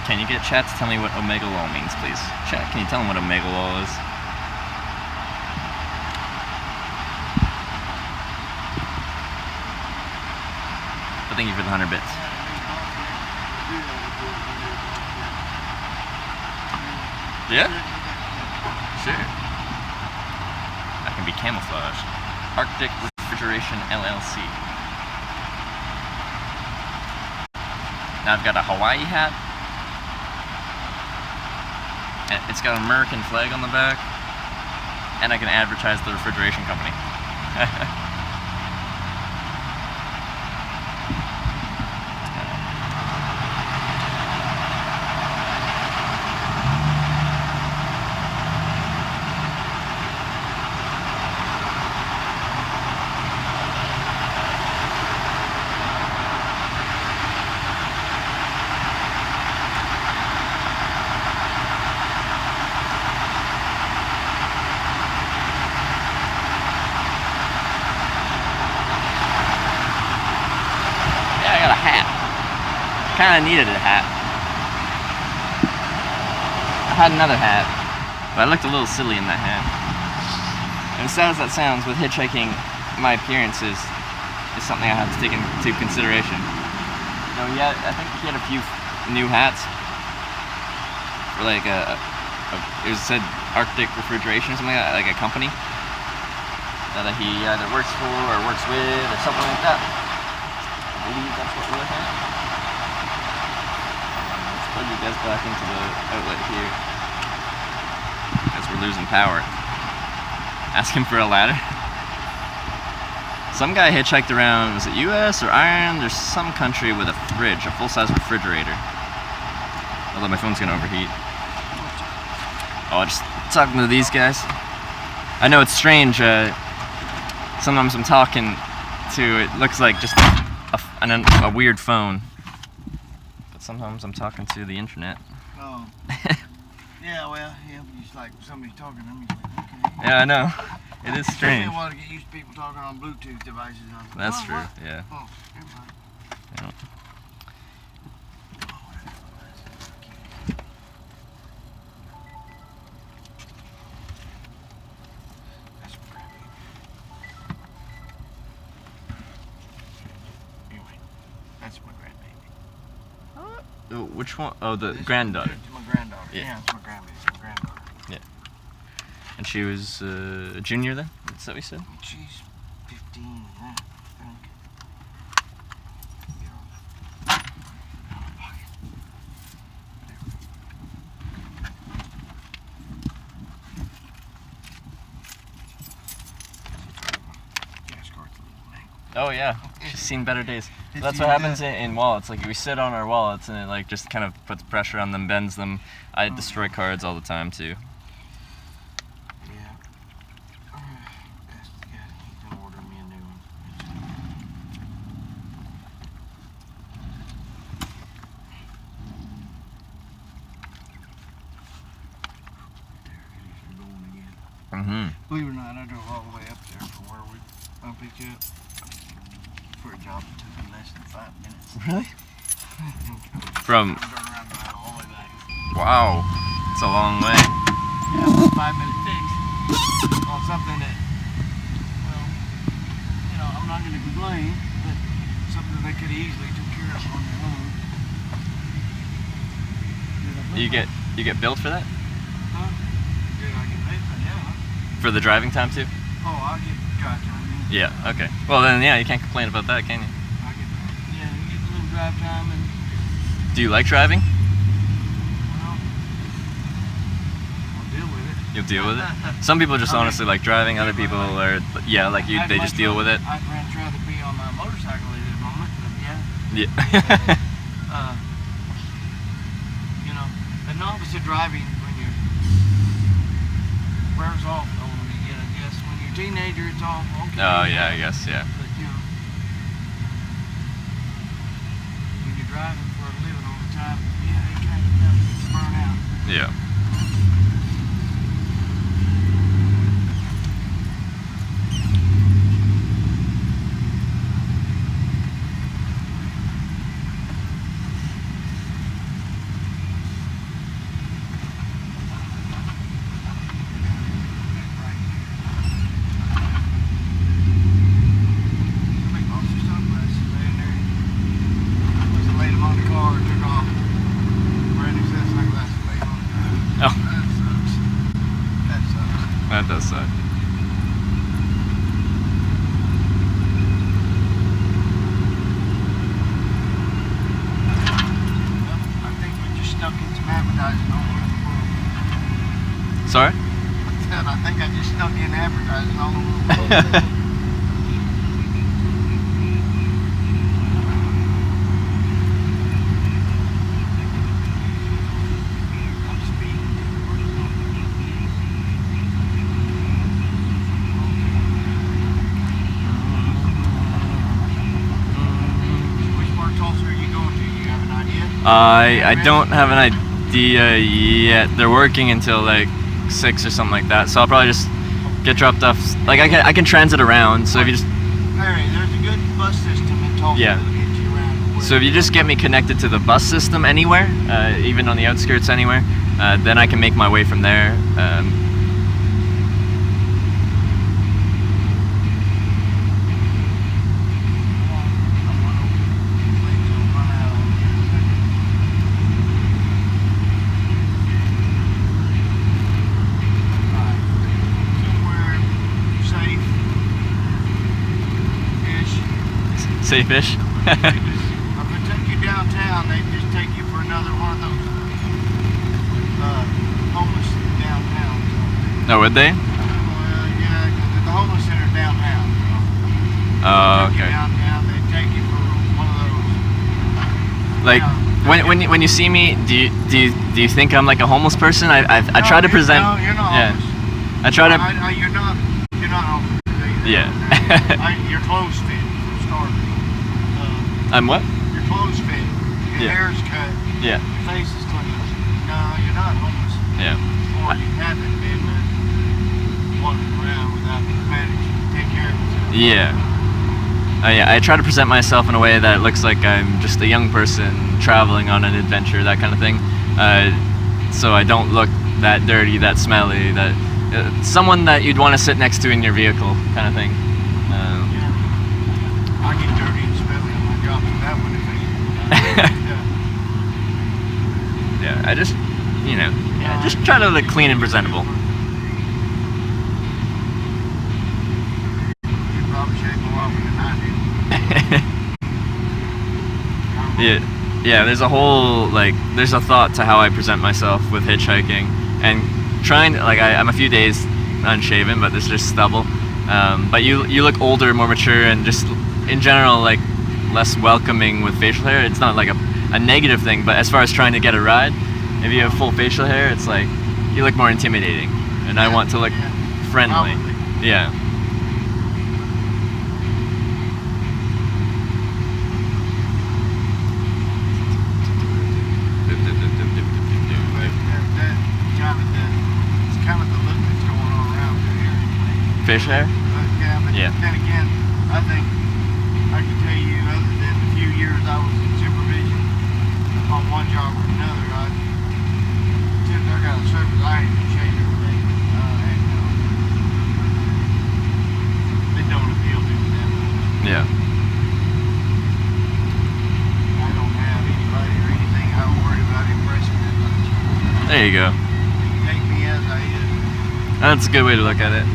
Can you get chat to tell me what omega lol means, please? Chat, can you tell them what omega lol is? But thank you for the 100 bits. Yeah? Sure. That can be camouflaged. Arctic Refrigeration LLC. Now I've got a Hawaii hat. It's got an American flag on the back, and I can advertise the refrigeration company. Kinda needed a hat. I had another hat, but I looked a little silly in that hat. And as sad as that sounds, with hitchhiking, my appearance is something I have to take into consideration. You know, yeah, I think he had a few new hats for like it was said Arctic Refrigeration or something like that, like a company that he either works for or works with or something like that. I believe that's what we're looking at. Plug you guys back into the outlet here as we're losing power. Ask him for a ladder. Some guy hitchhiked around, was it US or Ireland? There's some country with a fridge, a full-size refrigerator. Although my phone's gonna overheat. Oh, just talking to these guys. I know it's strange, sometimes I'm talking to, it looks like just a weird phone. But sometimes I'm talking to the internet.
Oh. Yeah, well, yeah, just like somebody's talking to me, like, okay.
Yeah, I know. It is
It takes me
strange.
a while to get used to people talking on Bluetooth devices. I was like,
That's
"Oh,
true,
what?"
yeah.
Oh, never mind.
Yeah.
That's crappy. Anyway, that's my grandbaby.
Oh, which one? Oh, the
This-
granddaughter.
It's my granddaughter.
Yeah.
Yeah, it's my grandbaby. My granddaughter.
And she was a junior then? Is that what you said?
She's 15 now, I think.
Oh yeah, she's seen better days.
It's
That's what
seen
happens in wallets. Like we sit on our wallets and it like just kind of puts pressure on them, bends them. I destroy cards all the time too.
Yeah. That's the guy. He's gonna order me a new one. There, it is going again.
Mm-hmm.
Believe it or not, I drove all the way up there from where I picked you up for a job that took me less than 5 minutes.
Really? From
Turn around and ride all the way back.
wow, it's a long way.
Yeah, it was a 5-minute fix on something that, well, you know, I'm not going to complain, but something they could easily took care of on their own.
You get billed for that?
Huh? Did I get paid for it? Yeah.
For the driving time too?
Oh, I'll get drive time.
Yeah. Okay. Well then, yeah, you can't complain about that, can you?
I get, yeah, you get a little drive time and,
Do you like driving?
well, I'll deal with it.
You'll deal with it. Some people just honestly like driving. Other people are, yeah, like you.
I'd
They
much
just deal with it.
I'd much rather be on my motorcycle at the moment, but yeah.
Yeah.
You know, the novice of driving when you're wears off though when you get, I guess. When you're a teenager, it's all okay.
Oh yeah, I guess yeah.
But you know, when you're driving for a living all the time, yeah, it kind of burn out.
Yeah.
Somebody lost their sunglasses laying there. Just laid them on the car and took off. Brand new set of sunglasses laid on the car.
Oh.
That sucks. That sucks.
That does suck.
Well, I think we just stuck in some advertising all over the world.
Sorry?
I think I just stuck in advertising all over the world. I'm speeding. Which part of Tulsa are you going to? You have an idea?
I don't have an idea yet. They're working until like 6 or something like that. So I'll probably just get dropped off. Like I can transit around. So if you just
Larry, there's a good bus system in Tulsa
Yeah.
that'll get you around.
so if you just get me connected to the bus system anywhere, even on the outskirts anywhere, then I can make my way from there. Safe-ish.
If they take you downtown, they just take you for another one of those homeless downtown.
Oh, would they?
Well, yeah, 'cause the homeless center's downtown.
Oh,
Take you
okay.
downtown, they take you for one of those.
Like, when you see me, do you think I'm like a homeless person? I try to present.
No, you're not
Yeah.
homeless.
I try to.
You're not homeless.
Yeah.
Your clothes fit, for starters.
I'm what?
Your clothes fit. Your
Yeah.
hair's cut.
Yeah.
Your face is clean. No, you're not homeless.
Yeah.
Or you haven't been walking around without managing to take care of yourself.
Yeah. Yeah, I try to present myself in a way that it looks like I'm just a young person traveling on an adventure, that kind of thing. So I don't look that dirty, that smelly, that someone that you'd want to sit next to in your vehicle, kind of thing.
Yeah. I get dirty and smelly on my job, so that wouldn't be.
Yeah, I just, just try to look clean and presentable.
You probably shave more often than I do.
Yeah, there's there's a thought to how I present myself with hitchhiking, and trying to, I'm a few days unshaven, but there's just stubble. But you look older, more mature, and just in general less welcoming with facial hair. It's not like a negative thing, but as far as trying to get a ride, if you have full facial hair, it's like you look more intimidating, and I want to look friendly.
Probably.
Yeah.
It's kind of the look that's going on around here.
Facial hair?
Yeah, but
Yeah.
then again, I think I can tell you, other than the few years I was in supervision on one job or another, since I got a service, I ain't been shaving everything. It don't appeal to me that much.
Yeah.
I don't have anybody or anything I worry about impressing that much.
There you go.
Take me as I is.
That's a good way to look at it.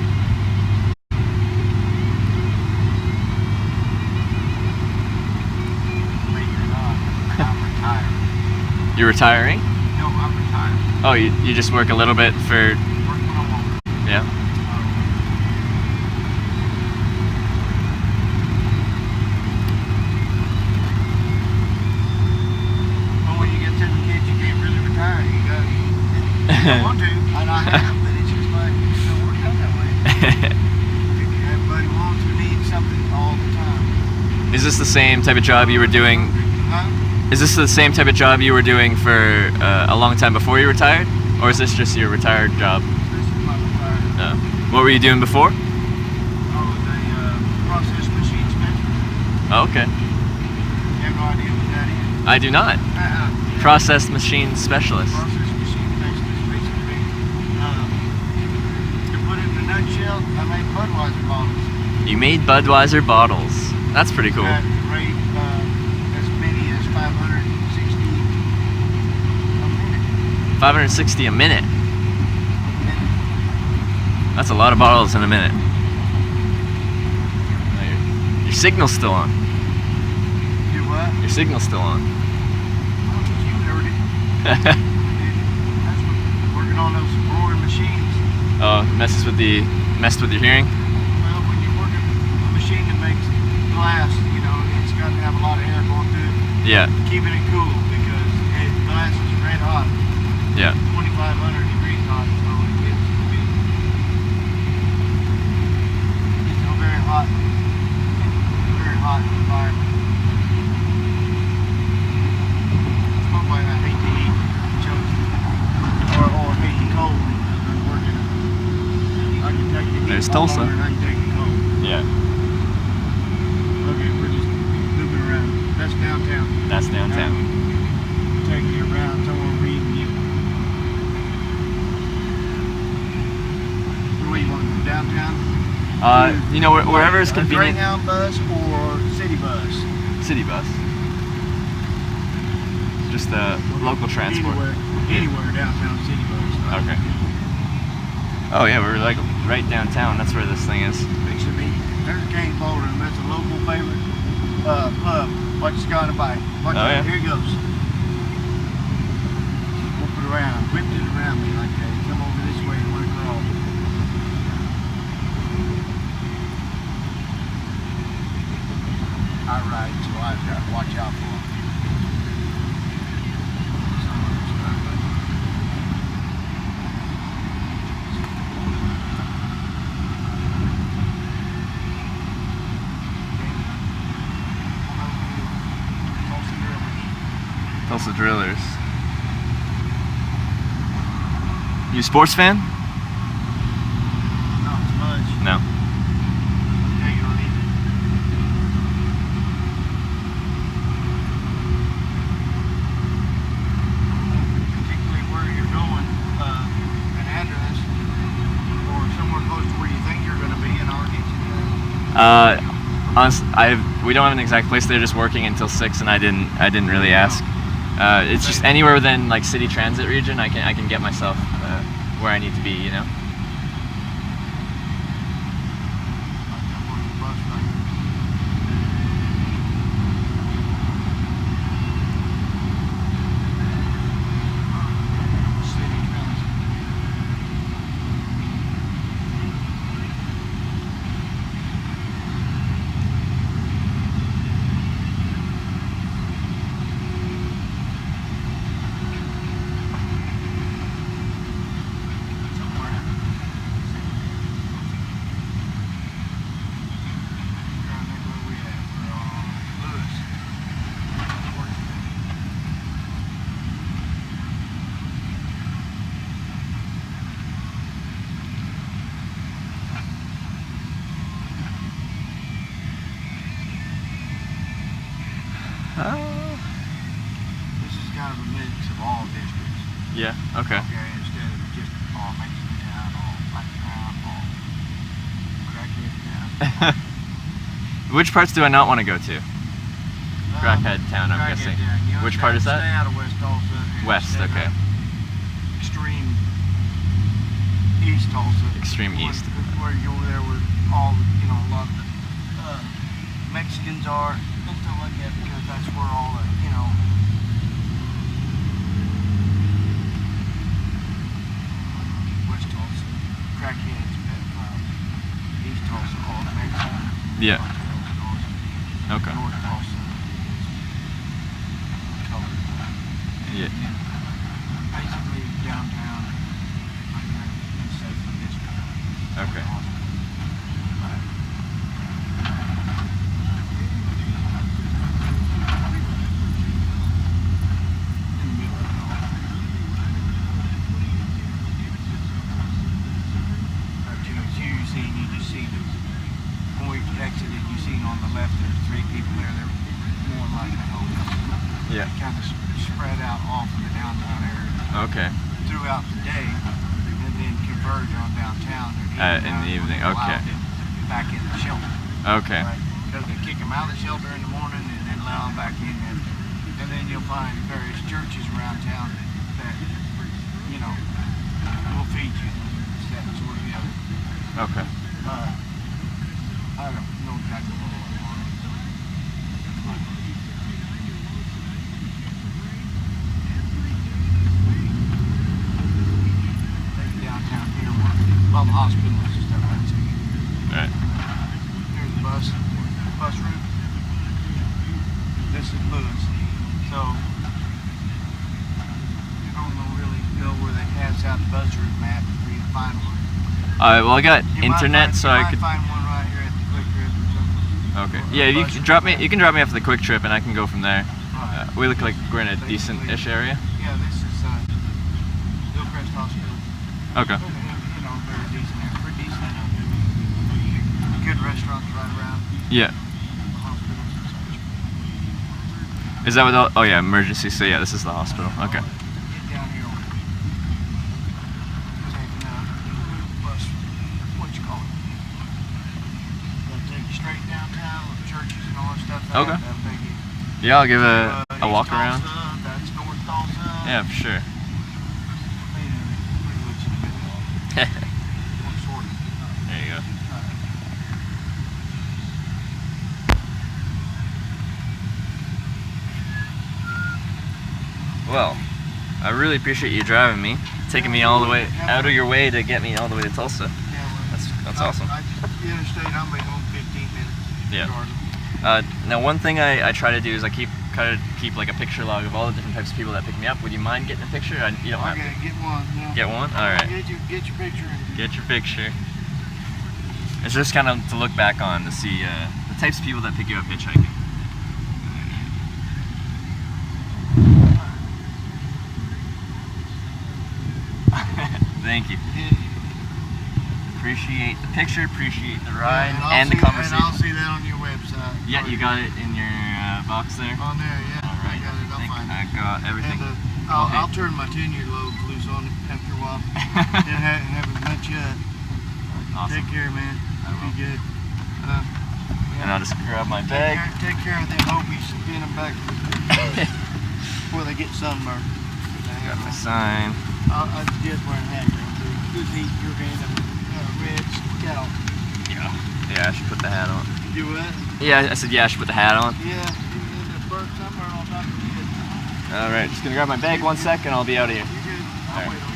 Maybe you're not. I'm retired.
You're retiring?
No, I'm retired.
Oh, you just work a little bit for,
Work when I want.
yeah.
Well, when you get 7 kids, you can't really retire. You want to, and I have, but it's just like, it don't work out that way. Everybody wants or needs something all the time.
Is this the same type of job you were doing?
Huh?
Is this the same type of job you were doing for a long time before you retired? Or is this just your retired job?
This is my retired.
What were you doing before?
I was a process machine specialist.
Oh, okay.
You have no idea what that is?
I do not. Process machine specialist.
Process machine specialist, basically. To put it in a nutshell, I make Budweiser bottles.
You made Budweiser bottles. That's pretty cool.
At the rate as many as 560 a minute.
560 a minute. That's a lot of bottles in a minute. Your signal's still on.
Do what?
Your signal's still on.
Oh, you heard it. That's what, working on those roaring machines.
Oh, messed with your hearing?
Well, when you're working a machine that makes glass, it's got to have a lot of air going through it.
Yeah.
Keeping it cool because glass is red hot.
Yeah.
2,500 degrees hot, so it gets to be. It's a very hot environment. That's why I hate to eat chosen. Or hate the cold. I'm working. I can take the heat
There's
all
Tulsa.
over and I can take the cold.
Yeah.
Okay, we're just moving around. That's downtown.
That's downtown.
Taking you around somewhere reading you. Where you want? Downtown?
Wherever is
A
convenient.
Greyhound bus or city bus?
City bus. Just local transport.
Anywhere downtown city bus.
Okay. Oh yeah, we're like right downtown. That's where this thing is.
Fix to me. There's Cane's Ballroom. That's a local favorite pub. Watch the guy on the bike. Watch
Oh,
it.
yeah.
Here he goes. Whip it around. Whipped it around me like that. Come over this way and work her off. guys got to watch out for.
Tulsa Drillers. You a sports fan?
Not as much.
No.
Yeah, you don't need it. Particularly where you're going, an address, or somewhere close to where you think you're going to be, and I'll get you there.
Honestly, we don't have an exact place. They're just working until 6, and I didn't really ask. It's just anywhere within like city transit region. I can get myself where I need to be. You know.
I'm on the bus right now. City transit. This is kind of a mix of all districts.
Yeah. Okay.
Okay, instead of just all Mexican town, all black town, all crackhead town.
Which parts do I not want to go to? Crackhead town, I'm
Crackhead
guessing.
town. You
Which part is
stay
that?
out of West Tulsa. and
West.
stay
Okay.
out of Extreme East Tulsa.
Extreme
Where-
East.
Where you over there where all, you know, a lot of the Mexicans are and stuff like that, because that's where all the, you know, West Tulsa, crackheads, pedophiles. East Tulsa, all Mexican.
Yeah.
North
Okay.
Tulsa is colored.
Yeah.
Basically downtown, like in Safety District.
Okay.
In the middle of it all. But you know, here you see, you just see the, when we exited, you seen on the left there's 3 people there. They're more than likely homeless.
Yeah.
Kind of spread out off in the downtown area
Okay.
throughout the day, and then converge on downtown.
In the evening, okay.
Back in the shelter.
Okay.
Right? Because they kick them out of the shelter in the morning and then allow them back in. And then you'll find various churches around town that, you know, will feed you. That sort of the other.
Okay.
I don't know exactly what it was. Downtown here, well, the hospital is just up there.
All right.
Here's the bus route. This is Lewis. So, you don't really know where they pass out the bus route map for you to find one.
Well, I got
You might
internet,
find-
so
you
I
might
could.
find one right here at the Quick Trip or something.
Okay.
Or
Yeah, you
bus
can
route
drop me.
map.
You can drop me off at the Quick Trip, and I can go from there.
Right.
We look like we're in a decent-ish area.
Yeah, this is Hillcrest Hospital.
Okay.
You know, very decent area. Pretty decent. Good restaurants right around
Yeah.
the hospitals and such.
Is that what? Oh yeah, emergency. So yeah, this is the hospital. Okay.
Get down here on taking bus, what you call it. They'll take you straight downtown with churches and all that stuff.
Okay.
They'll take you
Yeah, I'll give a
East
walk
Tulsa,
around.
That's North Tulsa.
Yeah, for sure.
Pretty much in the middle. Sort of.
There you go. Well, I really appreciate you driving me, taking me all the way out of your way to get me all the way to Tulsa.
Yeah, well,
That's awesome.
I just interstate, I'll be home 15 minutes.
Yeah.
regardless.
Now, one thing I try to do is I kind of keep like a picture log of all the different types of people that pick me up. Would you mind getting a picture? You don't have
Okay, get one. Yeah.
Get one? All right.
Get your picture.
Get your picture. It's just kind of to look back on to see the types of people that pick you up hitchhiking. Thank you. Appreciate the picture, appreciate the ride, and the conversation.
And I'll see that on your website.
Yeah, you got it in your box there?
On there, yeah.
All right.
I got it. I'll find it.
I got everything.
And I'll turn my 10-year load loose on it after a while. And haven't much yet.
Awesome.
Take care, man.
I will.
Be good.
And I'll just grab my bag.
Take care of them hopies. Get them back before they get sunburned.
Got my sign.
I just wear a hat now too. Who's heat your hand up? Red Scout.
Yeah, I should put the hat on.
You what?
Yeah, I said yeah, I should put the hat on.
Yeah, the burnt sunburn on top of your head.
Alright, just gonna grab my bag 1 sec and I'll be out of here.
You good? I'll
All right.
wait on you.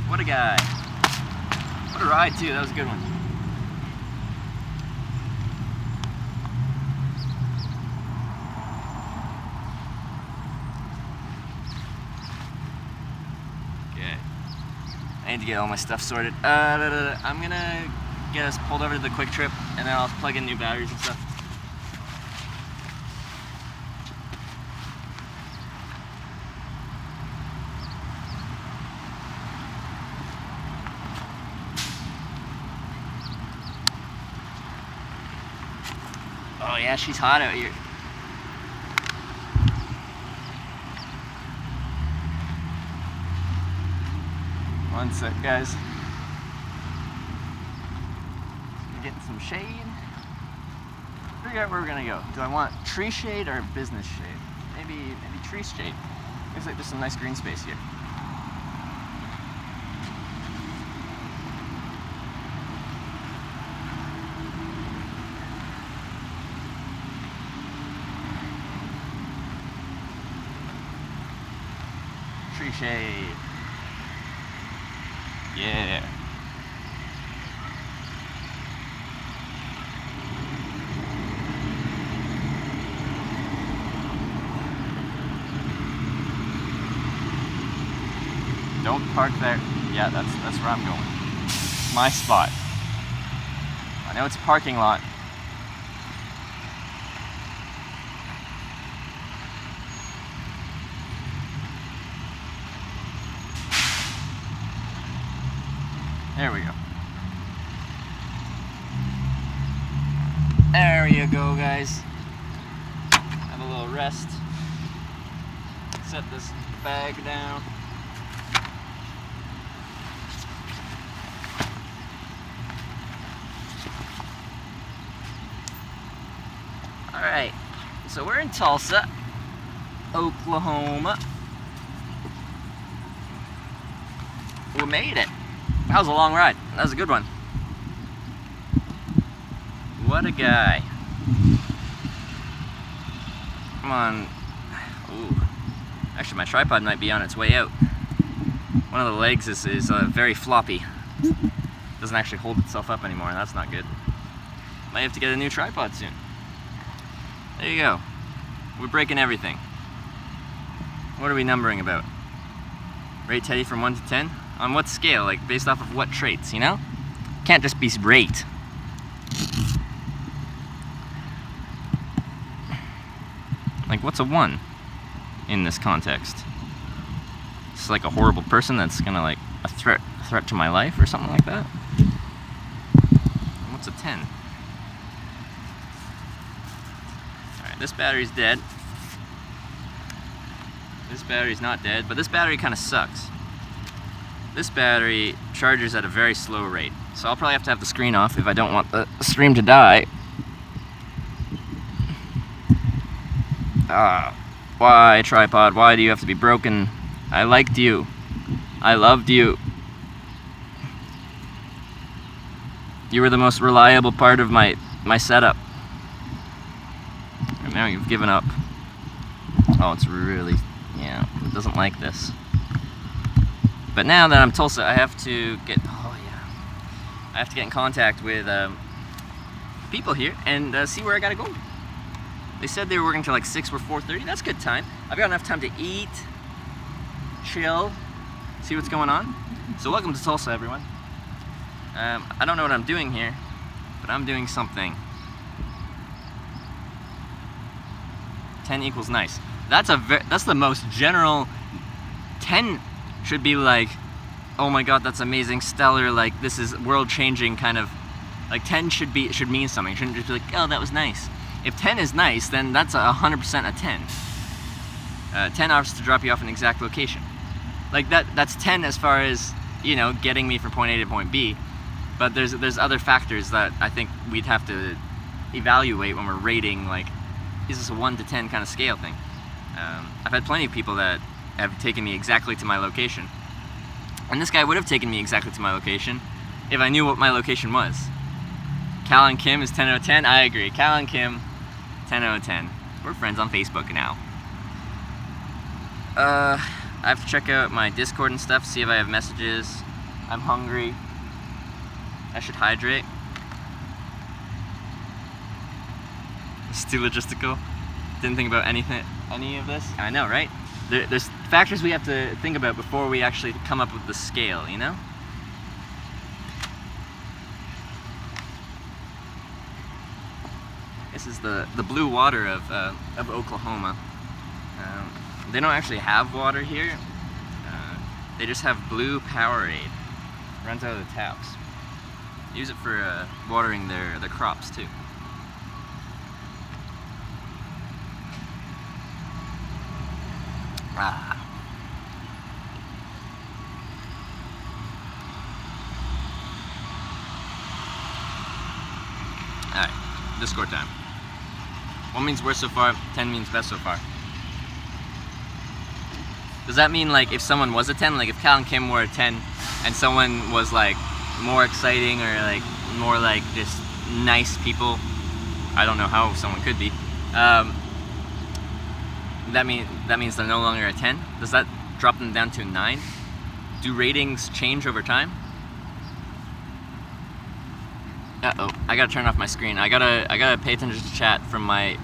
What a guy. What a ride too, that was a good one. Okay. I need to get all my stuff sorted. I'm gonna get us pulled over to the Quick Trip and then I'll plug in new batteries and stuff. Oh yeah, she's hot out here. One sec, guys. Getting some shade. Figure out where we're gonna go. Do I want tree shade or business shade? Maybe tree shade. Looks like there's some nice green space here. Tree shade. Yeah. Don't park there. Yeah, that's where I'm going. My spot. I know it's a parking lot. There we go. There you go, guys. Have a little rest. Set this bag down. Alright, so we're in Tulsa, Oklahoma. We made it. That was a long ride. That was a good one. What a guy. Come on. Ooh. Actually, my tripod might be on its way out. One of the legs is very floppy. Doesn't actually hold itself up anymore, and that's not good. Might have to get a new tripod soon. There you go. We're breaking everything. What are we numbering about? Rate Teddy from 1 to 10? On what scale? Like, based off of what traits, you know? Can't just be rate. Like, what's a 1 in this context? It's like a horrible person that's gonna, like, a threat to my life or something like that? And what's a 10? Alright, this battery's dead. This battery's not dead, but this battery kind of sucks. This battery charges at a very slow rate, so I'll probably have to have the screen off if I don't want the stream to die. Why, tripod? Why do you have to be broken? I liked you. I loved you. You were the most reliable part of my setup. And now you've given up. Oh, it's really... yeah, it doesn't like this. But now that I'm Tulsa, I have to get... oh, yeah. I have to get in contact with people here and see where I gotta go. They said they were working till like 6 or 4:30. That's good time. I've got enough time to eat, chill, see what's going on. So welcome to Tulsa, everyone. I don't know what I'm doing here, but I'm doing something. 10 equals nice. That's the most general. 10 should be like, oh my god, that's amazing, stellar, like this is world-changing kind of. Like 10 should mean something. It shouldn't just be like, oh, that was nice. If 10 is nice, then that's 100% a 10. 10 offers to drop you off in an exact location. Like that's 10 as far as, you know, getting me from point A to point B. But there's other factors that I think we'd have to evaluate when we're rating, like, is this a 1 to 10 kind of scale thing? I've had plenty of people that have taken me exactly to my location. And this guy would have taken me exactly to my location if I knew what my location was. Cal and Kim is 10 out of 10. I agree. Cal and Kim, 10 out of 10. We're friends on Facebook now. I have to check out my Discord and stuff, see if I have messages. I'm hungry. I should hydrate. It's too logistical. Didn't think about any of this. I know, right? There's factors we have to think about before we actually come up with the scale, you know? This is the blue water of Oklahoma. They don't actually have water here. They just have blue Powerade. Runs out of the taps. Use it for watering their crops too. Alright, Discord time. 1 means worst so far, 10 means best so far. Does that mean, like, if someone was a 10, like if Cal and Kim were a 10 and someone was like more exciting or like more like just nice people, I don't know how someone could be, that means they're no longer a 10? Does that drop them down to a 9? Do ratings change over time? Uh-oh, I gotta turn off my screen. I gotta pay attention to chat from my...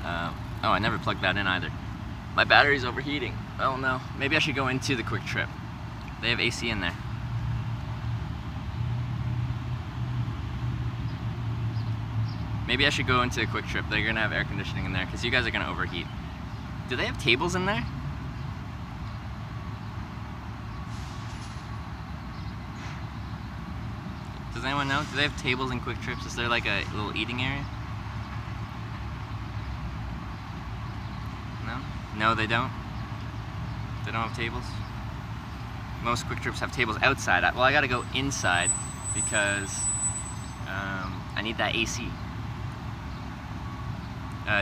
oh, I never plugged that in either. My battery's overheating. Oh no, maybe I should go into the Quick Trip. They have AC in there. Maybe I should go into a Quick Trip. They're gonna have air conditioning in there because you guys are gonna overheat. Do they have tables in there? Does anyone know? Do they have tables in Quick Trips? Is there like a little eating area? No? No, they don't? They don't have tables? Most Quick Trips have tables outside. Well, I gotta go inside because I need that AC.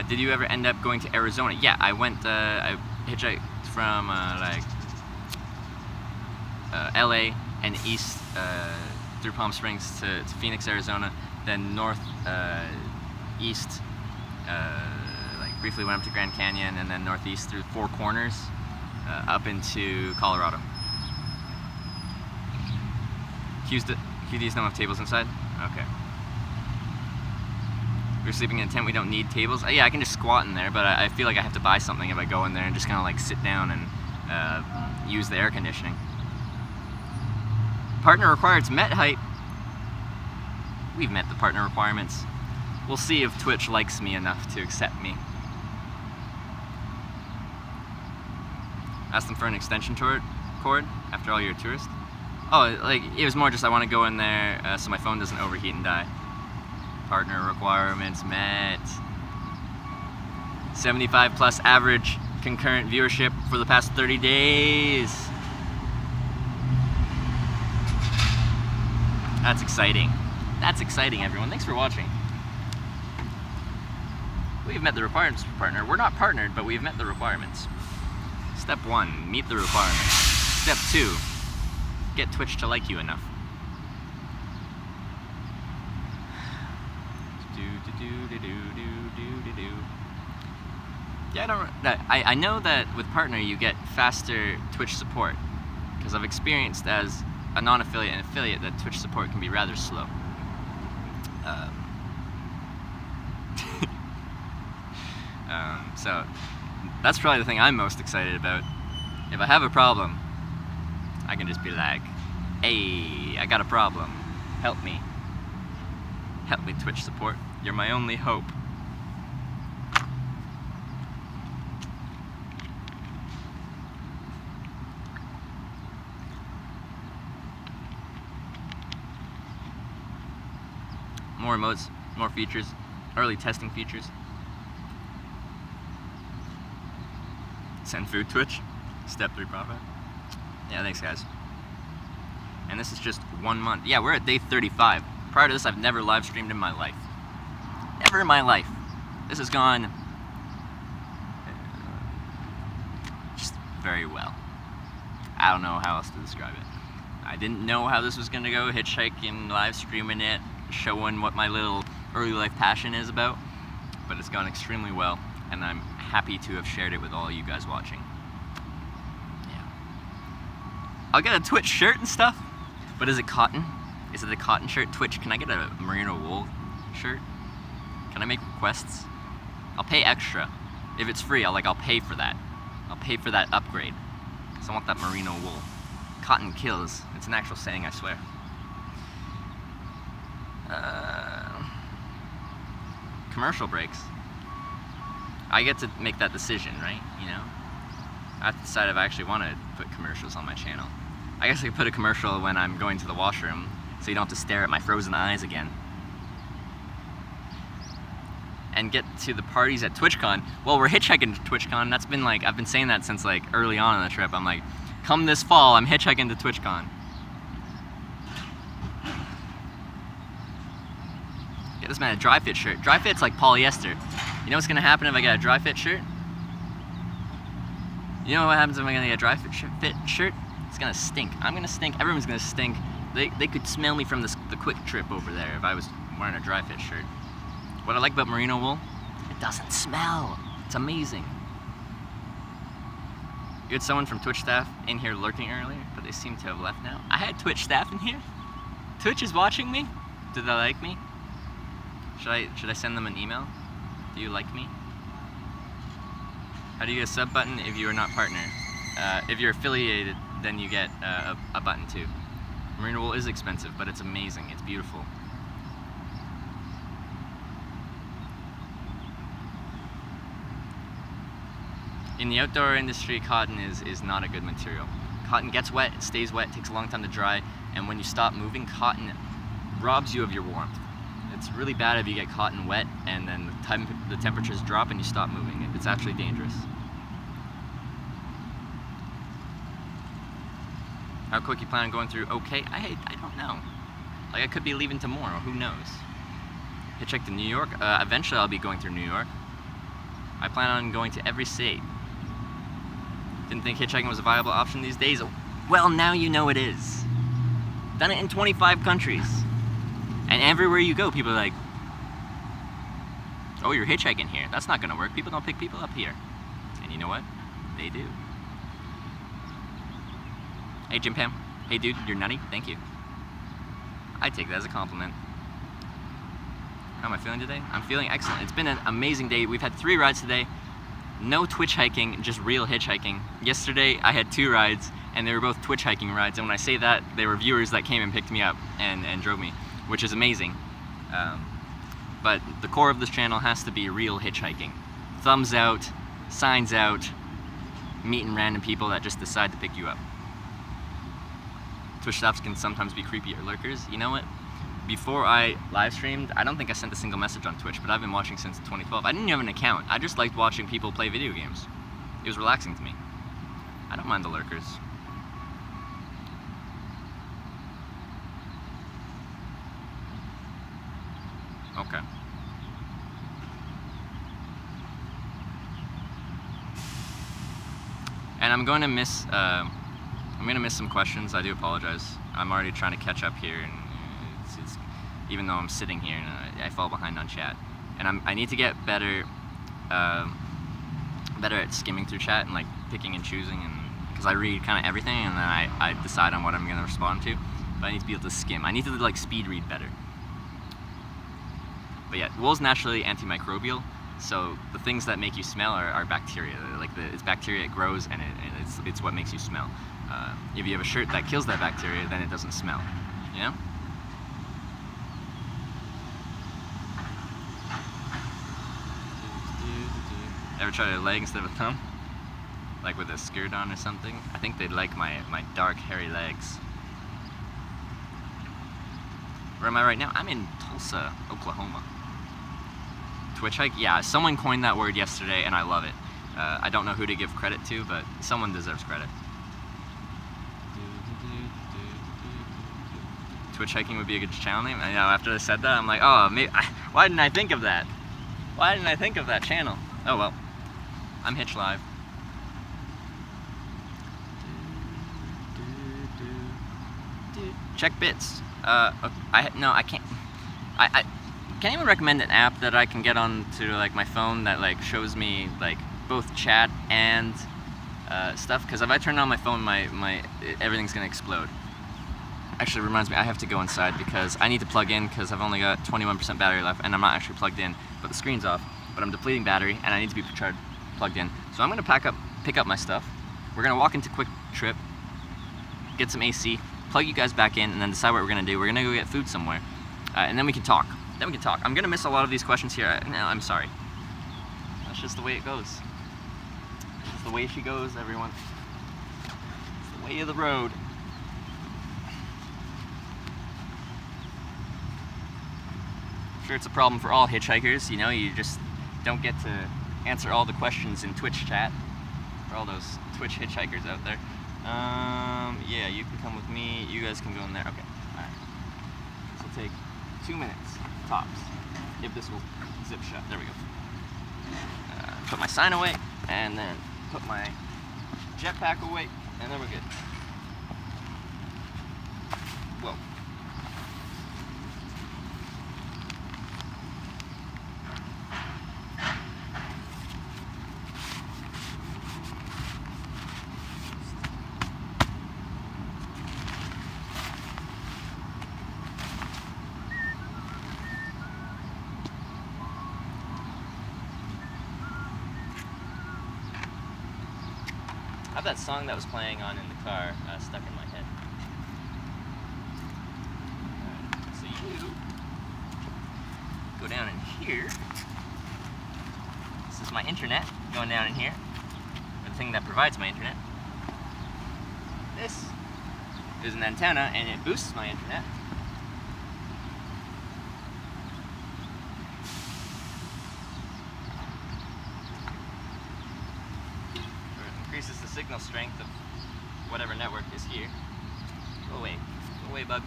Did you ever end up going to Arizona? Yeah, I went, I hitchhiked from LA and east through Palm Springs to Phoenix, Arizona, then north east, like Briefly went up to Grand Canyon and then northeast through Four Corners up into Colorado. QDs don't have tables inside? Okay. We're sleeping in a tent, we don't need tables. Yeah, I can just squat in there, but I feel like I have to buy something if I go in there and just kind of like sit down and use the air conditioning. Partner required, it's met height. We've met the partner requirements. We'll see if Twitch likes me enough to accept me. Ask them for an extension cord after all your tourists. Oh, like, it was more just I want to go in there so my phone doesn't overheat and die. Partner requirements met. 75 plus average concurrent viewership for the past 30 days. That's exciting. That's exciting, everyone. Thanks for watching. We've met the requirements for partner. We're not partnered, but we've met the requirements. Step 1, meet the requirements. Step 2, get Twitch to like you enough. Yeah, I know that with partner you get faster Twitch support, because I've experienced as a non-affiliate and affiliate that Twitch support can be rather slow. So that's probably the thing I'm most excited about. If I have a problem, I can just be like, hey, I got a problem. Help me. Help me, Twitch support. You're my only hope. More emotes, more features, early testing features. Send food Twitch. Step 3 profit. Yeah, thanks guys. And this is just 1 month. Yeah, we're at day 35. Prior to this, I've never live streamed in my life. Never in my life. This has gone just very well. I don't know how else to describe it. I didn't know how this was gonna go, hitchhiking, live streaming it, showing what my little early life passion is about, but it's gone extremely well, and I'm happy to have shared it with all you guys watching. Yeah. I'll get a Twitch shirt and stuff, but is it cotton? Is it a cotton shirt? Twitch, can I get a merino wool shirt? Can I make requests? I'll pay extra. If it's free, I'll pay for that. I'll pay for that upgrade, because I want that merino wool. Cotton kills. It's an actual saying, I swear. Commercial breaks. I get to make that decision, right? You know? I have to decide if I actually want to put commercials on my channel. I guess I could put a commercial when I'm going to the washroom, so you don't have to stare at my frozen eyes again. And get to the parties at TwitchCon. Well, we're hitchhiking to TwitchCon. That's been like, I've been saying that since like early on in the trip. I'm like, come this fall, I'm hitchhiking to TwitchCon. Get this man a dry fit shirt. Dry fit's like polyester. You know what's gonna happen if I get a dry fit shirt? You know what happens if I'm gonna get a dry fit shirt? It's gonna stink. I'm gonna stink. Everyone's gonna stink. They could smell me from the Quick Trip over there if I was wearing a dry fit shirt. What I like about merino wool, it doesn't smell. It's amazing. You had someone from Twitch staff in here lurking earlier, but they seem to have left now. I had Twitch staff in here. Twitch is watching me. Do they like me? Should I send them an email? Do you like me? How do you get a sub button if you are not partner? If you're affiliated, then you get a button too. Merino wool is expensive, but it's amazing. It's beautiful. In the outdoor industry, cotton is not a good material. Cotton gets wet, it stays wet, it takes a long time to dry, and when you stop moving, cotton robs you of your warmth. It's really bad if you get cotton wet and then the temperatures drop and you stop moving. It's actually dangerous. How quick you plan on going through? Okay, I don't know. Like, I could be leaving tomorrow, who knows? Hitchhike to New York? Eventually I'll be going through New York. I plan on going to every state. Didn't think hitchhiking was a viable option these days. Well, now you know it is. Done it in 25 countries. And everywhere you go, people are like, Oh, you're hitchhiking here. That's not gonna work. People don't pick people up here. And you know what? They do. Hey, Jim Pam. Hey, dude, you're nutty. Thank you. I take that as a compliment. How am I feeling today? I'm feeling excellent. It's been an amazing day. We've had 3 rides today. No Twitch hiking, just real hitchhiking. Yesterday, I had 2 rides, and they were both Twitch hiking rides. And when I say that, they were viewers that came and picked me up and drove me, which is amazing. But the core of this channel has to be real hitchhiking. Thumbs out, signs out, meeting random people that just decide to pick you up. Twitch staffs can sometimes be creepy or lurkers. You know what? Before I live streamed, I don't think I sent a single message on Twitch, but I've been watching since 2012. I didn't even have an account. I just liked watching people play video games. It was relaxing to me. I don't mind the lurkers. Okay. And I'm going to miss some questions. I do apologize. I'm already trying to catch up here, and it's even though I'm sitting here, and I fall behind on chat. And I need to get better at skimming through chat and like picking and choosing, and because I read kind of everything and then I decide on what I'm going to respond to. But I need to be able to skim. I need to like speed read better. But yeah, wool's naturally antimicrobial, so the things that make you smell are bacteria. Like it's bacteria, it grows, and it's what makes you smell. If you have a shirt that kills that bacteria, then it doesn't smell. You know? Ever try a leg instead of a thumb? Like with a skirt on or something? I think they'd like my dark, hairy legs. Where am I right now? I'm in Tulsa, Oklahoma. Twitch hike? Yeah, someone coined that word yesterday, and I love it. I don't know who to give credit to, but someone deserves credit. Twitch hiking would be a good channel name. I know, after I said that, I'm like, oh, maybe, why didn't I think of that? Why didn't I think of that channel? Oh well, I'm Hitch Live. Check bits. I can't. Can anyone recommend an app that I can get on to like my phone that like shows me like both chat and stuff? Because if I turn on my phone, everything's gonna explode. Actually, it reminds me, I have to go inside because I need to plug in because I've only got 21% battery left and I'm not actually plugged in, but the screen's off. But I'm depleting battery and I need to be plugged in. So I'm gonna pick up my stuff. We're gonna walk into Quick Trip, get some AC, plug you guys back in, and then decide what we're gonna do. We're gonna go get food somewhere, and then we can talk. I'm gonna miss a lot of these questions here. No, I'm sorry. That's just the way it goes. It's the way she goes, everyone. It's the way of the road. I'm sure it's a problem for all hitchhikers. You know, you just don't get to answer all the questions in Twitch chat for all those Twitch hitchhikers out there. Yeah, you can come with me. You guys can go in there. Okay, all right. This will take 2 minutes, tops. If this will zip shut. There we go. Put my sign away, and then put my jetpack away, and then we're good. Whoa. I have that song that was playing on in the car stuck in my head. Alright, so you go down in here. This is my internet going down in here. Or the thing that provides my internet. This is an antenna and it boosts my internet. Increases the signal strength of whatever network is here. Go away, bug.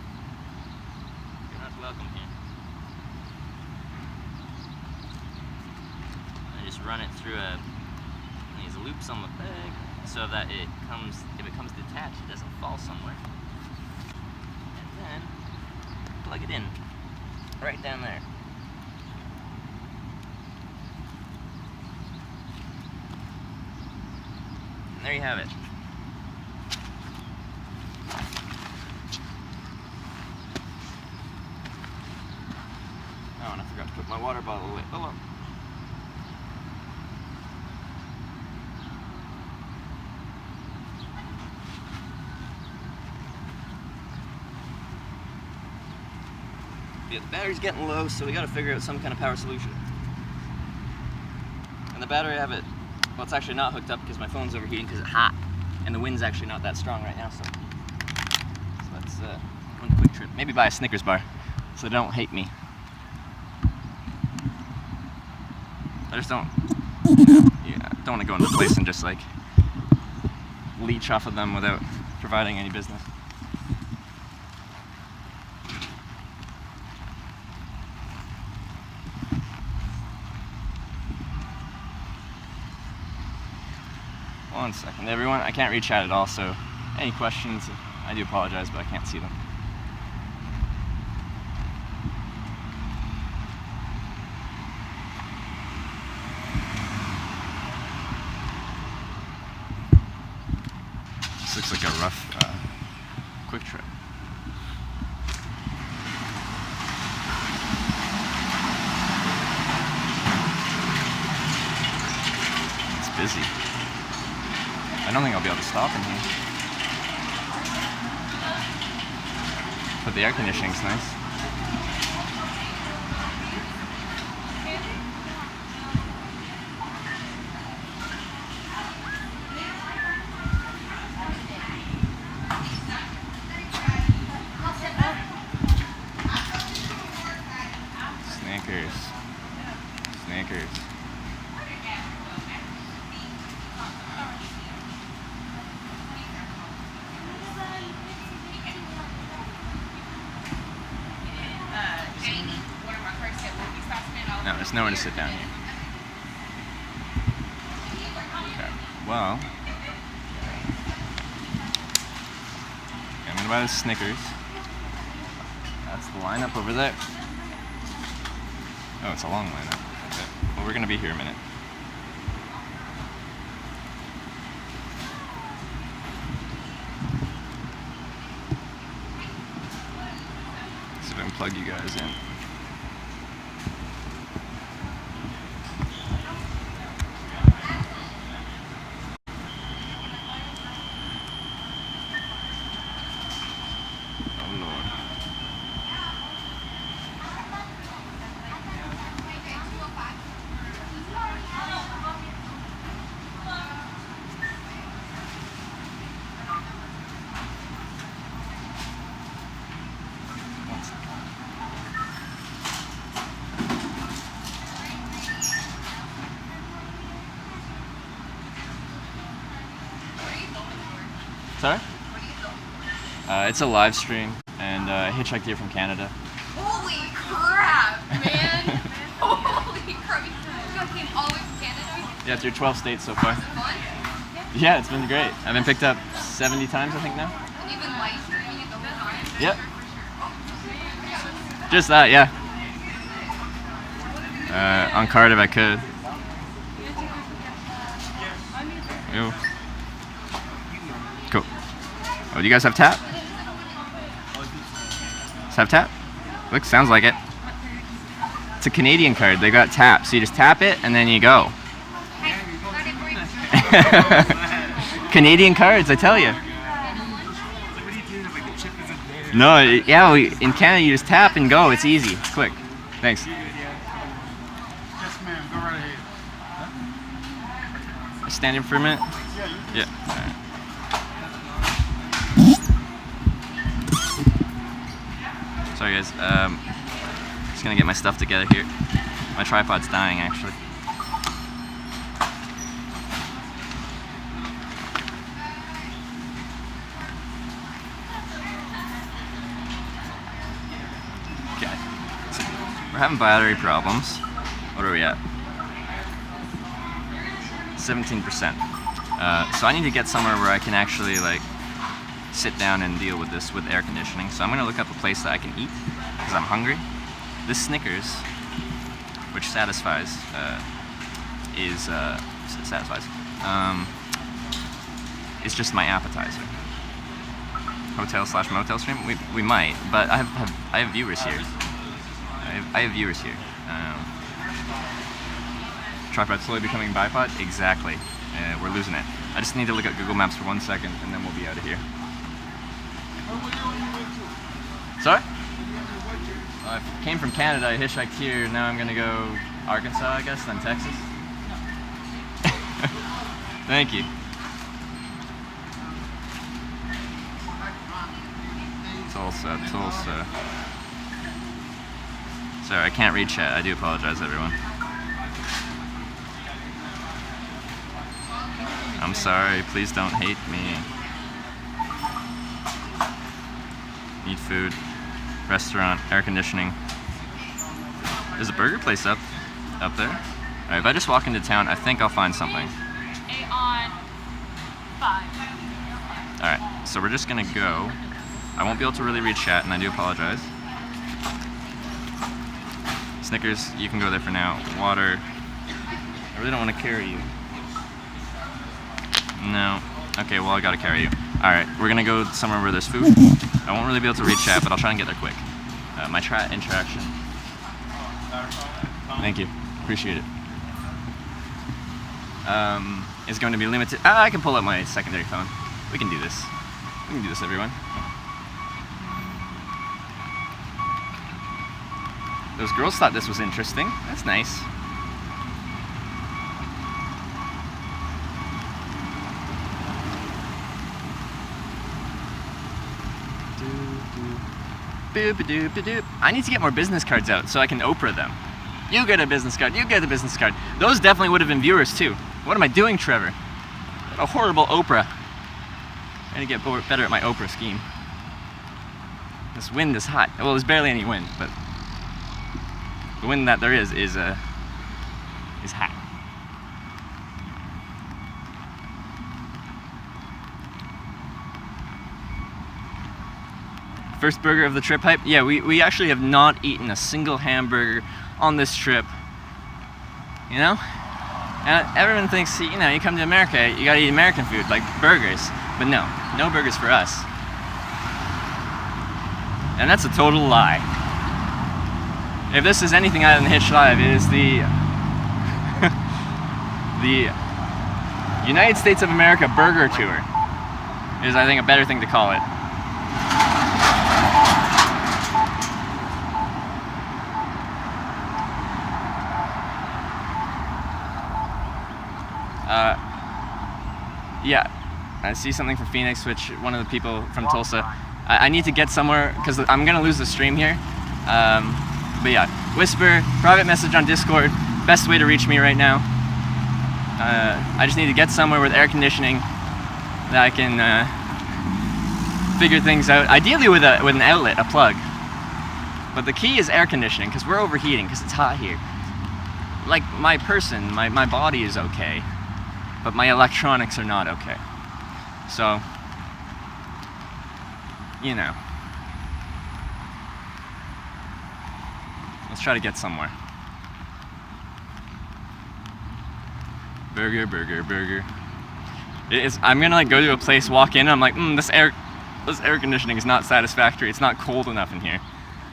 You're not welcome here. I just run it through these loops on the peg so that if it comes detached, it doesn't fall somewhere. And then plug it in right down there. And there you have it. Oh, and I forgot to put my water bottle away. Oh well. Yeah, the battery's getting low, so we gotta figure out some kind of power solution. And the battery I have it, well, it's actually not hooked up because my phone's overheating because it's hot. And the wind's actually not that strong right now, so let's go on a quick trip. Maybe buy a Snickers bar, so they don't hate me. I just don't, don't want to go into a place and just like leech off of them without providing any business. One second, everyone. I can't read chat at all, so any questions, I do apologize, but I can't see them. This looks like a rough, quick trip. It's busy. I don't think I'll be able to stop in here. But the air conditioning's nice. Snickers. Snickers. No, there's nowhere to sit down here. Okay, well, I'm gonna buy the Snickers. That's the lineup over there. Oh, it's a long lineup. Okay. Well, we're gonna be here a minute. See if I can plug you guys in. Sorry? It's a live stream, and I hitchhiked here from Canada.
Holy crap, man! Holy crap! You came all the way from Canada?
Yeah, through 12 states so far.
Fun?
Yeah, it's been great. I've been picked up 70 times, I think, now.
And you've been live streaming it the whole time?
Yep. Just that, yeah. On card if I could. Ew. Cool. Oh, do you guys have tap? Does have tap? Look, sounds like it. It's a Canadian card. They got tap. So you just tap it and then you go. Canadian cards, I tell you. No, yeah, in Canada you just tap and go. It's easy. It's quick. Thanks.
Yes, ma'am. Go right ahead.
Stand in for a minute? Yeah. All right. Sorry guys, just gonna get my stuff together here. My tripod's dying actually. Okay, so we're having battery problems. What are we at? 17%. So I need to get somewhere where I can actually like sit down and deal with this with air conditioning. So I'm gonna look up a place that I can eat because I'm hungry. This Snickers, which satisfies, is just my appetizer. Hotel/motel stream? We might, but I have viewers here. I have viewers here. Tripod slowly becoming bipod? Exactly. We're losing it. I just need to look at Google Maps for 1 second, and then we'll be out of here. Sorry? I came from Canada, I hitchhiked here, now I'm gonna go Arkansas, I guess, then Texas. Thank you. Tulsa. Sorry, I can't read chat. I do apologize, everyone. I'm sorry, please don't hate me. Need food. Restaurant, air conditioning. There's a burger place up there. Alright, if I just walk into town, I think I'll find something.
8 on 5.
Alright, so we're just gonna go. I won't be able to really read chat, and I do apologize. Snickers, you can go there for now. Water. I really don't want to carry you. No. Okay, well I gotta carry you. Alright, we're gonna go somewhere where there's food. I won't really be able to read chat, but I'll try and get there quick. My chat interaction. Thank you. Appreciate it. Is going to be limited. I can pull up my secondary phone. We can do this. We can do this, everyone. Those girls thought this was interesting. That's nice. I need to get more business cards out so I can Oprah them. You get a business card, you get a business card. Those definitely would have been viewers too. What am I doing, Trevor? What a horrible Oprah. I need to get better at my Oprah scheme. This wind is hot. Well, there's barely any wind, but the wind that there is hot. First burger of the trip hype? Yeah, we actually have not eaten a single hamburger on this trip. You know? And everyone thinks, you know, you come to America, you gotta eat American food, like burgers. But no burgers for us. And that's a total lie. If this is anything other than Hitch Live, it is the United States of America Burger Tour. Is, I think, a better thing to call it. Yeah, I see something from Phoenix, which one of the people from Tulsa. I need to get somewhere, because I'm going to lose the stream here. But yeah, Whisper, private message on Discord, best way to reach me right now. I just need to get somewhere with air conditioning that I can figure things out. Ideally with an outlet, a plug. But the key is air conditioning, because we're overheating, because it's hot here. Like my person, my body is okay, but my electronics are not okay. So, you know. Let's try to get somewhere. Burger. I'm gonna like go to a place, walk in, and I'm like, this air conditioning is not satisfactory. It's not cold enough in here.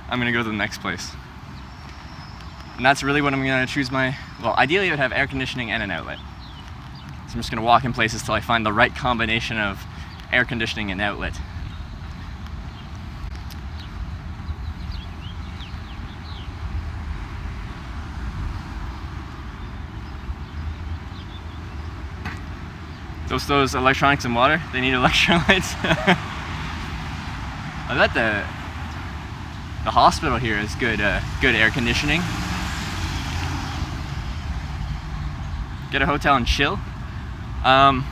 I'm gonna go to the next place. And that's really what I'm gonna choose well, ideally it would have air conditioning and an outlet. So I'm just gonna walk in places till I find the right combination of air conditioning and outlet. Those electronics and water, they need electrolytes. I bet the hospital here is good air conditioning. Get a hotel and chill. I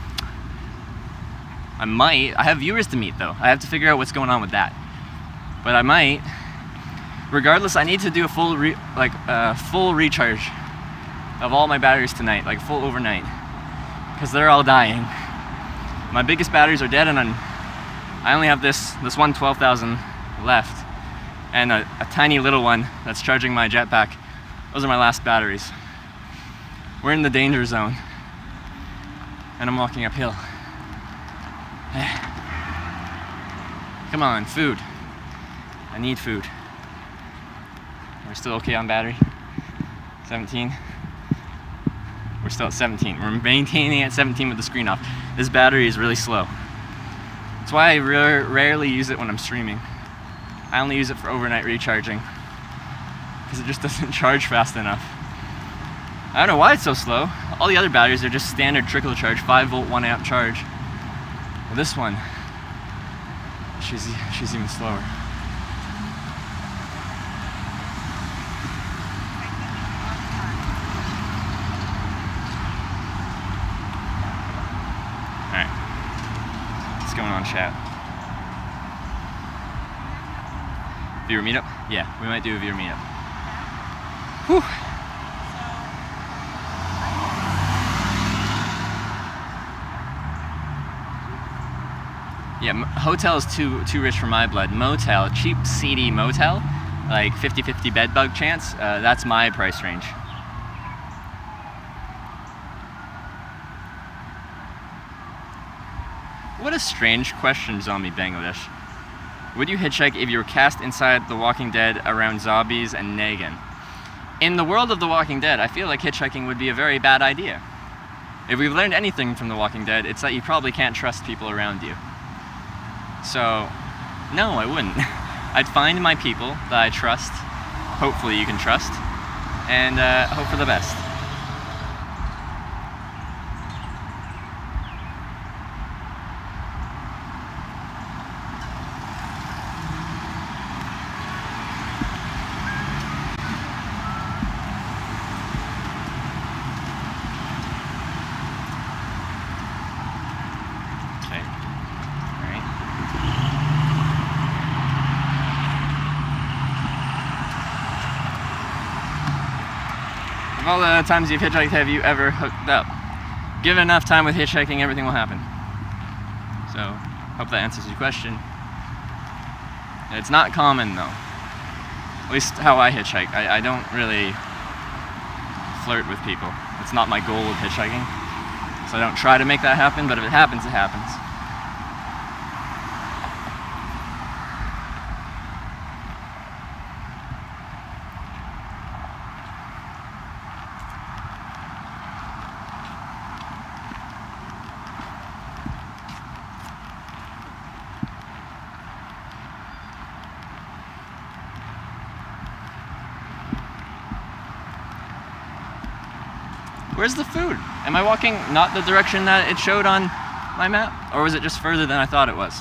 have viewers to meet though. I have to figure out what's going on with that. But I might. Regardless, I need to do a full recharge of all my batteries tonight, like full overnight, because they're all dying. My biggest batteries are dead, and I only have this one 12,000 left, and a tiny little one that's charging my jetpack. Those are my last batteries. We're in the danger zone, and I'm walking uphill. Come on, food. I need food. We're still okay on battery? 17? We're still at 17. We're maintaining at 17 with the screen off. This battery is really slow. That's why I rarely use it when I'm streaming. I only use it for overnight recharging, because it just doesn't charge fast enough. I don't know why it's so slow. All the other batteries are just standard trickle charge, 5 volt, 1 amp charge. Well, this one, she's even slower. Alright. What's going on, chat? Viewer meetup? Yeah, we might do a viewer meetup. Whew. Yeah, hotel is too rich for my blood. Motel, cheap, seedy motel, like 50-50 bed bug chance, that's my price range. What a strange question, Zombie Bangladesh. Would you hitchhike if you were cast inside The Walking Dead around zombies and Negan? In the world of The Walking Dead, I feel like hitchhiking would be a very bad idea. If we've learned anything from The Walking Dead, it's that you probably can't trust people around you. So, no, I wouldn't. I'd find my people that I trust, hopefully you can trust, and hope for the best. All the times you've hitchhiked, have you ever hooked up? Given enough time with hitchhiking, everything will happen. So, hope that answers your question. It's not common though. At least how I hitchhike. I don't really flirt with people. It's not my goal of hitchhiking. So I don't try to make that happen, but if it happens, it happens. Where's the food? Am I walking not the direction that it showed on my map? Or was it just further than I thought it was?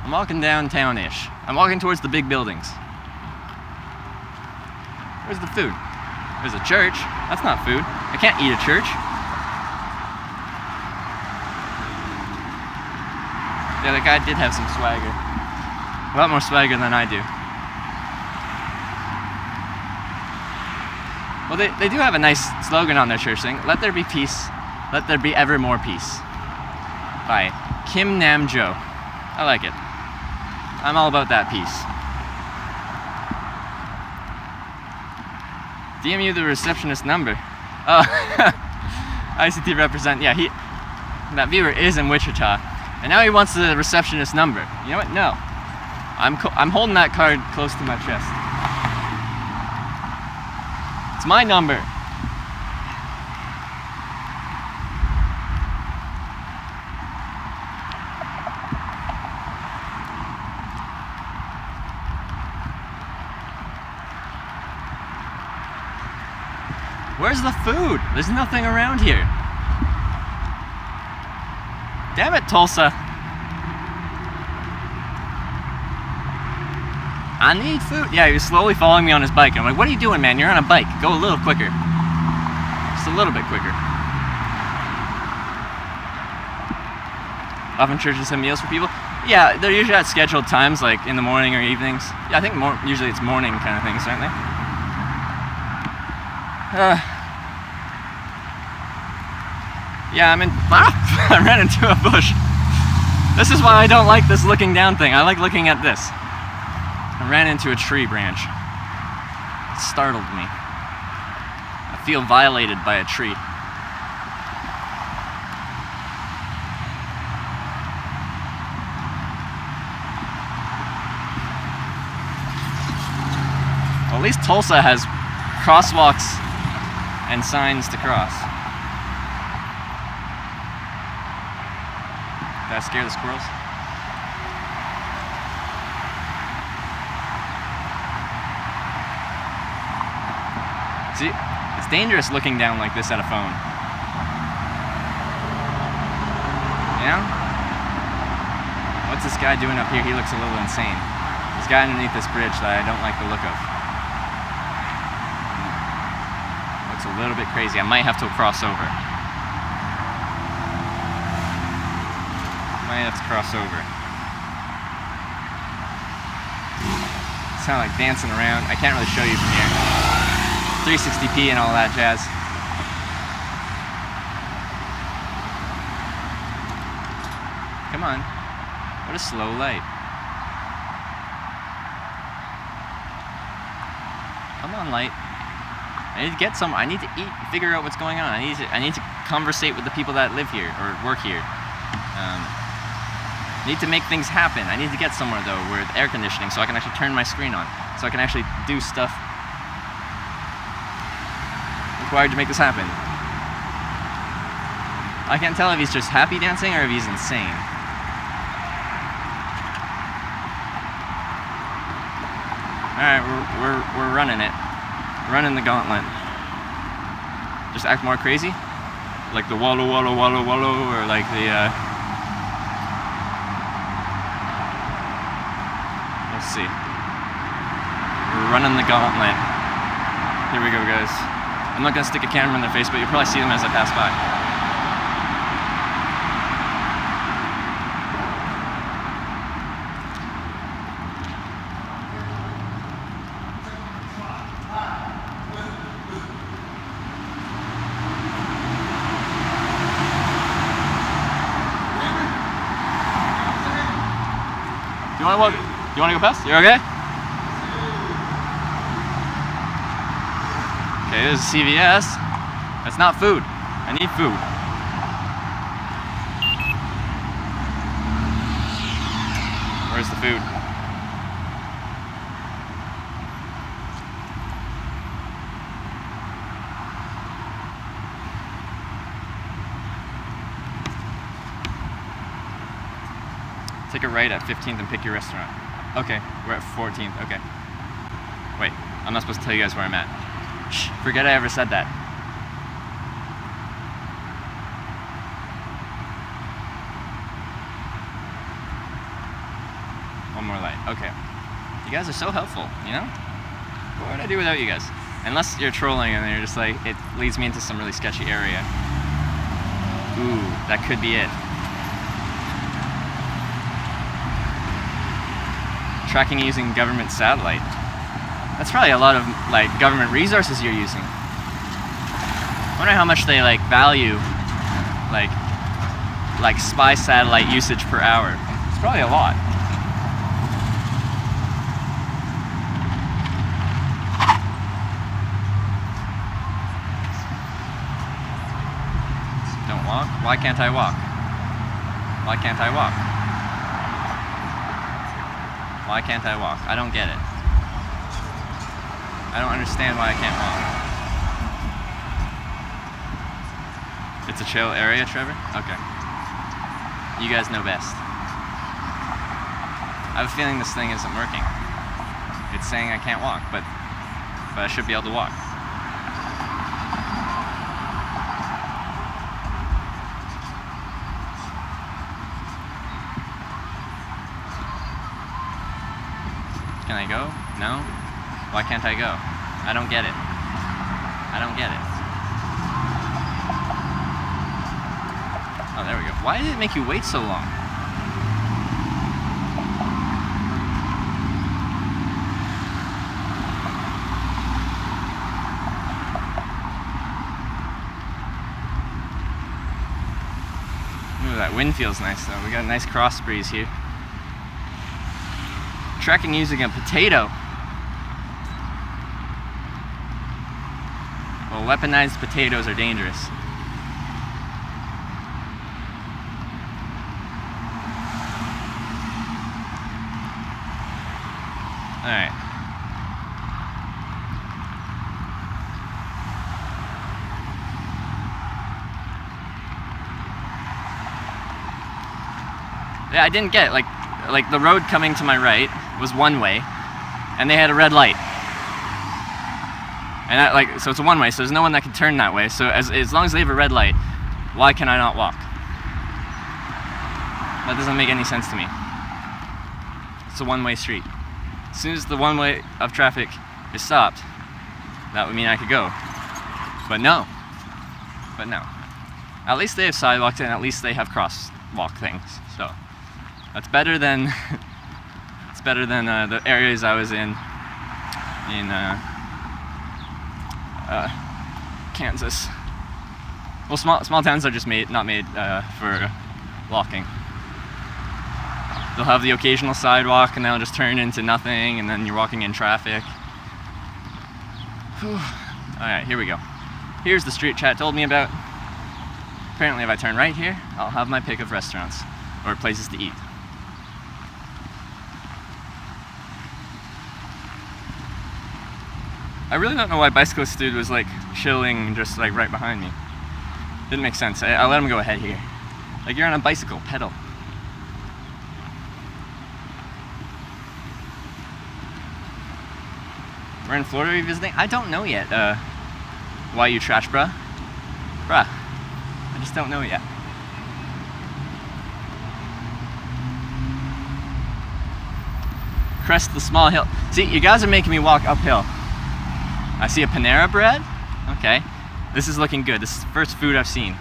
I'm walking downtown-ish. I'm walking towards the big buildings. Where's the food? There's a church. That's not food. I can't eat a church. Yeah, that guy did have some swagger. A lot more swagger than I do. Well, they do have a nice slogan on their church thing. Let there be peace. Let there be ever more peace. By Kim Nam Jo. I like it. I'm all about that peace. DM you the receptionist number. Oh, ICT represent. Yeah, that viewer is in Wichita, and now he wants the receptionist number. You know what? No, I'm holding that card close to my chest. It's my number. Where's the food? There's nothing around here. Damn it, Tulsa. I need food. Yeah, he was slowly following me on his bike. I'm like, what are you doing, man? You're on a bike. Go a little quicker. Just a little bit quicker. Often churches have meals for people. Yeah, they're usually at scheduled times, like in the morning or evenings. Yeah, I think usually it's morning kind of things, aren't they? Yeah, I ran into a bush. This is why I don't like this looking down thing. I like looking at this. I ran into a tree branch. It startled me. I feel violated by a tree. Well, at least Tulsa has crosswalks and signs to cross. Did I scare the squirrels? See, it's dangerous looking down like this at a phone. You know? What's this guy doing up here? He looks a little insane. This guy underneath this bridge that I don't like the look of. Looks a little bit crazy. I might have to cross over. Might have to cross over. It's kind of like dancing around. I can't really show you from here. 360p and all that jazz. Come on. What a slow light. Come on, light. I need to get some. I need to eat, figure out what's going on. I need to conversate with the people that live here or work here. I need to make things happen. I need to get somewhere though with air conditioning so I can actually turn my screen on, so I can actually do stuff required to make this happen. I can't tell if he's just happy dancing or if he's insane. Alright, we're running it. Running the gauntlet. Just act more crazy? Like the wallow wallow wallow wallow, or like the let's see. We're running the gauntlet. Here we go, guys. I'm not gonna stick a camera in their face, but you'll probably see them as I pass by. Do you wanna walk? Do you wanna go past? You're okay? Okay, this is CVS. That's not food. I need food. Where's the food? Take a right at 15th and pick your restaurant. Okay, we're at 14th. Okay. Wait, I'm not supposed to tell you guys where I'm at. Shh, forget I ever said that. One more light. Okay. You guys are so helpful, you know? What would I do without you guys? Unless you're trolling and you're just like, it leads me into some really sketchy area. Ooh, that could be it. Tracking using government satellite. That's probably a lot of like government resources you're using. I wonder how much they like value like spy satellite usage per hour. It's probably a lot. Don't walk? Why can't I walk? Why can't I walk? Why can't I walk? I don't get it. I don't understand why I can't walk. It's a chill area, Trevor? Okay. You guys know best. I have a feeling this thing isn't working. It's saying I can't walk, but I should be able to walk. Can I go? No? Why can't I go? I don't get it. I don't get it. Oh, there we go. Why did it make you wait so long? Ooh, that wind feels nice though. We got a nice cross breeze here. Tracking using a potato. Well, weaponized potatoes are dangerous. Alright. Yeah, I didn't get like the road coming to my right was one way, and they had a red light. And that, so it's a one way, so there's no one that can turn that way. So as long as they have a red light, why can I not walk? That doesn't make any sense to me. It's a one-way street. As soon as the one way of traffic is stopped, that would mean I could go. But no. At least they have sidewalks, and at least they have crosswalk things. So that's better than it's better than the areas I was in Kansas. Well, small towns are just not made for walking. They'll have the occasional sidewalk, and they'll just turn into nothing, and then you're walking in traffic. All right, here we go. Here's the street chat told me about. Apparently, if I turn right here, I'll have my pick of restaurants or places to eat. I really don't know why Bicyclist Dude was like chilling just like right behind me. Didn't make sense. I'll let him go ahead here. Like, you're on a bicycle, pedal. We're in Florida revisiting? I don't know yet. Why you trash, bruh? Bruh. I just don't know yet. Crest the small hill. See, you guys are making me walk uphill. I see a Panera Bread. Okay. This is looking good. This is the first food I've seen.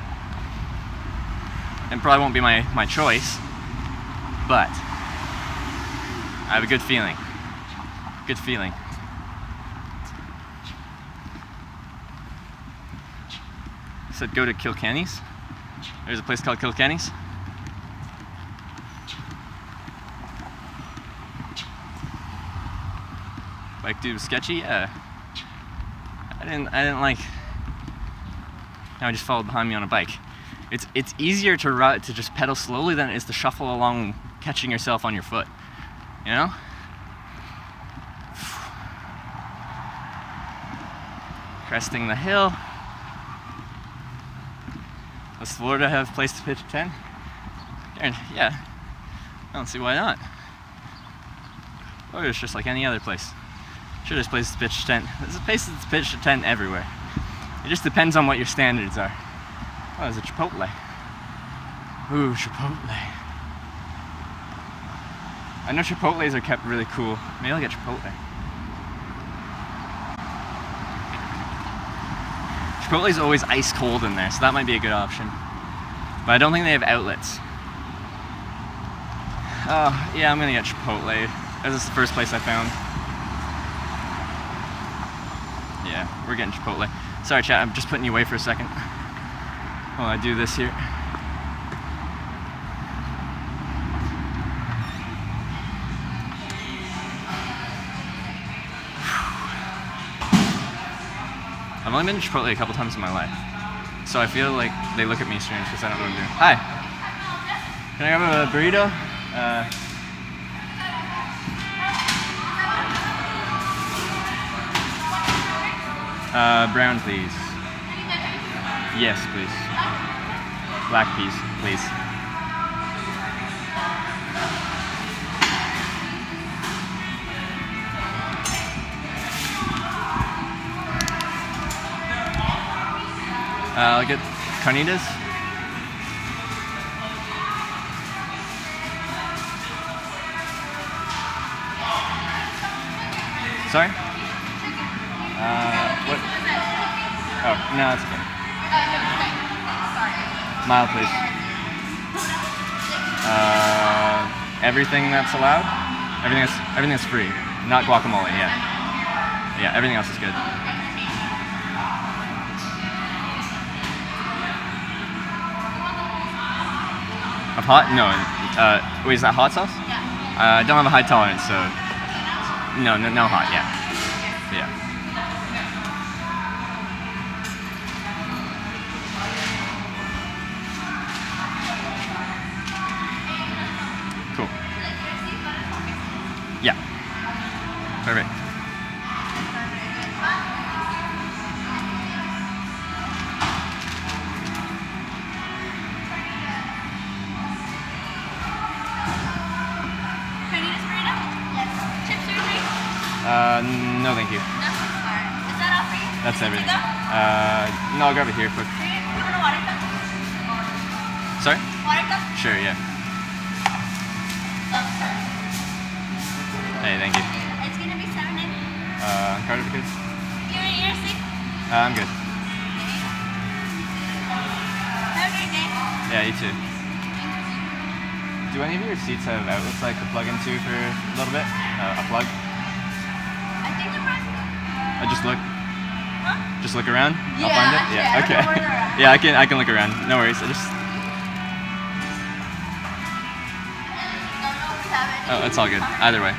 And probably won't be my choice. But I have a good feeling. Good feeling. Said go to Kilkenny's. There's a place called Kilkenny's. Bike dude was sketchy, yeah. I didn't like. Now I just followed behind me on a bike. It's easier to just pedal slowly than it is to shuffle along, catching yourself on your foot. You know? Cresting the hill. Does Florida have a place to pitch a tent? Yeah. I don't see why not. Florida's just like any other place. Sure, there's places to pitch a tent. There's places to pitch a tent everywhere. It just depends on what your standards are. Oh, there's a Chipotle. Ooh, Chipotle. I know Chipotles are kept really cool. Maybe I'll get Chipotle. Chipotle's always ice cold in there, so that might be a good option. But I don't think they have outlets. Oh, yeah, I'm gonna get Chipotle. This is the first place I found. Yeah, we're getting Chipotle. Sorry, chat, I'm just putting you away for a second while I do this here. I've only been to Chipotle a couple times in my life, so I feel like they look at me strange because I don't know what I'm doing. Hi! Can I have a burrito? Brown, please. Yes, please. Black peas, please. I'll get carnitas. Sorry? What? Oh, no, that's okay. Mild, please. Everything that's allowed? Everything that's free. Not guacamole, yeah. Yeah, everything else is good. Of hot? No. Wait, is that hot sauce? Yeah. I don't have a high tolerance, so no hot. Yeah. Yeah. Cool. Yeah. Perfect. No, thank you.
No? Alright. Is that all for you?
That's
Good to
everything.
go?
No, I'll grab it here quick.
You want a water cup?
Sorry?
Water cup?
Sure, yeah. Hey, thank you.
It's gonna be $7.90.
Card of the kids?
You want your seat?
I'm good.
Have a great day.
Yeah, you too. Do any of your seats have outlets I could plug into for a little bit? A plug?
I think the price.
I just look.
Huh?
Just look around.
Yeah,
I'll find it.
actually,
Yeah.
I
Okay.
don't know where they're at.
Yeah, I can look around. No worries. I just.
Don't know if we have any.
Oh, it's all good. Either way.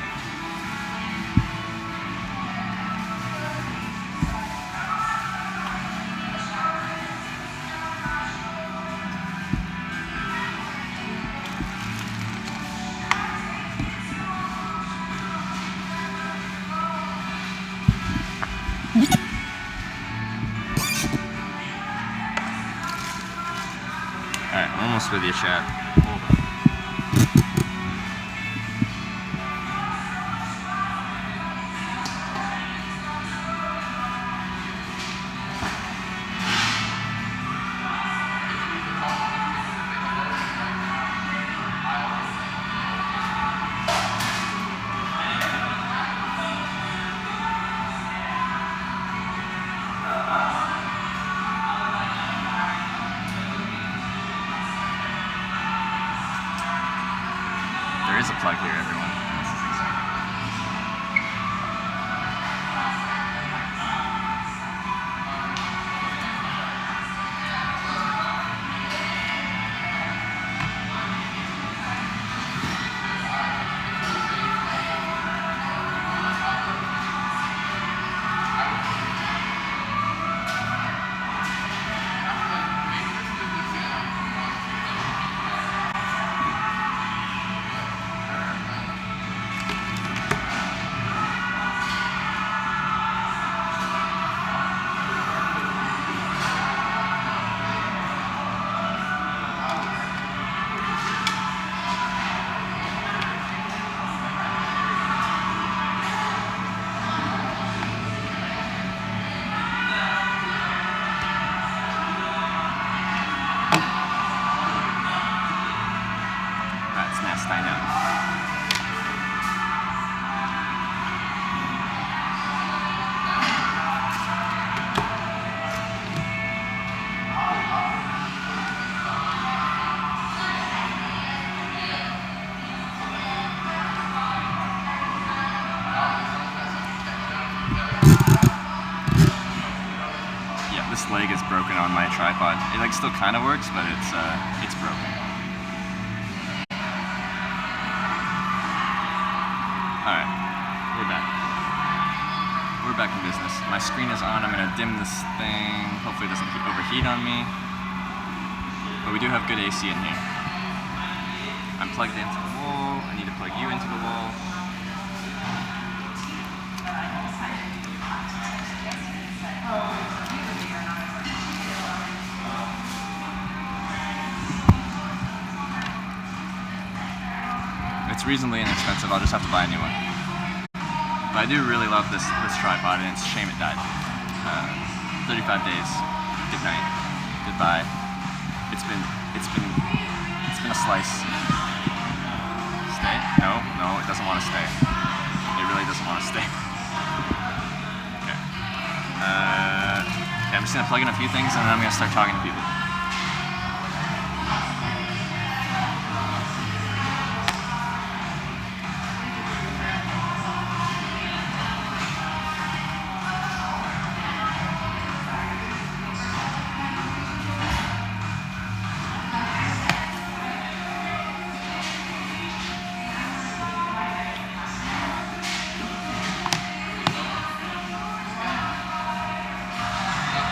Alright, I'm almost with you, chat. Hold on. There is a plug here, everyone. This is exciting. That's nasty, I know. Yeah, this leg is broken on my tripod. It like still kind of works, but it's broken. Alright, we're back. We're back in business. My screen is on. I'm gonna dim this thing. Hopefully it doesn't overheat on me. But we do have good AC in here. I'm plugged into the wall. I need to plug you into the wall. It's reasonably inexpensive. I'll just have to buy a new one. But I do really love this tripod, and it's a shame it died. 35 days. Good night. Goodbye. It's been a slice. Stay? No, it doesn't want to stay. It really doesn't want to stay. Okay. Okay, I'm just gonna plug in a few things, and then I'm gonna start talking to people.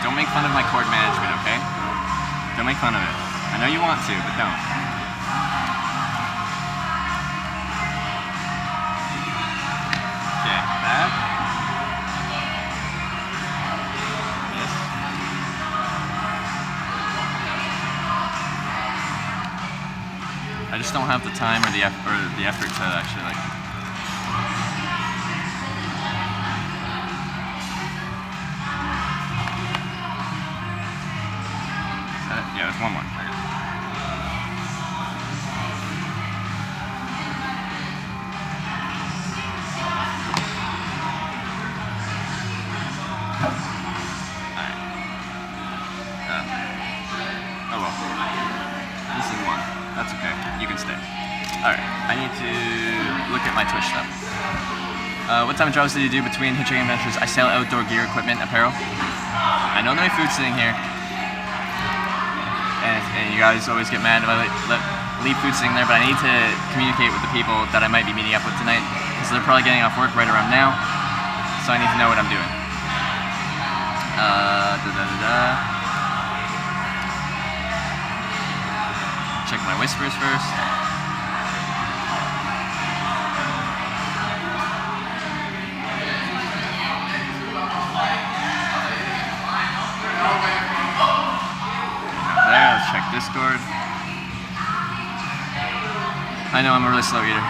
Don't make fun of my cord management, okay? Don't make fun of it. I know you want to, but don't. Okay, that. This. I just don't have the time or the effort to actually like. Yeah, there's one more. Oh well. Missing one. That's okay. You can stay. Alright, I need to look at my Twitch stuff. What time of jobs did you do between hitchhiking adventures? I sell outdoor gear, equipment, apparel. I know no food sitting here. And you guys always get mad if I leave food sitting there, but I need to communicate with the people that I might be meeting up with tonight, because they're probably getting off work right around now, so I need to know what I'm doing. Check my whispers first. There, let's check Discord. I know I'm a really slow eater.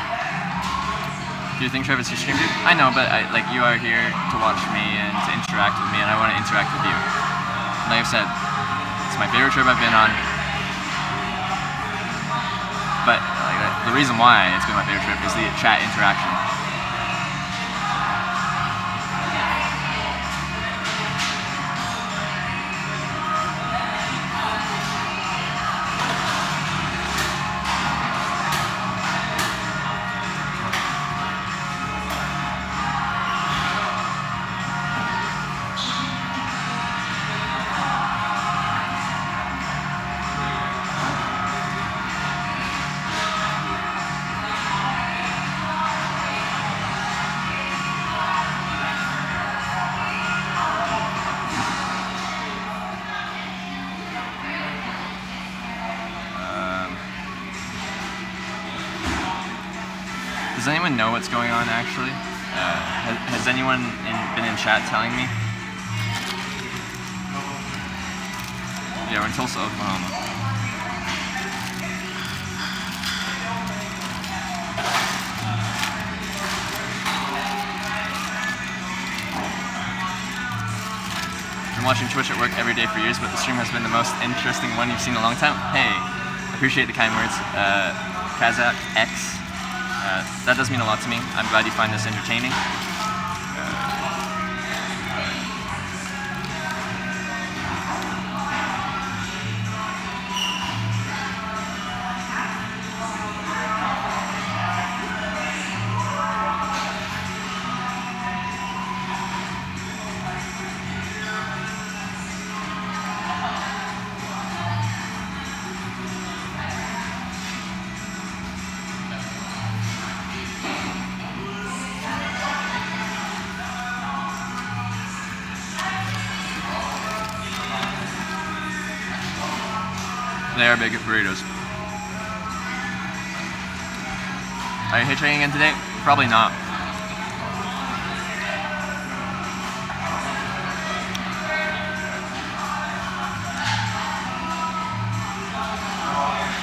Do you think Travis is stream dude? I know, but like you are here to watch me and to interact with me, and I want to interact with you. Like I've said, it's my favorite trip I've been on. But like, the reason why it's been my favorite trip is the chat interaction. Does anyone know what's going on actually? Has anyone been in chat telling me? Yeah, we're in Tulsa, Oklahoma. I've been watching Twitch at work every day for years, but the stream has been the most interesting one you've seen in a long time. Hey, appreciate the kind words. Kazakh X. That does mean a lot to me. I'm glad you find this entertaining. They are big burritos. Are you hitchhiking again today? Probably not.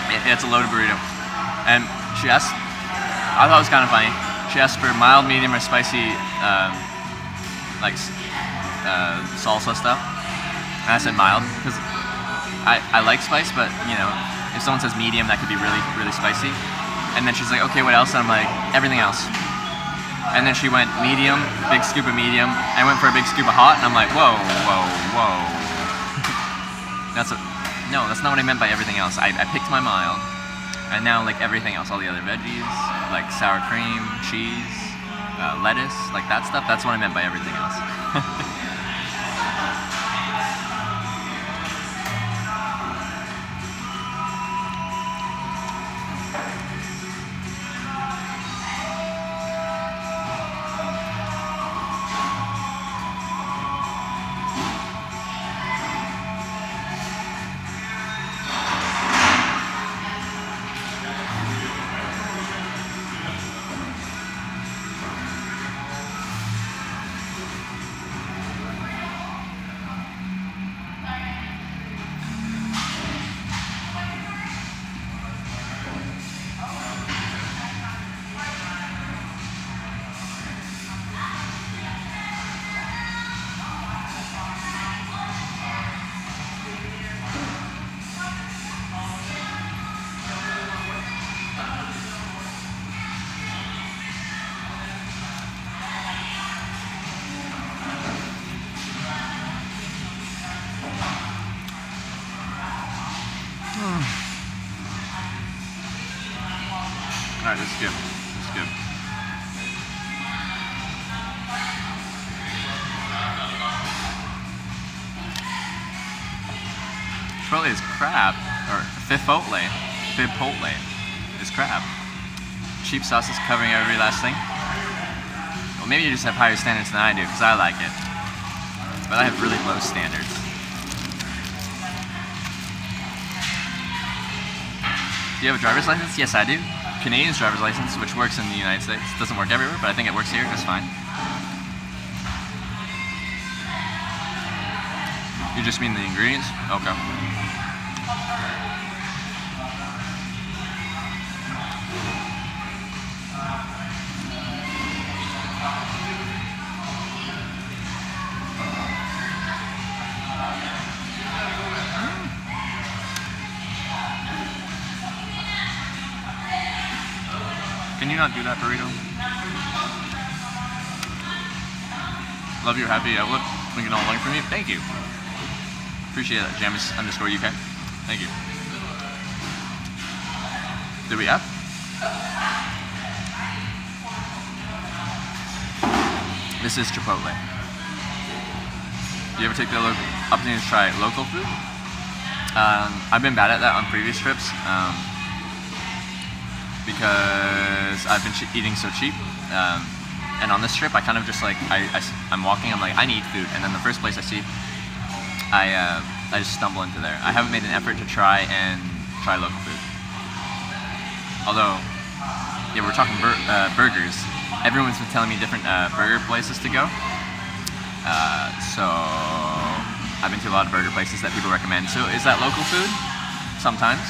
Yeah, it's a loaded burrito. And she asked, I thought it was kind of funny, she asked for mild, medium, or spicy, salsa stuff. And I said mild, because I like spice, but you know, if someone says medium, that could be really, really spicy. And then she's like, okay, what else? And I'm like, everything else. And then she went medium, big scoop of medium. I went for a big scoop of hot, and I'm like, whoa, whoa, whoa. No, that's not what I meant by everything else. I picked my mild, and now like everything else, all the other veggies, like sour cream, cheese, lettuce, like that stuff, that's what I meant by everything else. Alright, this is good. This is good. Chipotle is crab, or Fipotle is crab. Cheap sauces covering every last thing. Well, maybe you just have higher standards than I do, because I like it. But I have really low standards. Do you have a driver's license? Yes, I do. Canadian's driver's license, which works in the United States. Doesn't work everywhere, but I think it works here just fine. You just mean the ingredients? Okay. Can you not do that, burrito? Love your happy outlook. We can all learn from you. Thank you. Appreciate that, Jamis_UK. Thank you. Did we up? This is Chipotle. Do you ever take the opportunity to try local food? I've been bad at that on previous trips. Because I've been eating so cheap, and on this trip I kind of just like I'm walking, I'm like I need food, and then the first place I see, I just stumble into there. I haven't made an effort to try local food. Although, yeah, we're talking burgers. Everyone's been telling me different burger places to go, so I've been to a lot of burger places that people recommend. So is that local food? Sometimes.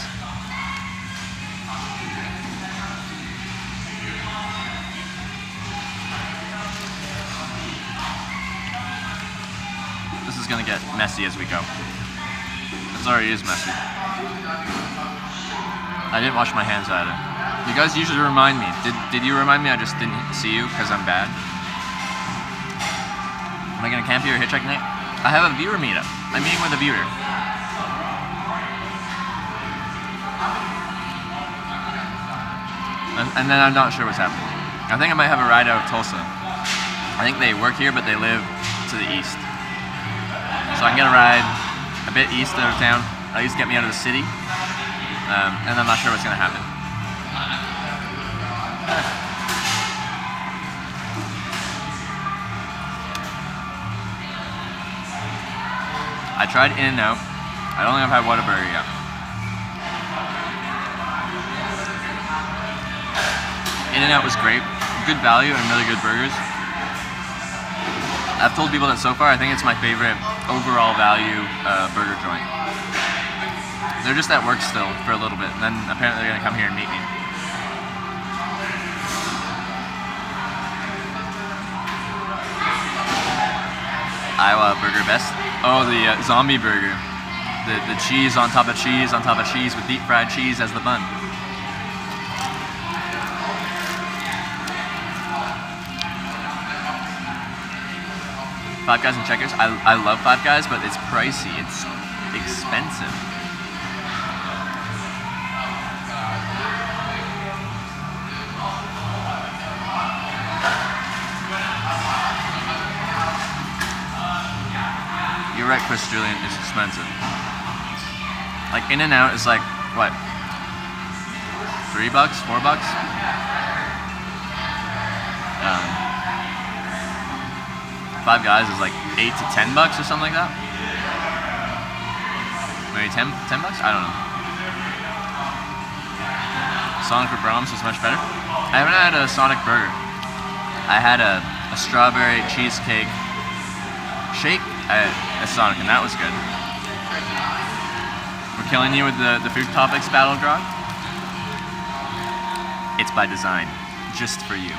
Gonna get messy as we go. It already is messy. I didn't wash my hands either. You guys usually remind me. Did you remind me? I just didn't see you because I'm bad. Am I gonna camp here or hitchhike night? I have a viewer meetup. I'm meeting with a viewer. And then I'm not sure what's happening. I think I might have a ride out of Tulsa. I think they work here, but they live to the east. So I can get a ride a bit east of town, at least get me out of the city, and I'm not sure what's going to happen. I tried In-N-Out. I don't think I've had Whataburger yet. In-N-Out was great, good value and really good burgers. I've told people that so far I think it's my favorite overall value burger joint. They're just at work still for a little bit, and then apparently they're gonna come here and meet me. Iowa burger best. Oh, the zombie burger. The cheese on top of cheese on top of cheese with deep fried cheese as the bun. Five Guys and Checkers. I love Five Guys, but it's pricey. It's expensive. You're right, Chris Julian. It's expensive. Like In-N-Out is like what? $3, $4? Five Guys is like $8 to $10 or something like that. Maybe 10 bucks? I don't know. Sonic with Brahms was much better. I haven't had a Sonic burger. I had a strawberry cheesecake shake at Sonic, and that was good. We're killing you with the food topics battle, Grog. It's by design, just for you.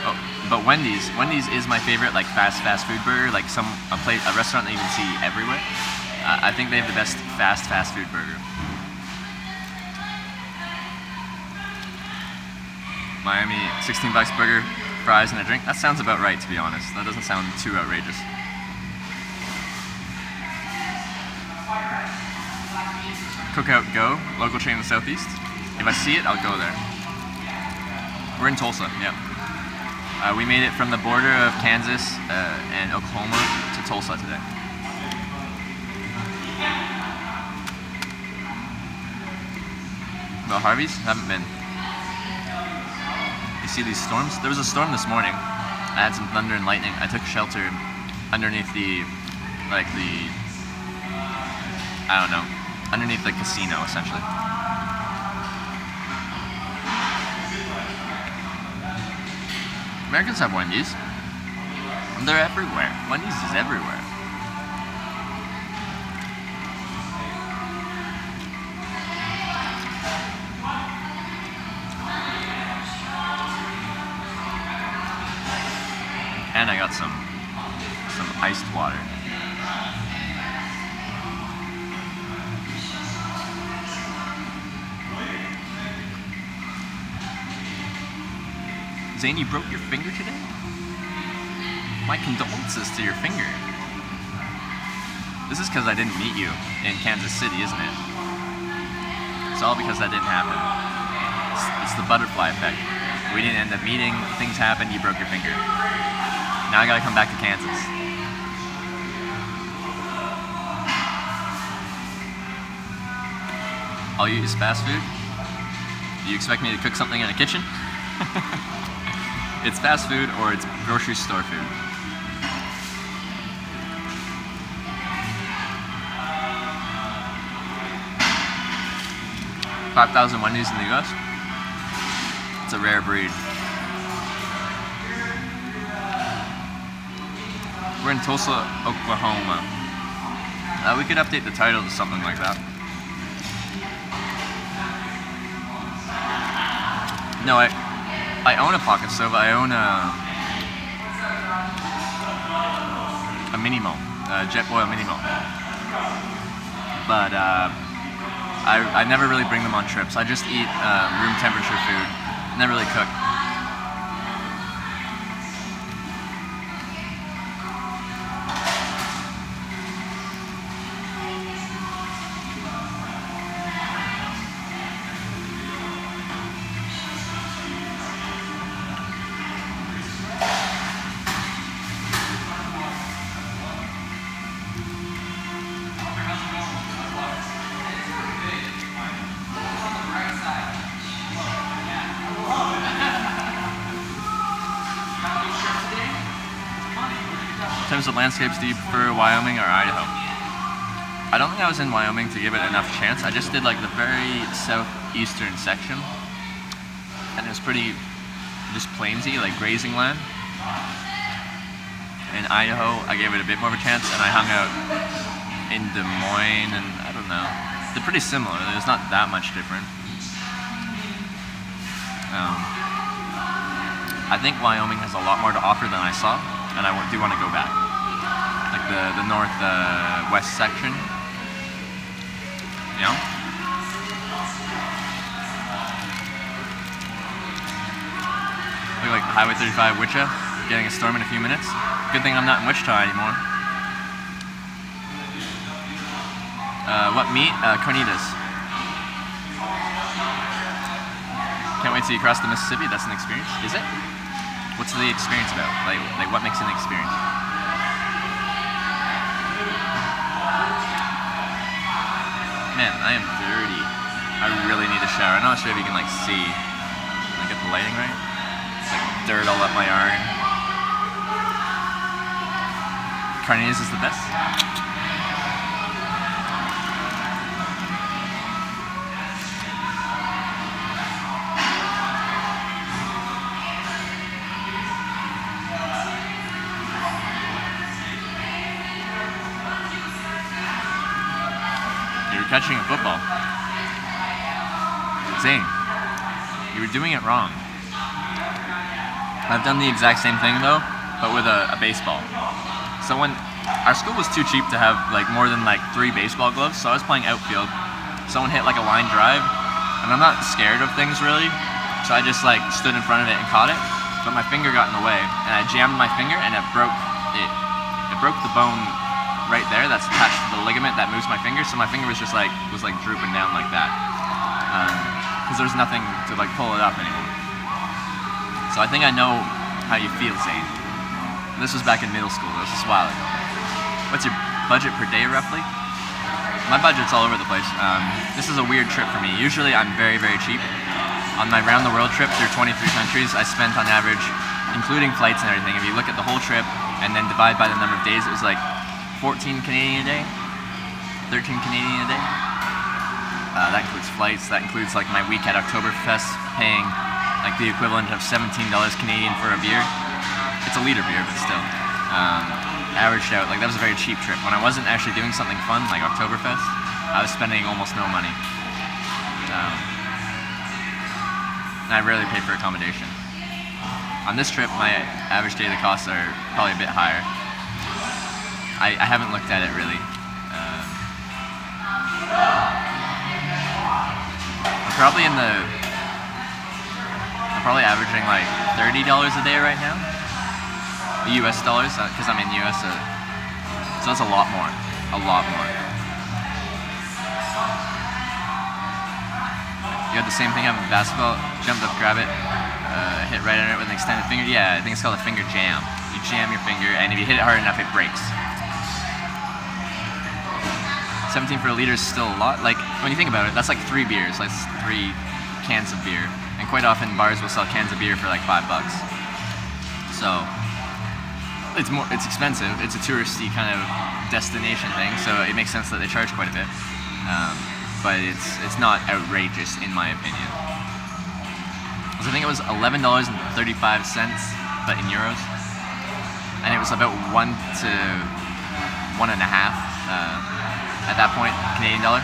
Oh, but Wendy's is my favorite, like fast food burger, like a restaurant that you can see everywhere. I think they have the best fast food burger. Miami, $16 burger, fries, and a drink. That sounds about right, to be honest. That doesn't sound too outrageous. Cookout Go, local chain in the southeast. If I see it, I'll go there. We're in Tulsa, yeah. We made it from the border of Kansas and Oklahoma to Tulsa today. Well, Harvey's? Haven't been. You see these storms? There was a storm this morning. I had some thunder and lightning. I took shelter underneath underneath the casino, essentially. Americans have Wendy's. They're everywhere. Wendy's is everywhere. And I got some iced water. Zane, you broke your finger today? My condolences to your finger. This is because I didn't meet you in Kansas City, isn't it? It's all because that didn't happen. It's the butterfly effect. We didn't end up meeting, things happened, you broke your finger. Now I gotta come back to Kansas. All you eat is fast food? Do you expect me to cook something in a kitchen? It's fast food or it's grocery store food. $5,000 Wendy's in the US. It's a rare breed. We're in Tulsa, Oklahoma. We could update the title to something like that. No, I own a pocket stove. I own a Minimo, a Jetboil Minimo. But I never really bring them on trips. I just eat room temperature food. Never really cook. In terms of landscapes, do you prefer Wyoming or Idaho? I don't think I was in Wyoming to give it enough chance. I just did like the very southeastern section, and it was pretty just plainsy, like grazing land. In Idaho, I gave it a bit more of a chance, and I hung out in Des Moines, and I don't know. They're pretty similar. There's not that much different. I think Wyoming has a lot more to offer than I saw, and I do want to go back. Like the northwest section, you know? Look like Highway 35 Wichita, getting a storm in a few minutes. Good thing I'm not in Wichita anymore. What meat? Carnitas. Can't wait till you cross the Mississippi. That's an experience. Is it? What's the experience about? Like what makes an experience? Man, I am dirty. I really need a shower. I'm not sure if you can like see. Can I get the lighting right? It's like dirt all up my arm. Carnitas is the best. Catching a football. Zane, you were doing it wrong. I've done the exact same thing though, but with a baseball. So when our school was too cheap to have like more than like 3 baseball gloves, so I was playing outfield. Someone hit like a line drive, and I'm not scared of things really, so I just like stood in front of it and caught it. But my finger got in the way, and I jammed my finger, and it broke the bone right there that's attached to the ligament that moves my finger. So my finger was just like drooping down like that because there's nothing to like pull it up anymore. So I think I know how you feel, Zane. This was back in middle school. This was a while ago. What's your budget per day roughly? My budget's all over the place. This is a weird trip for me. Usually I'm very, very cheap. On my round the world trip through 23 countries, I spent on average, including flights and everything, if you look at the whole trip and then divide by the number of days, it was like 14 Canadian a day, 13 Canadian a day. That includes flights, that includes like my week at Oktoberfest, paying like the equivalent of $17 Canadian for a beer. It's a liter beer, but still. Averaged out, like that was a very cheap trip. When I wasn't actually doing something fun, like Oktoberfest, I was spending almost no money. And I rarely pay for accommodation. On this trip, my average daily costs are probably a bit higher. I haven't looked at it really. I'm probably averaging like $30 a day right now. US dollars, because I'm in US, so that's a lot more. You had the same thing happen with basketball. Jumped up, grab it, hit right under it with an extended finger. Yeah, I think it's called a finger jam. You jam your finger, and if you hit it hard enough, it breaks. 17 for a liter is still a lot. Like, when you think about it, that's like 3 beers. That's 3 cans of beer. And quite often, bars will sell cans of beer for like $5. So, it's expensive. It's a touristy kind of destination thing, so it makes sense that they charge quite a bit. But it's not outrageous in my opinion. So I think it was $11.35, but in euros, and it was about 1 to 1.5 at that point Canadian dollar.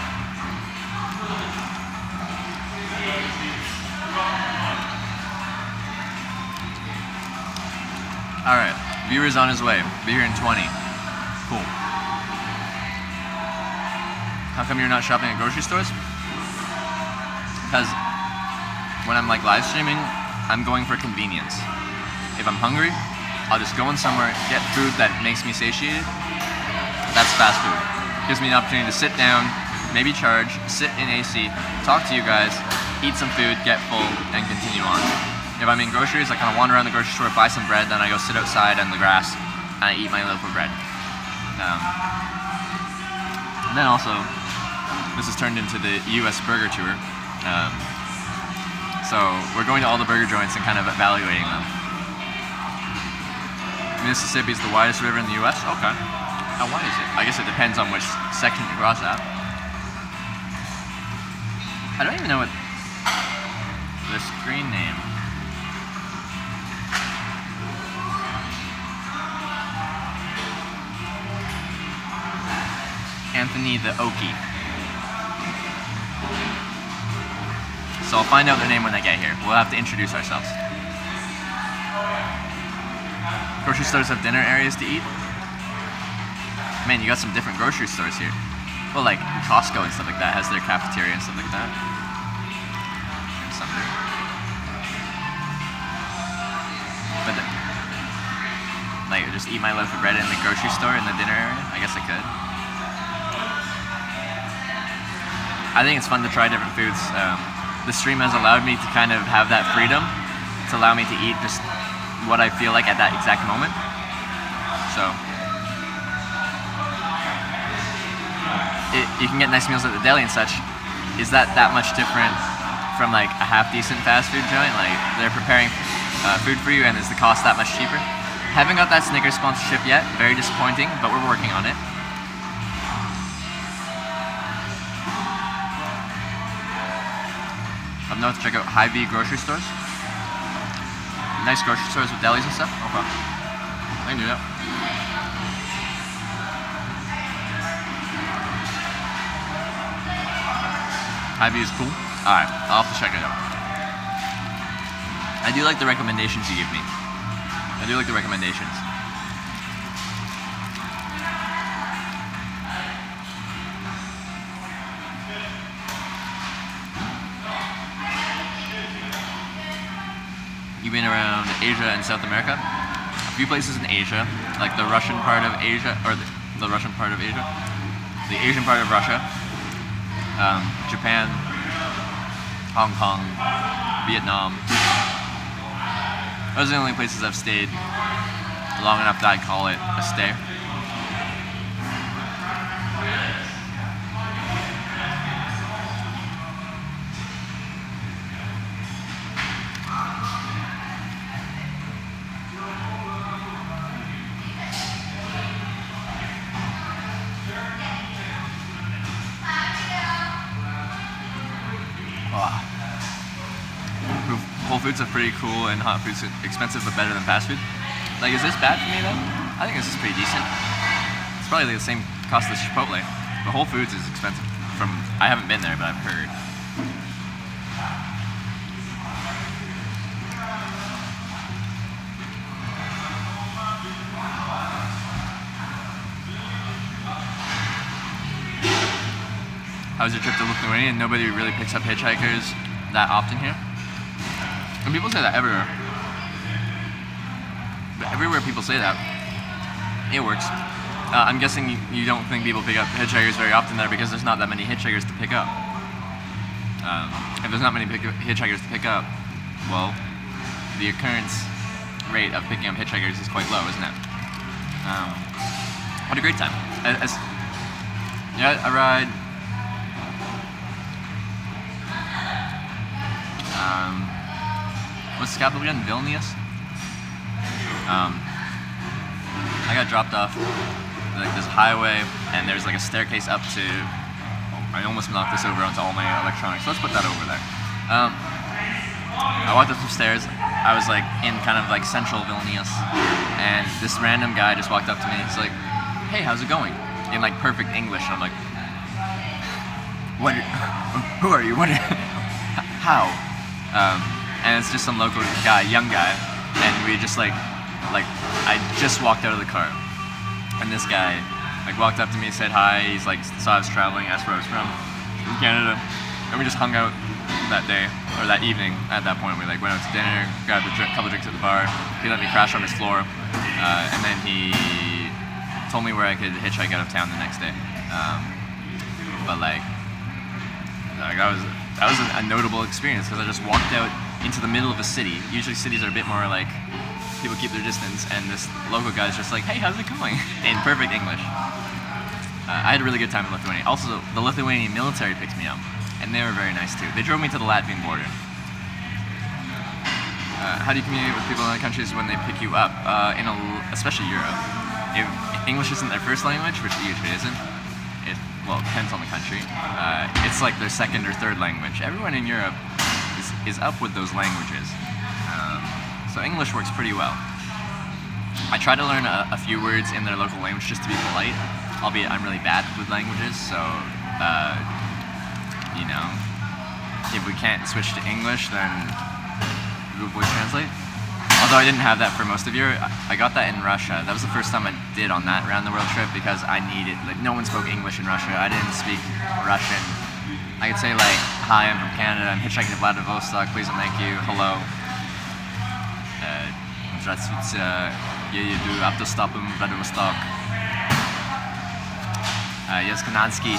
All right, viewer's on his way. Be here in 20. Cool. How come you're not shopping at grocery stores? Because when I'm like live streaming, I'm going for convenience. If I'm hungry, I'll just go in somewhere, get food that makes me satiated. That's fast food. Gives me an opportunity to sit down, maybe charge, sit in AC, talk to you guys, eat some food, get full, and continue on. If I'm in groceries, I kind of wander around the grocery store, buy some bread, then I go sit outside on the grass, and I eat my loaf of bread. And then also, this has turned into the US burger tour. So we're going to all the burger joints and kind of evaluating them. Mississippi is the widest river in the US? Okay. How wide is it? I guess it depends on which section you cross at. I don't even know what the screen name. Anthony the Okie. So I'll find out their name when they get here. We'll have to introduce ourselves. Grocery stores have dinner areas to eat. Man, you got some different grocery stores here. Well, like Costco and stuff like that has their cafeteria and stuff like that. And something. But like, just eat my loaf of bread in the grocery store in the dinner area? I guess I could. I think it's fun to try different foods. The stream has allowed me to kind of have that freedom to allow me to eat just what I feel like at that exact moment. So you can get nice meals at the deli and such. Is that much different from like a half decent fast food joint? Like they're preparing food for you, and is the cost that much cheaper? Haven't got that Snickers sponsorship yet. Very disappointing, but we're working on it. Up north, check out Hy-Vee grocery stores. Nice grocery stores with delis and stuff. Okay. I can do that. Hy-Vee is cool. Alright, I'll have to check it out. I do like the recommendations you give me. I do like the recommendations. You've been around Asia and South America? A few places in Asia, like the Russian part of Asia, or the Russian part of Asia, the Asian part of Russia, Japan, Hong Kong, Vietnam. Those are the only places I've stayed long enough that I'd call it a stay. Whole Foods are pretty cool and Hot Foods are expensive but better than fast food. Like, is this bad for me though? I think this is pretty decent. It's probably the same cost as Chipotle, but Whole Foods is expensive. I haven't been there, but I've heard. How was your trip to Lithuania? Nobody really picks up hitchhikers that often here. And people say that everywhere. But everywhere people say that, it works. I'm guessing you don't think people pick up hitchhikers very often there because there's not that many hitchhikers to pick up. If there's not many hitchhikers to pick up, well, the occurrence rate of picking up hitchhikers is quite low, isn't it? What a great time. Yeah, I ride. What's the capital again? Vilnius? I got dropped off like this highway, and there's like a staircase up to. I almost knocked this over onto all my electronics. Let's put that over there. I walked up some stairs. I was like in kind of like central Vilnius, and this random guy just walked up to me. He's like, "Hey, how's it going?" In like perfect English. And I'm like, "What? Who are you? What? How?" And it's just some local guy, young guy, and we just like I just walked out of the car, and this guy like walked up to me, said hi. He's like saw I was traveling, asked where I was from Canada, and we just hung out that day or that evening. At that point, we like went out to dinner, grabbed a couple drinks at the bar. He let me crash on his floor, and then he told me where I could hitchhike out of town the next day. But like that was a notable experience because I just walked out into the middle of a city. Usually cities are a bit more like people keep their distance, and this local guy's just like, "Hey, how's it going?" in perfect English. I had a really good time in Lithuania. Also, the Lithuanian military picked me up, and they were very nice too. They drove me to the Latvian border. How do you communicate with people in other countries when they pick you up? Especially Europe. If English isn't their first language, which it usually isn't, it depends on the country. It's like their second or third language. Everyone in Europe is up with those languages. So English works pretty well. I try to learn a few words in their local language just to be polite, albeit I'm really bad with languages, so you know, if we can't switch to English, then Google Voice Translate. Although I didn't have that for most of Europe, I got that in Russia. That was the first time I did on that round the world trip because I needed, like, no one spoke English in Russia. I didn't speak Russian. I could say like, "Hi, I'm from Canada. I'm hitchhiking to Vladivostok. Please and thank you. Hello. Здравствуйте. Я еду автостопом Vladivostok. Yes, Kanadski."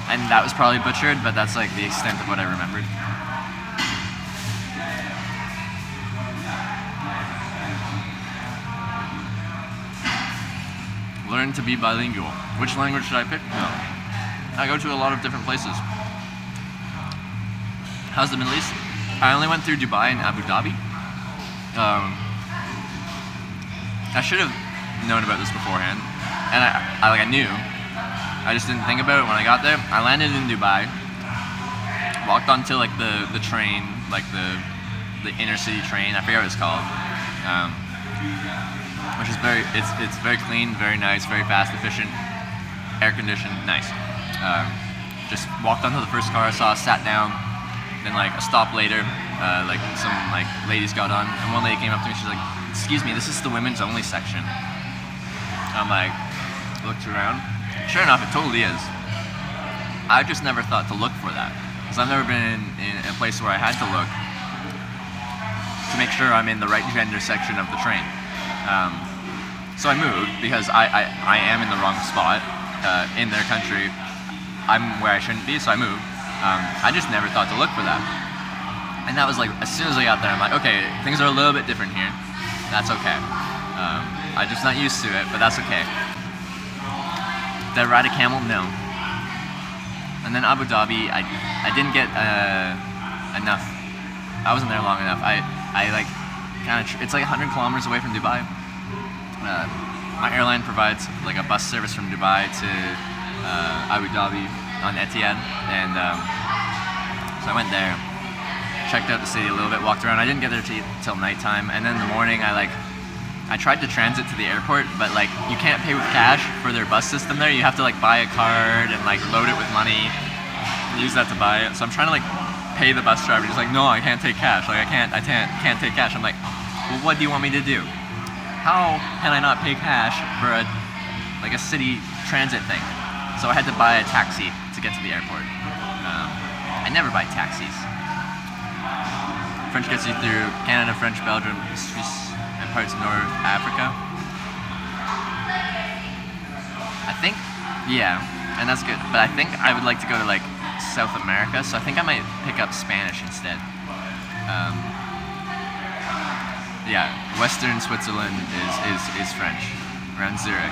And that was probably butchered, but that's like the extent of what I remembered. Learn to be bilingual. Which language should I pick? No. I go to a lot of different places. How's the Middle East? I only went through Dubai and Abu Dhabi. I should have known about this beforehand, and I knew. I just didn't think about it when I got there. I landed in Dubai, walked onto like the train, like the inner city train. I forget what it's called. Which is it's very clean, very nice, very fast, efficient, air conditioned, nice. Just walked onto the first car I saw, sat down. Then like a stop later, like some like ladies got on, and one lady came up to me. She's like, "Excuse me, this is the women's only section." I'm like, looked around. Sure enough, it totally is. I just never thought to look for that because I've never been in a place where I had to look to make sure I'm in the right gender section of the train. So I moved because I am in the wrong spot in their country. I'm where I shouldn't be, so I moved. I just never thought to look for that. And that was like, as soon as I got there, I'm like, okay, things are a little bit different here. That's okay. I'm just not used to it, but that's okay. Did I ride a camel? No. And then Abu Dhabi, I didn't get enough. I wasn't there long enough. I like kind of, it's like 100 kilometers away from Dubai. My airline provides like a bus service from Dubai to Abu Dhabi on Etihad, and so I went there, checked out the city a little bit, walked around. I didn't get there till nighttime, and then in the morning I tried to transit to the airport, but like you can't pay with cash for their bus system there. You have to like buy a card and like load it with money, use that to buy it. So I'm trying to like pay the bus driver. He's like, no, I can't take cash. Like I can't take cash. I'm like, well, what do you want me to do? How can I not pay cash for a city transit thing? So I had to buy a taxi to get to the airport. I never buy taxis. French gets you through Canada, French, Belgium, Swiss, and parts of North Africa. I think, yeah, and that's good. But I think I would like to go to like South America, so I think I might pick up Spanish instead. Yeah, Western Switzerland is French, around Zurich.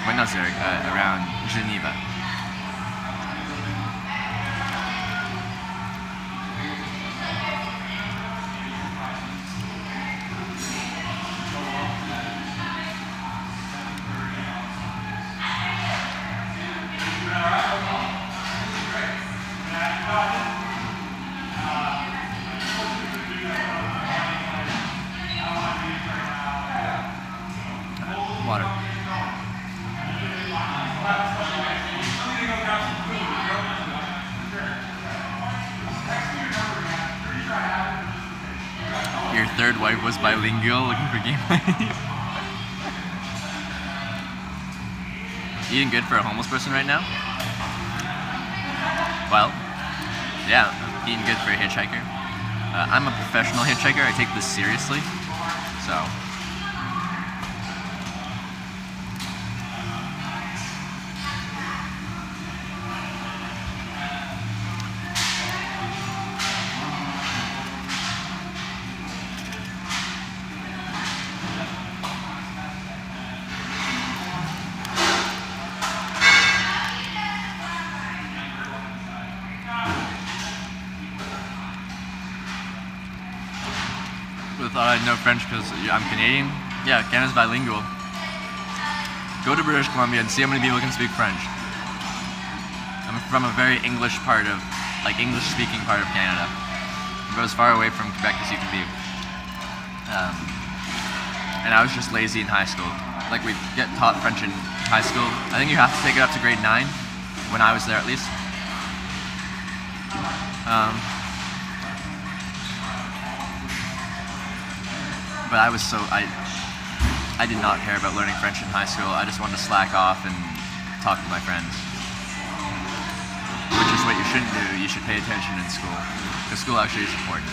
Wait, not Zurich, around Geneva. Water. Your third wife was bilingual, looking for gameplay. Eating good for a homeless person right now? Well, yeah, eating good for a hitchhiker. I'm a professional hitchhiker. I take this seriously, so. Would have thought I'd know French because I'm Canadian. Yeah, Canada's bilingual. Go to British Columbia and see how many people can speak French. I'm from a very English part of, like English-speaking part of Canada. I'm about as far away from Quebec as you can be. And I was just lazy in high school. Like we get taught French in high school. I think you have to take it up to grade 9, when I was there at least. But I was so, I did not care about learning French in high school. I just wanted to slack off and talk to my friends. Which is what you shouldn't do. You should pay attention in school. Because school actually is important.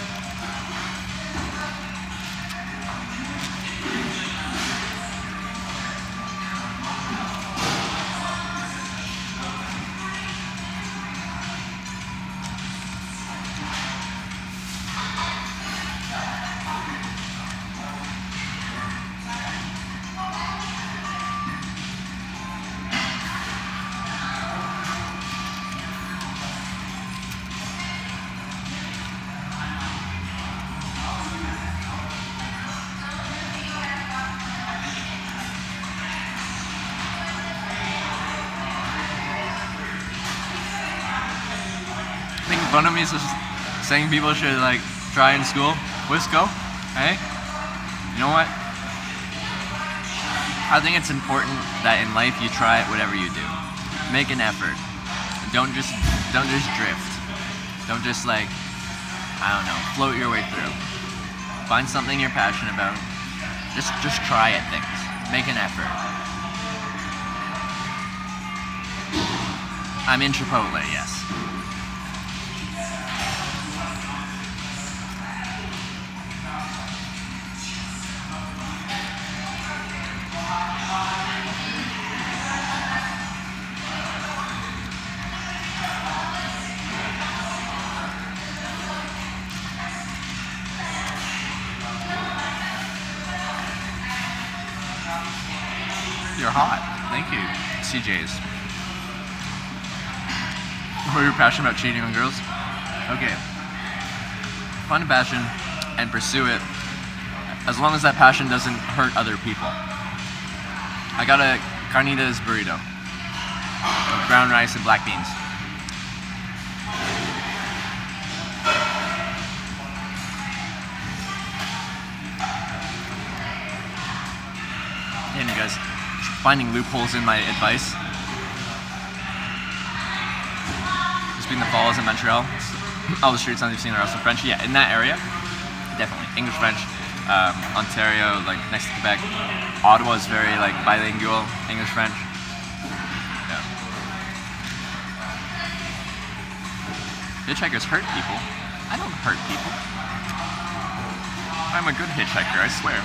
Making fun of me is just saying people should like try in school. Wisco, hey? You know what? I think it's important that in life you try whatever you do. Make an effort. Don't just drift. Don't just like, I don't know, float your way through. Find something you're passionate about. Just try at things. Make an effort. I'm in Chipotle, yes. hot. Thank you, CJ's. Were you passionate about cheating on girls? Okay. Find a passion and pursue it as long as that passion doesn't hurt other people. I got a carnitas burrito with brown rice and black beans. And you guys, finding loopholes in my advice. Just being the falls in Montreal. All the street signs you've seen are also French. Yeah, in that area, definitely. English, French, Ontario, like next to Quebec. Ottawa is very like bilingual, English, French. Yeah. Hitchhikers hurt people. I don't hurt people. I'm a good hitchhiker, I swear.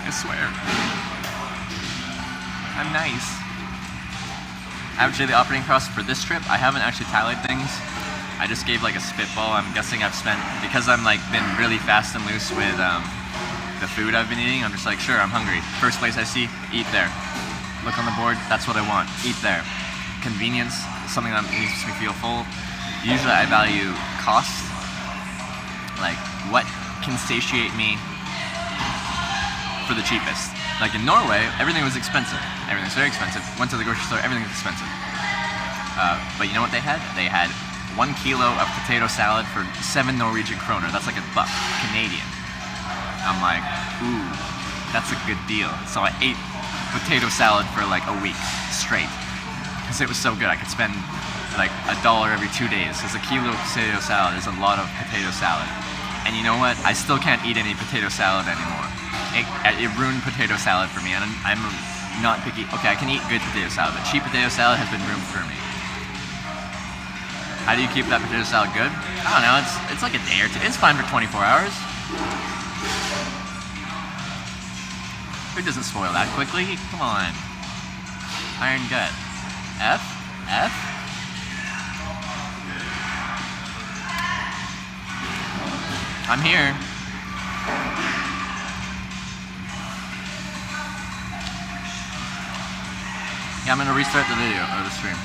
I swear. I'm nice. Average daily operating costs for this trip, I haven't actually tallied things. I just gave like a spitball. I'm guessing I've spent, because I'm like been really fast and loose with the food I've been eating, I'm just like, sure, I'm hungry. First place I see, eat there. Look on the board, that's what I want, eat there. Convenience, something that makes me feel full. Usually I value cost, like what can satiate me for the cheapest. Like in Norway, everything was expensive. Everything's very expensive. Went to the grocery store, everything's expensive. But you know what they had? They had 1 kilo of potato salad for 7 Norwegian kroner. That's like $1 Canadian. I'm like, ooh, that's a good deal. So I ate potato salad for like a week straight. Because it was so good. I could spend like $1 every 2 days. Because a kilo of potato salad is a lot of potato salad. And you know what? I still can't eat any potato salad anymore. It ruined potato salad for me, and I'm not picky. Okay, I can eat good potato salad, but cheap potato salad has been ruined for me. How do you keep that potato salad good? I don't know, it's like a day or two. It's fine for 24 hours. Food doesn't spoil that quickly. Come on. Iron gut. F? F? I'm here. Yeah, I'm gonna restart the video or the stream.